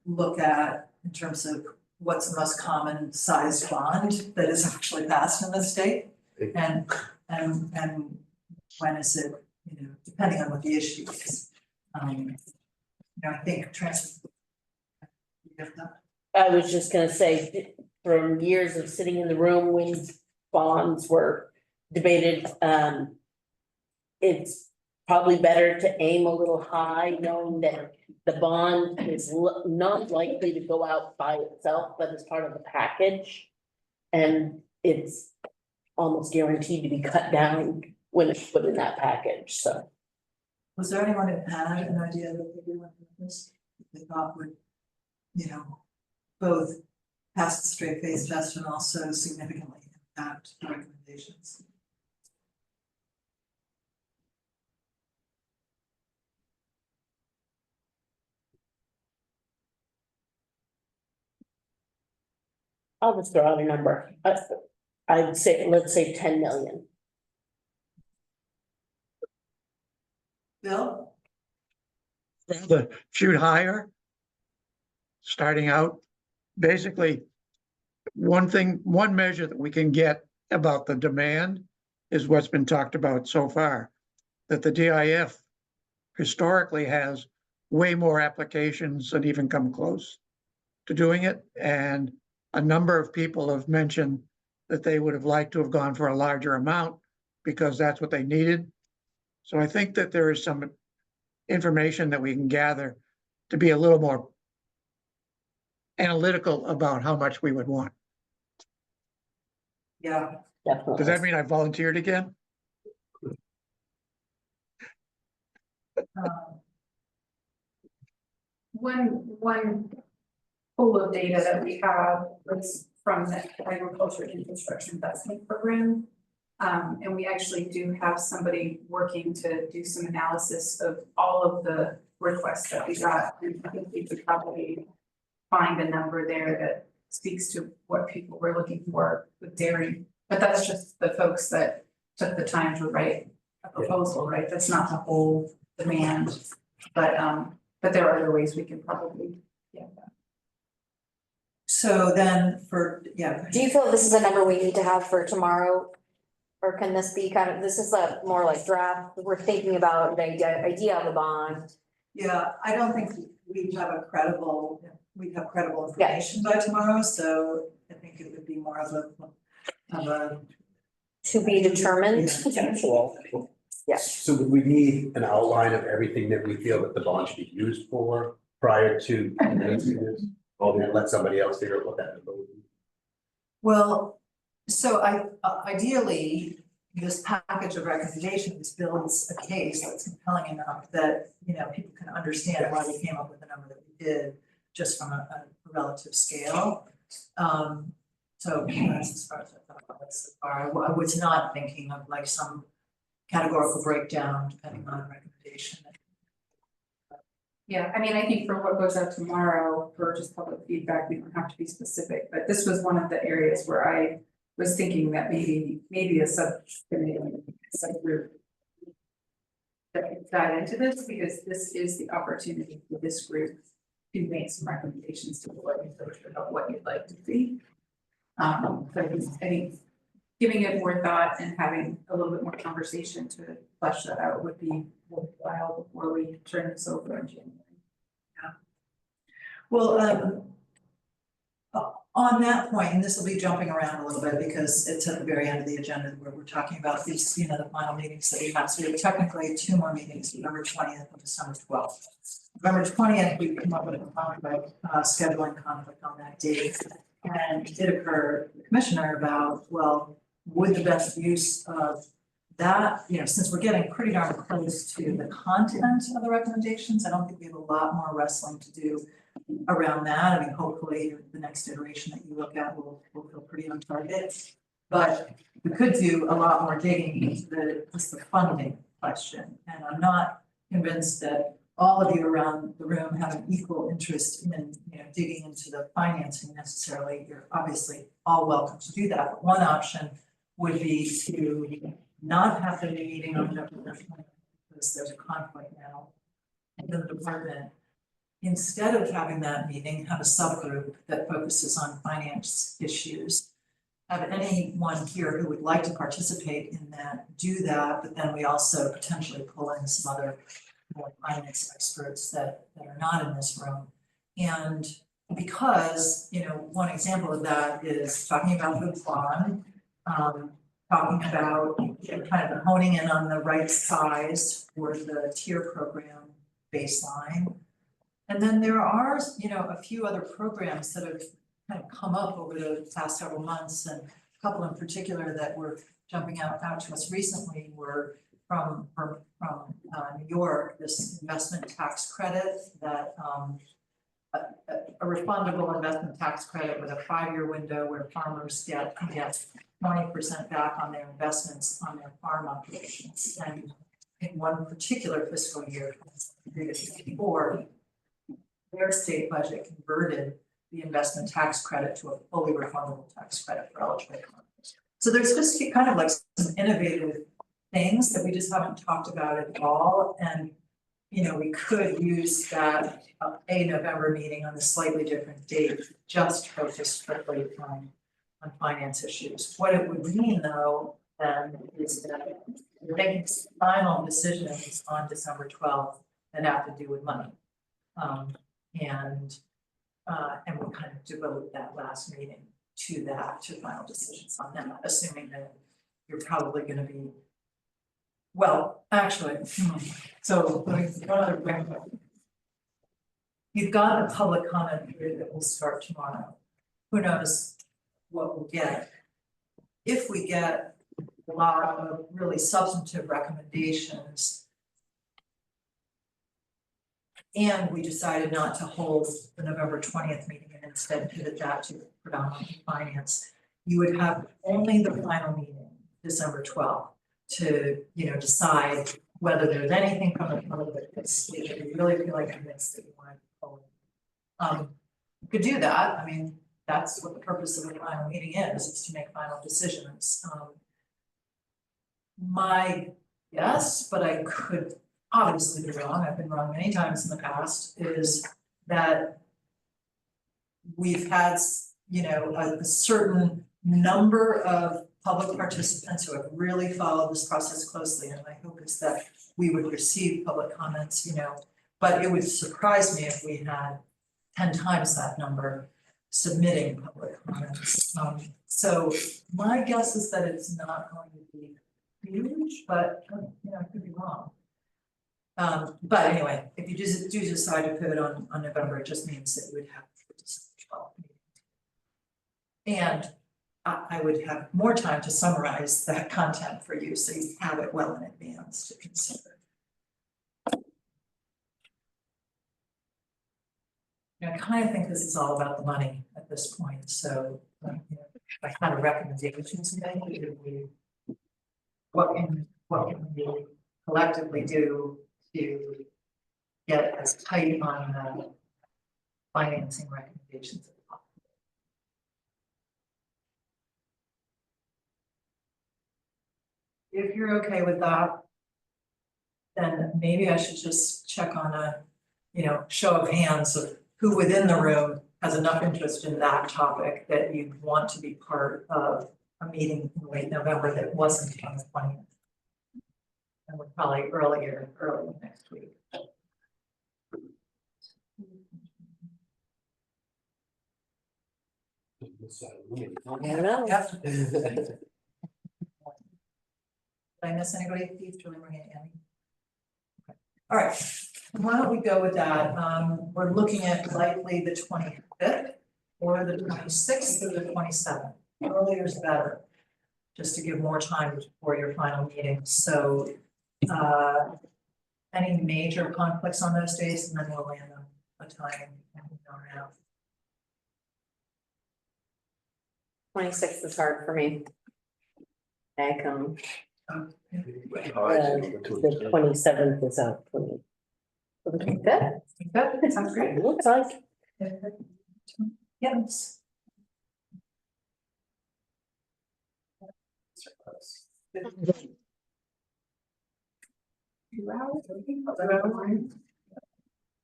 look at in terms of what's the most common sized bond that is actually passed in the state, and when is it, you know, depending on what the issue is. You know, I think I was just gonna say, from years of sitting in the room when bonds were debated, it's probably better to aim a little high, knowing that the bond is not likely to go out by itself, but as part of the package. And it's almost guaranteed to be cut down when it's put in that package, so. Was there anyone who had an idea that they went with this, they thought would, you know, both pass the straight face test and also significantly impact the recommendations? I'll just throw out a number. I'd say, let's say 10 million. Bill? Rather shoot higher. Starting out, basically, one measure that we can get about the demand is what's been talked about so far. That the DIF historically has way more applications than even come close to doing it. And a number of people have mentioned that they would have liked to have gone for a larger amount because that's what they needed. So I think that there is some information that we can gather to be a little more analytical about how much we would want. Yeah. Definitely. Does that mean I volunteered again? One pool of data that we have was from the Agriculture Infrastructure Investment Program. And we actually do have somebody working to do some analysis of all of the requests that we got. And I think we could probably find a number there that speaks to what people were looking for with dairy. But that's just the folks that took the time to write a proposal, right? That's not the whole demand. But there are other ways we can probably get that. So then Do you feel this is a number we need to have for tomorrow? Or can this be kind of, this is a more like draft, we're thinking about the idea of the bond. Yeah, I don't think we'd have credible information by tomorrow, so I think it would be more of a. To be determined. Potential. Yes. So would we need an outline of everything that we feel that the bond should be used for prior to announcing this? Or then let somebody else figure out what that number would be? Well, so ideally, this package of recommendations builds a case that's compelling enough that, you know, people can understand why we came up with the number that we did. just from a relative scale. So that's as far as I thought about it so far. I was not thinking of like some categorical breakdown depending on recommendation. Yeah, I mean, I think for what goes out tomorrow, for just public feedback, we don't have to be specific, but this was one of the areas where I was thinking that maybe a subcommittee, subgroup that could dive into this, because this is the opportunity for this group to make some recommendations to the legislature about what you'd like to see. So I think giving it more thought and having a little bit more conversation to flesh that out would be worthwhile before we turn this over in January. Well, on that point, and this will be jumping around a little bit because it's at the very end of the agenda where we're talking about these, the final meetings that we have. So we have technically 2 more meetings, November 20th and December 12th. November 20th, we came up with a conflict, scheduling conflict on that date. And it did occur to the commissioner about, well, would the best use of that, since we're getting pretty darn close to the content of the recommendations, I don't think we have a lot more wrestling to do around that. I mean, hopefully the next iteration that you look at will feel pretty on target. But we could do a lot more digging into just the funding question. And I'm not convinced that all of you around the room have an equal interest in, digging into the financing necessarily. You're obviously all welcome to do that. But one option would be to not have the meeting on November 20th because there's a conflict now in the department. Instead of having that meeting, have a subgroup that focuses on finance issues. Have anyone here who would like to participate in that, do that, but then we also potentially pull in some other more finance experts that are not in this room. And because, one example of that is talking about the bond, talking about kind of honing in on the right size for the tier program baseline. And then there are, a few other programs that have kind of come up over the past several months, and a couple in particular that were jumping out to us recently were from New York, this investment tax credit that a refundable investment tax credit with a 5-year window where farmers get 20% back on their investments on their farm operations. And in one particular fiscal year, 2024, their state budget converted the investment tax credit to a fully refundable tax credit for eligible farmers. So there's just kind of like some innovative things that we just haven't talked about at all. And, we could use that a November meeting on a slightly different date, just focus strictly on finance issues. What it would mean though, then, is that we're making final decisions on December 12th that have to do with money. And we'll kind of devote that last meeting to final decisions on that, assuming that you're probably gonna be, well, actually, so one other example. You've got a public comment period that will start tomorrow. Who knows what we'll get? If we get a lot of really substantive recommendations, and we decided not to hold the November 20th meeting and instead pivot that to predominantly finance, you would have only the final meeting, December 12th, to, decide whether there's anything from the public that you really feel like convinced that you want to pull. You could do that. I mean, that's what the purpose of the final meeting is to make final decisions. My guess, but I could obviously be wrong, I've been wrong many times in the past, is that we've had, a certain number of public participants who have really followed this process closely, and my hope is that we would receive public comments, but it would surprise me if we had 10 times that number submitting public comments. So my guess is that it's not going to be huge, but I could be wrong. But anyway, if you just do decide to pivot on November, it just means that you would have the December 12th meeting. And I would have more time to summarize that content for you, so you have it well in advance to consider. I kind of think this is all about the money at this point, so, you know, if I had a recommendation today, it would be what can we collectively do to get as tight on the financing recommendations as possible. If you're okay with that, then maybe I should just check on a, you know, show of hands of who within the room has enough interest in that topic that you'd want to be part of a meeting in late November that wasn't on the 20th. And we're probably early next week. I don't know. Yep. Did I miss anybody? Keith, Julie, Maria, Annie? Okay. All right, why don't we go with that? We're looking at likely the 25th or the 26th or the 27th. Earlier is better, just to give more time before your final meeting. So, any major conflicts on those days, and then we'll land on a time and go around. 26th is hard for me. I come. The 27th is out for me. That sounds great. It looks like. Yes.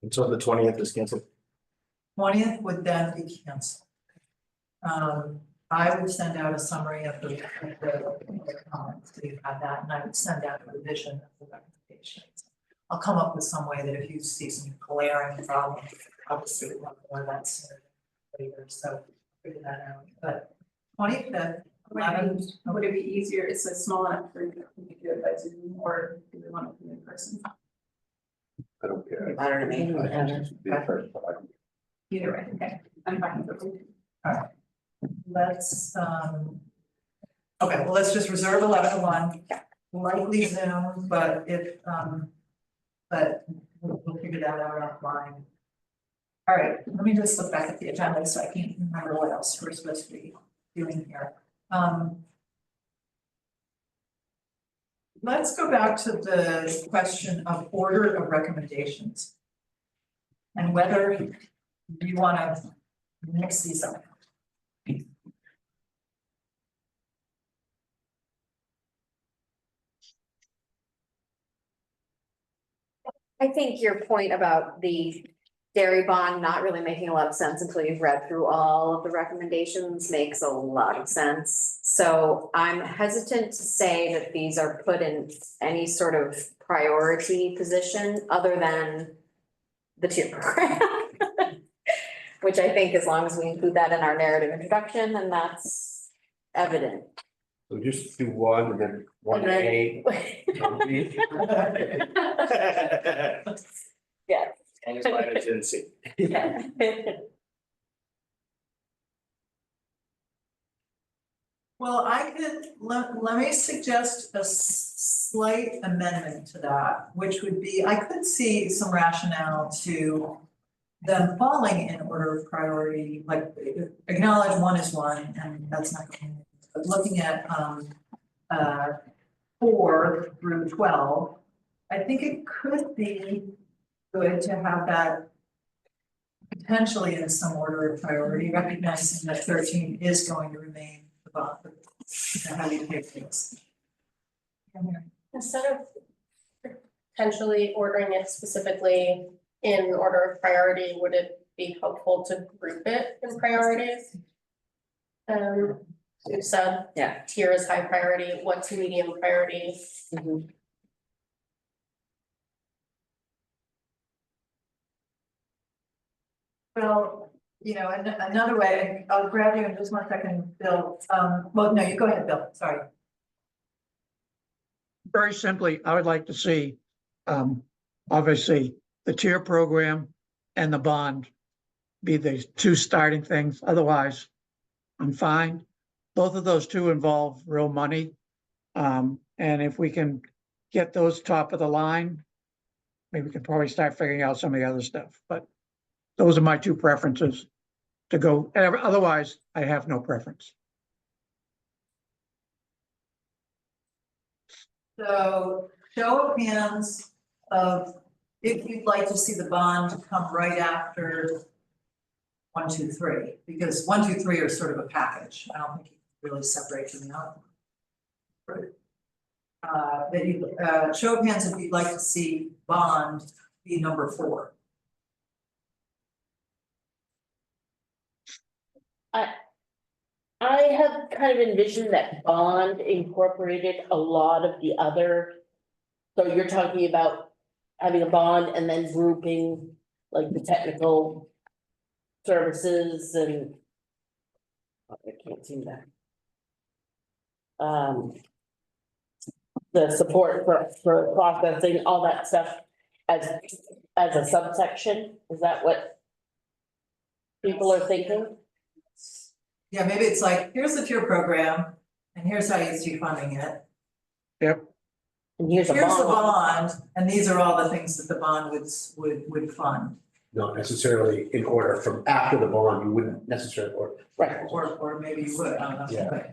And so the 20th is canceled. 20th would then be canceled. I would send out a summary of the comments, so you have that, and I would send out a revision of the recommendations. I'll come up with some way that if you see some glaring problems, obviously we'll more of that sooner than later, so figure that out. But 25th, 11th, Would it be easier, it's a small enough group that we could do it by Zoom, or do we want to do it in person? I don't care. I don't know. I just be the first, but I don't- Either way, okay, I'm fine with it. let's, okay, well, let's just reserve 11:01. Likely Zoom, but if, but we'll figure that out offline. All right, let me just look back at the agenda so I can't remember what else we're supposed to be doing here. Let's go back to the question of order of recommendations. And whether you want to mix these up. I think your point about the dairy bond not really making a lot of sense until you've read through all of the recommendations makes a lot of sense. So I'm hesitant to say that these are put in any sort of priority position other than the tier program. Which I think as long as we include that in our narrative introduction, then that's evident. So just do one and then one And then- A. Yeah. As long as I didn't see. Yeah. Well, I could, let me suggest a slight amendment to that, which would be, I could see some rationale to them falling in order of priority, like acknowledge one is one, and that's not going to, but looking at 4 through 12, I think it could be good to have that potentially in some order of priority, recognizing that 13 is going to remain the bond. How do you take this? Instead of potentially ordering it specifically in order of priority, would it be helpful to group it in priorities? You said. Yeah. Tier is high priority, what's medium priority? Mhm. Well, you know, another way, I'll grab you in just 1 second, Bill. Well, no, you go ahead, Bill, sorry. Very simply, I would like to see, obviously, the tier program and the bond be the two starting things. Otherwise, I'm fine. Both of those two involve real money. And if we can get those top of the line, maybe we can probably start figuring out some of the other stuff, but Those are my two preferences to go. Otherwise, I have no preference. So show of hands of if you'd like to see the bond come right after 1, 2, 3, because 1, 2, 3 are sort of a package. I don't think you can really separate them out. That you, show of hands if you'd like to see bond be number 4. I have kind of envisioned that bond incorporated a lot of the other. So you're talking about having a bond and then grouping like the technical services and. I can't see that. The support for processing, all that stuff as a subsection, is that what people are thinking? Yeah, maybe it's like, here's the tier program, and here's how you see funding it. Yep. And here's a Here's the bond. bond, and these are all the things that the bond would fund. Not necessarily in order from after the bond, you wouldn't necessarily, or Right. Or maybe you would, I don't know. Yeah.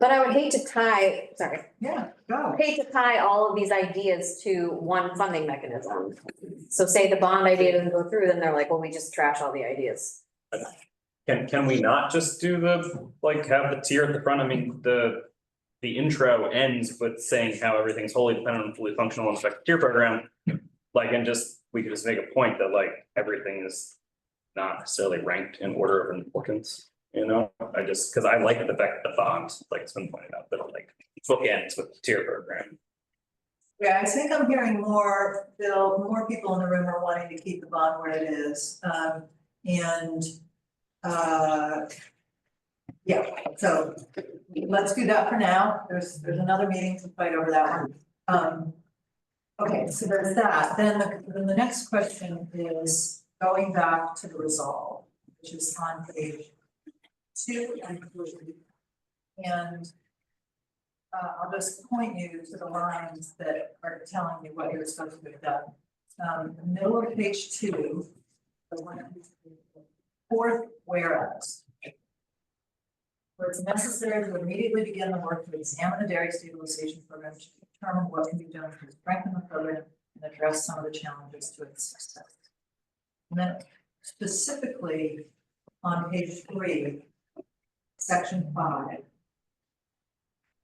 But I would hate to tie, sorry, Yeah, go. hate to tie all of these ideas to one funding mechanism. So say the bond idea doesn't go through, then they're like, well, we just trash all the ideas. Can we not just do the, like, have the tier at the front? I mean, the intro ends with saying how everything's wholly dependent on fully functional and effective tier program. Like, and just, we could just make a point that like everything is not necessarily ranked in order of importance, you know? I just, cause I like the fact that the bond, like it's been pointed out, that like bookends with the tier program. Yeah, I think I'm hearing more, Bill, more people in the room are wanting to keep the bond where it is, and. Yeah, so let's do that for now. There's another meeting to fight over that one. Okay, so there's that. Then the next question is going back to the resolve, which is on page 2 and 3. And I'll just point you to the lines that are telling you what you're supposed to have done. The middle of page 2, the one, fourth whereas. Where it's necessary to immediately begin the work to examine the dairy stabilization program to determine what can be done to strengthen the program and address some of the challenges to its success. And then specifically on page 3, section 5,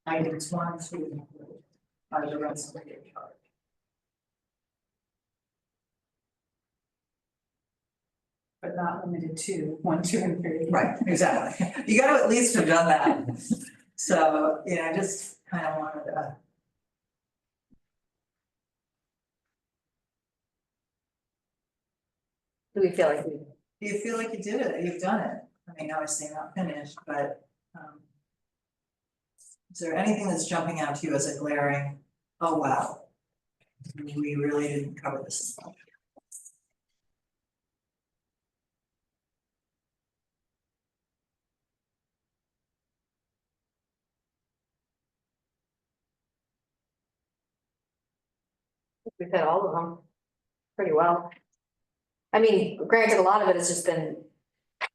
items 1, 2, and 3 are the rest of the chart. But not limited to 1, 2, and 3. Right, exactly. You gotta at least have done that. So, yeah, I just kind of wanted to. Do we feel like we? Do you feel like you did it? You've done it. I mean, obviously not finished, but is there anything that's jumping out to you as a glaring, oh, wow, we really didn't cover this? We've hit all of them pretty well. I mean, granted, a lot of it has just been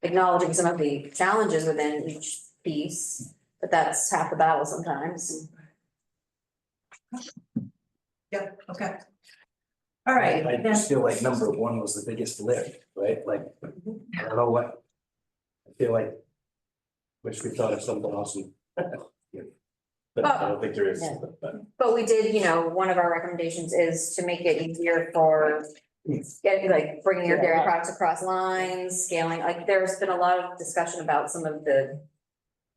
acknowledging some of the challenges within each piece, but that's half the battle sometimes. Yeah, okay. All right. I then- just feel like number 1 was the biggest lift, right? Like, I don't know what. I feel like. Wish we thought of something awesome. But I don't think there is, Yeah. but. But we did, you know, one of our recommendations is to make it easier for getting, like, bringing your dairy products across lines, scaling, like, there's been a lot of discussion about some of the,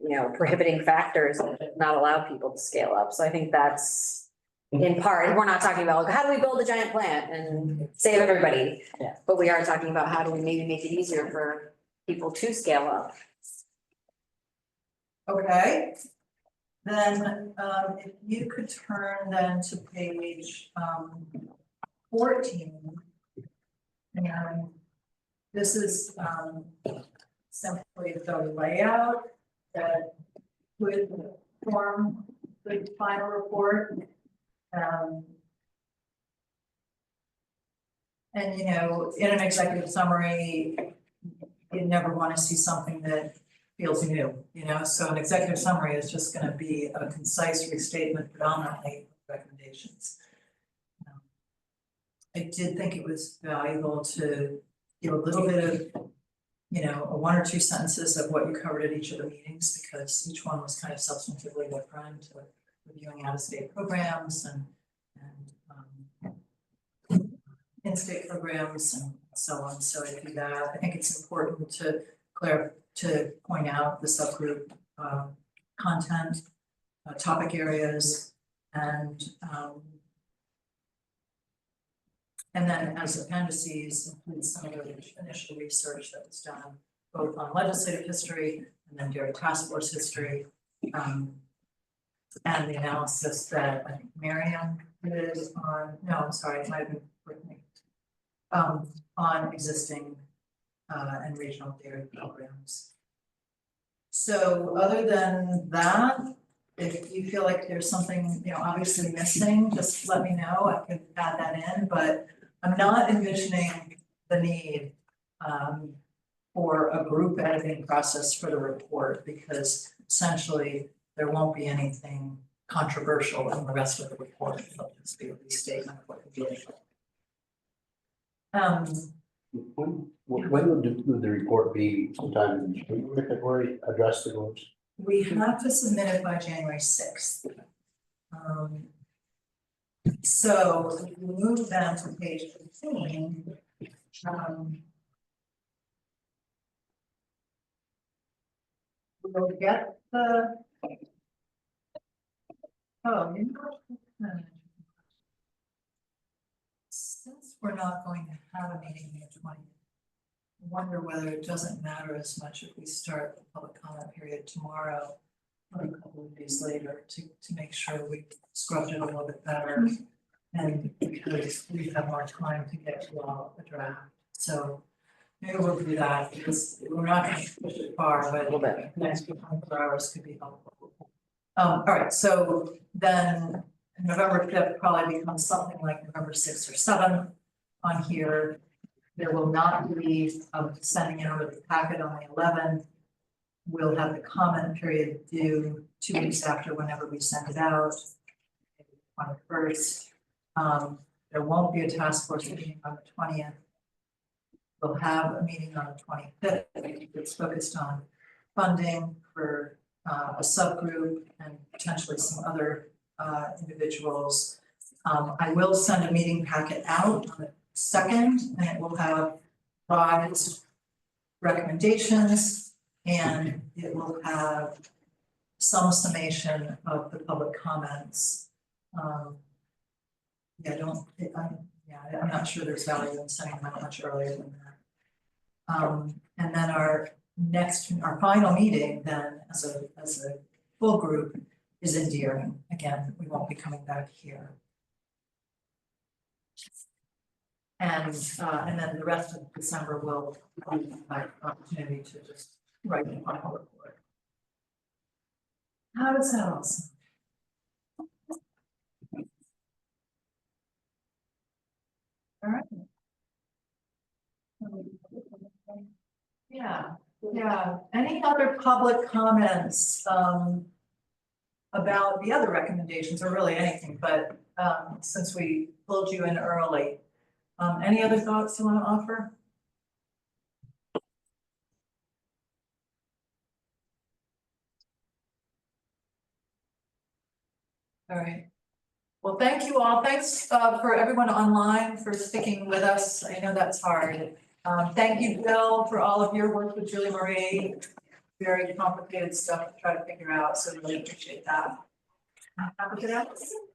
you know, prohibiting factors that not allow people to scale up. So I think that's in part, we're not talking about, like, how do we build a giant plant and save everybody? Yeah. But we are talking about how do we maybe make it easier for people to scale up. Okay. Then, if you could turn then to page 14. And this is simply the layout that would form the final report. And, you know, in an executive summary, you never want to see something that feels new, you know, so an executive summary is just gonna be a concise restatement predominantly of recommendations. I did think it was valuable to give a little bit of, you know, a 1 or 2 sentences of what you covered at each of the meetings, because each one was kind of substantively different, reviewing out-of-state programs and in-state programs and so on, so I do that. I think it's important to point out the subgroup content, topic areas, and then as appendices, include some of the initial research that was done, both on legislative history and then dairy task force history. And the analysis that I think Miriam did on, no, I'm sorry, it might have been Brittany. On existing and regional dairy programs. So other than that, if you feel like there's something, you know, obviously missing, just let me know, I can add that in, but I'm not envisioning the need for a group editing process for the report, because essentially there won't be anything controversial in the rest of the report. It'll just be a restatement of what the deal is. When would the report be, sometime in January, February, addressed to those? We have to submit it by January 6th. So if we move down to page 15, we'll get the, oh, you know, since we're not going to have a meeting in the 20th, I wonder whether it doesn't matter as much if we start the public comment period tomorrow or a couple of days later to make sure we scrubbed it a little bit better. And because we have more time to get to a draft. So maybe we'll do that, because we're not going to push it far, but the next 24 hours could be helpful. All right, so then November 5th probably becomes something like November 6th or 7th on here. There will not be sending out of the packet on the 11th. We'll have the comment period due 2 weeks after whenever we send it out, 21st. There won't be a task force meeting on the 20th. We'll have a meeting on the 25th that's focused on funding for a subgroup and potentially some other individuals. I will send a meeting packet out on the 2nd, and it will have revised recommendations, and it will have some summation of the public comments. I'm not sure there's value in sending them out much earlier than that. And then our final meeting then as a full group is in Deering. Again, we won't be coming back here. And then the rest of December will be my opportunity to just write the final report. How does that all sound? All right. Yeah. Any other public comments about the other recommendations, or really anything, but since we pulled you in early, any other thoughts you want to offer? All right. Well, thank you all. Thanks for everyone online for sticking with us. I know that's hard. Thank you, Bill, for all of your work with Julie Marie. Very complicated stuff to try to figure out, so really appreciate that. Have a good afternoon.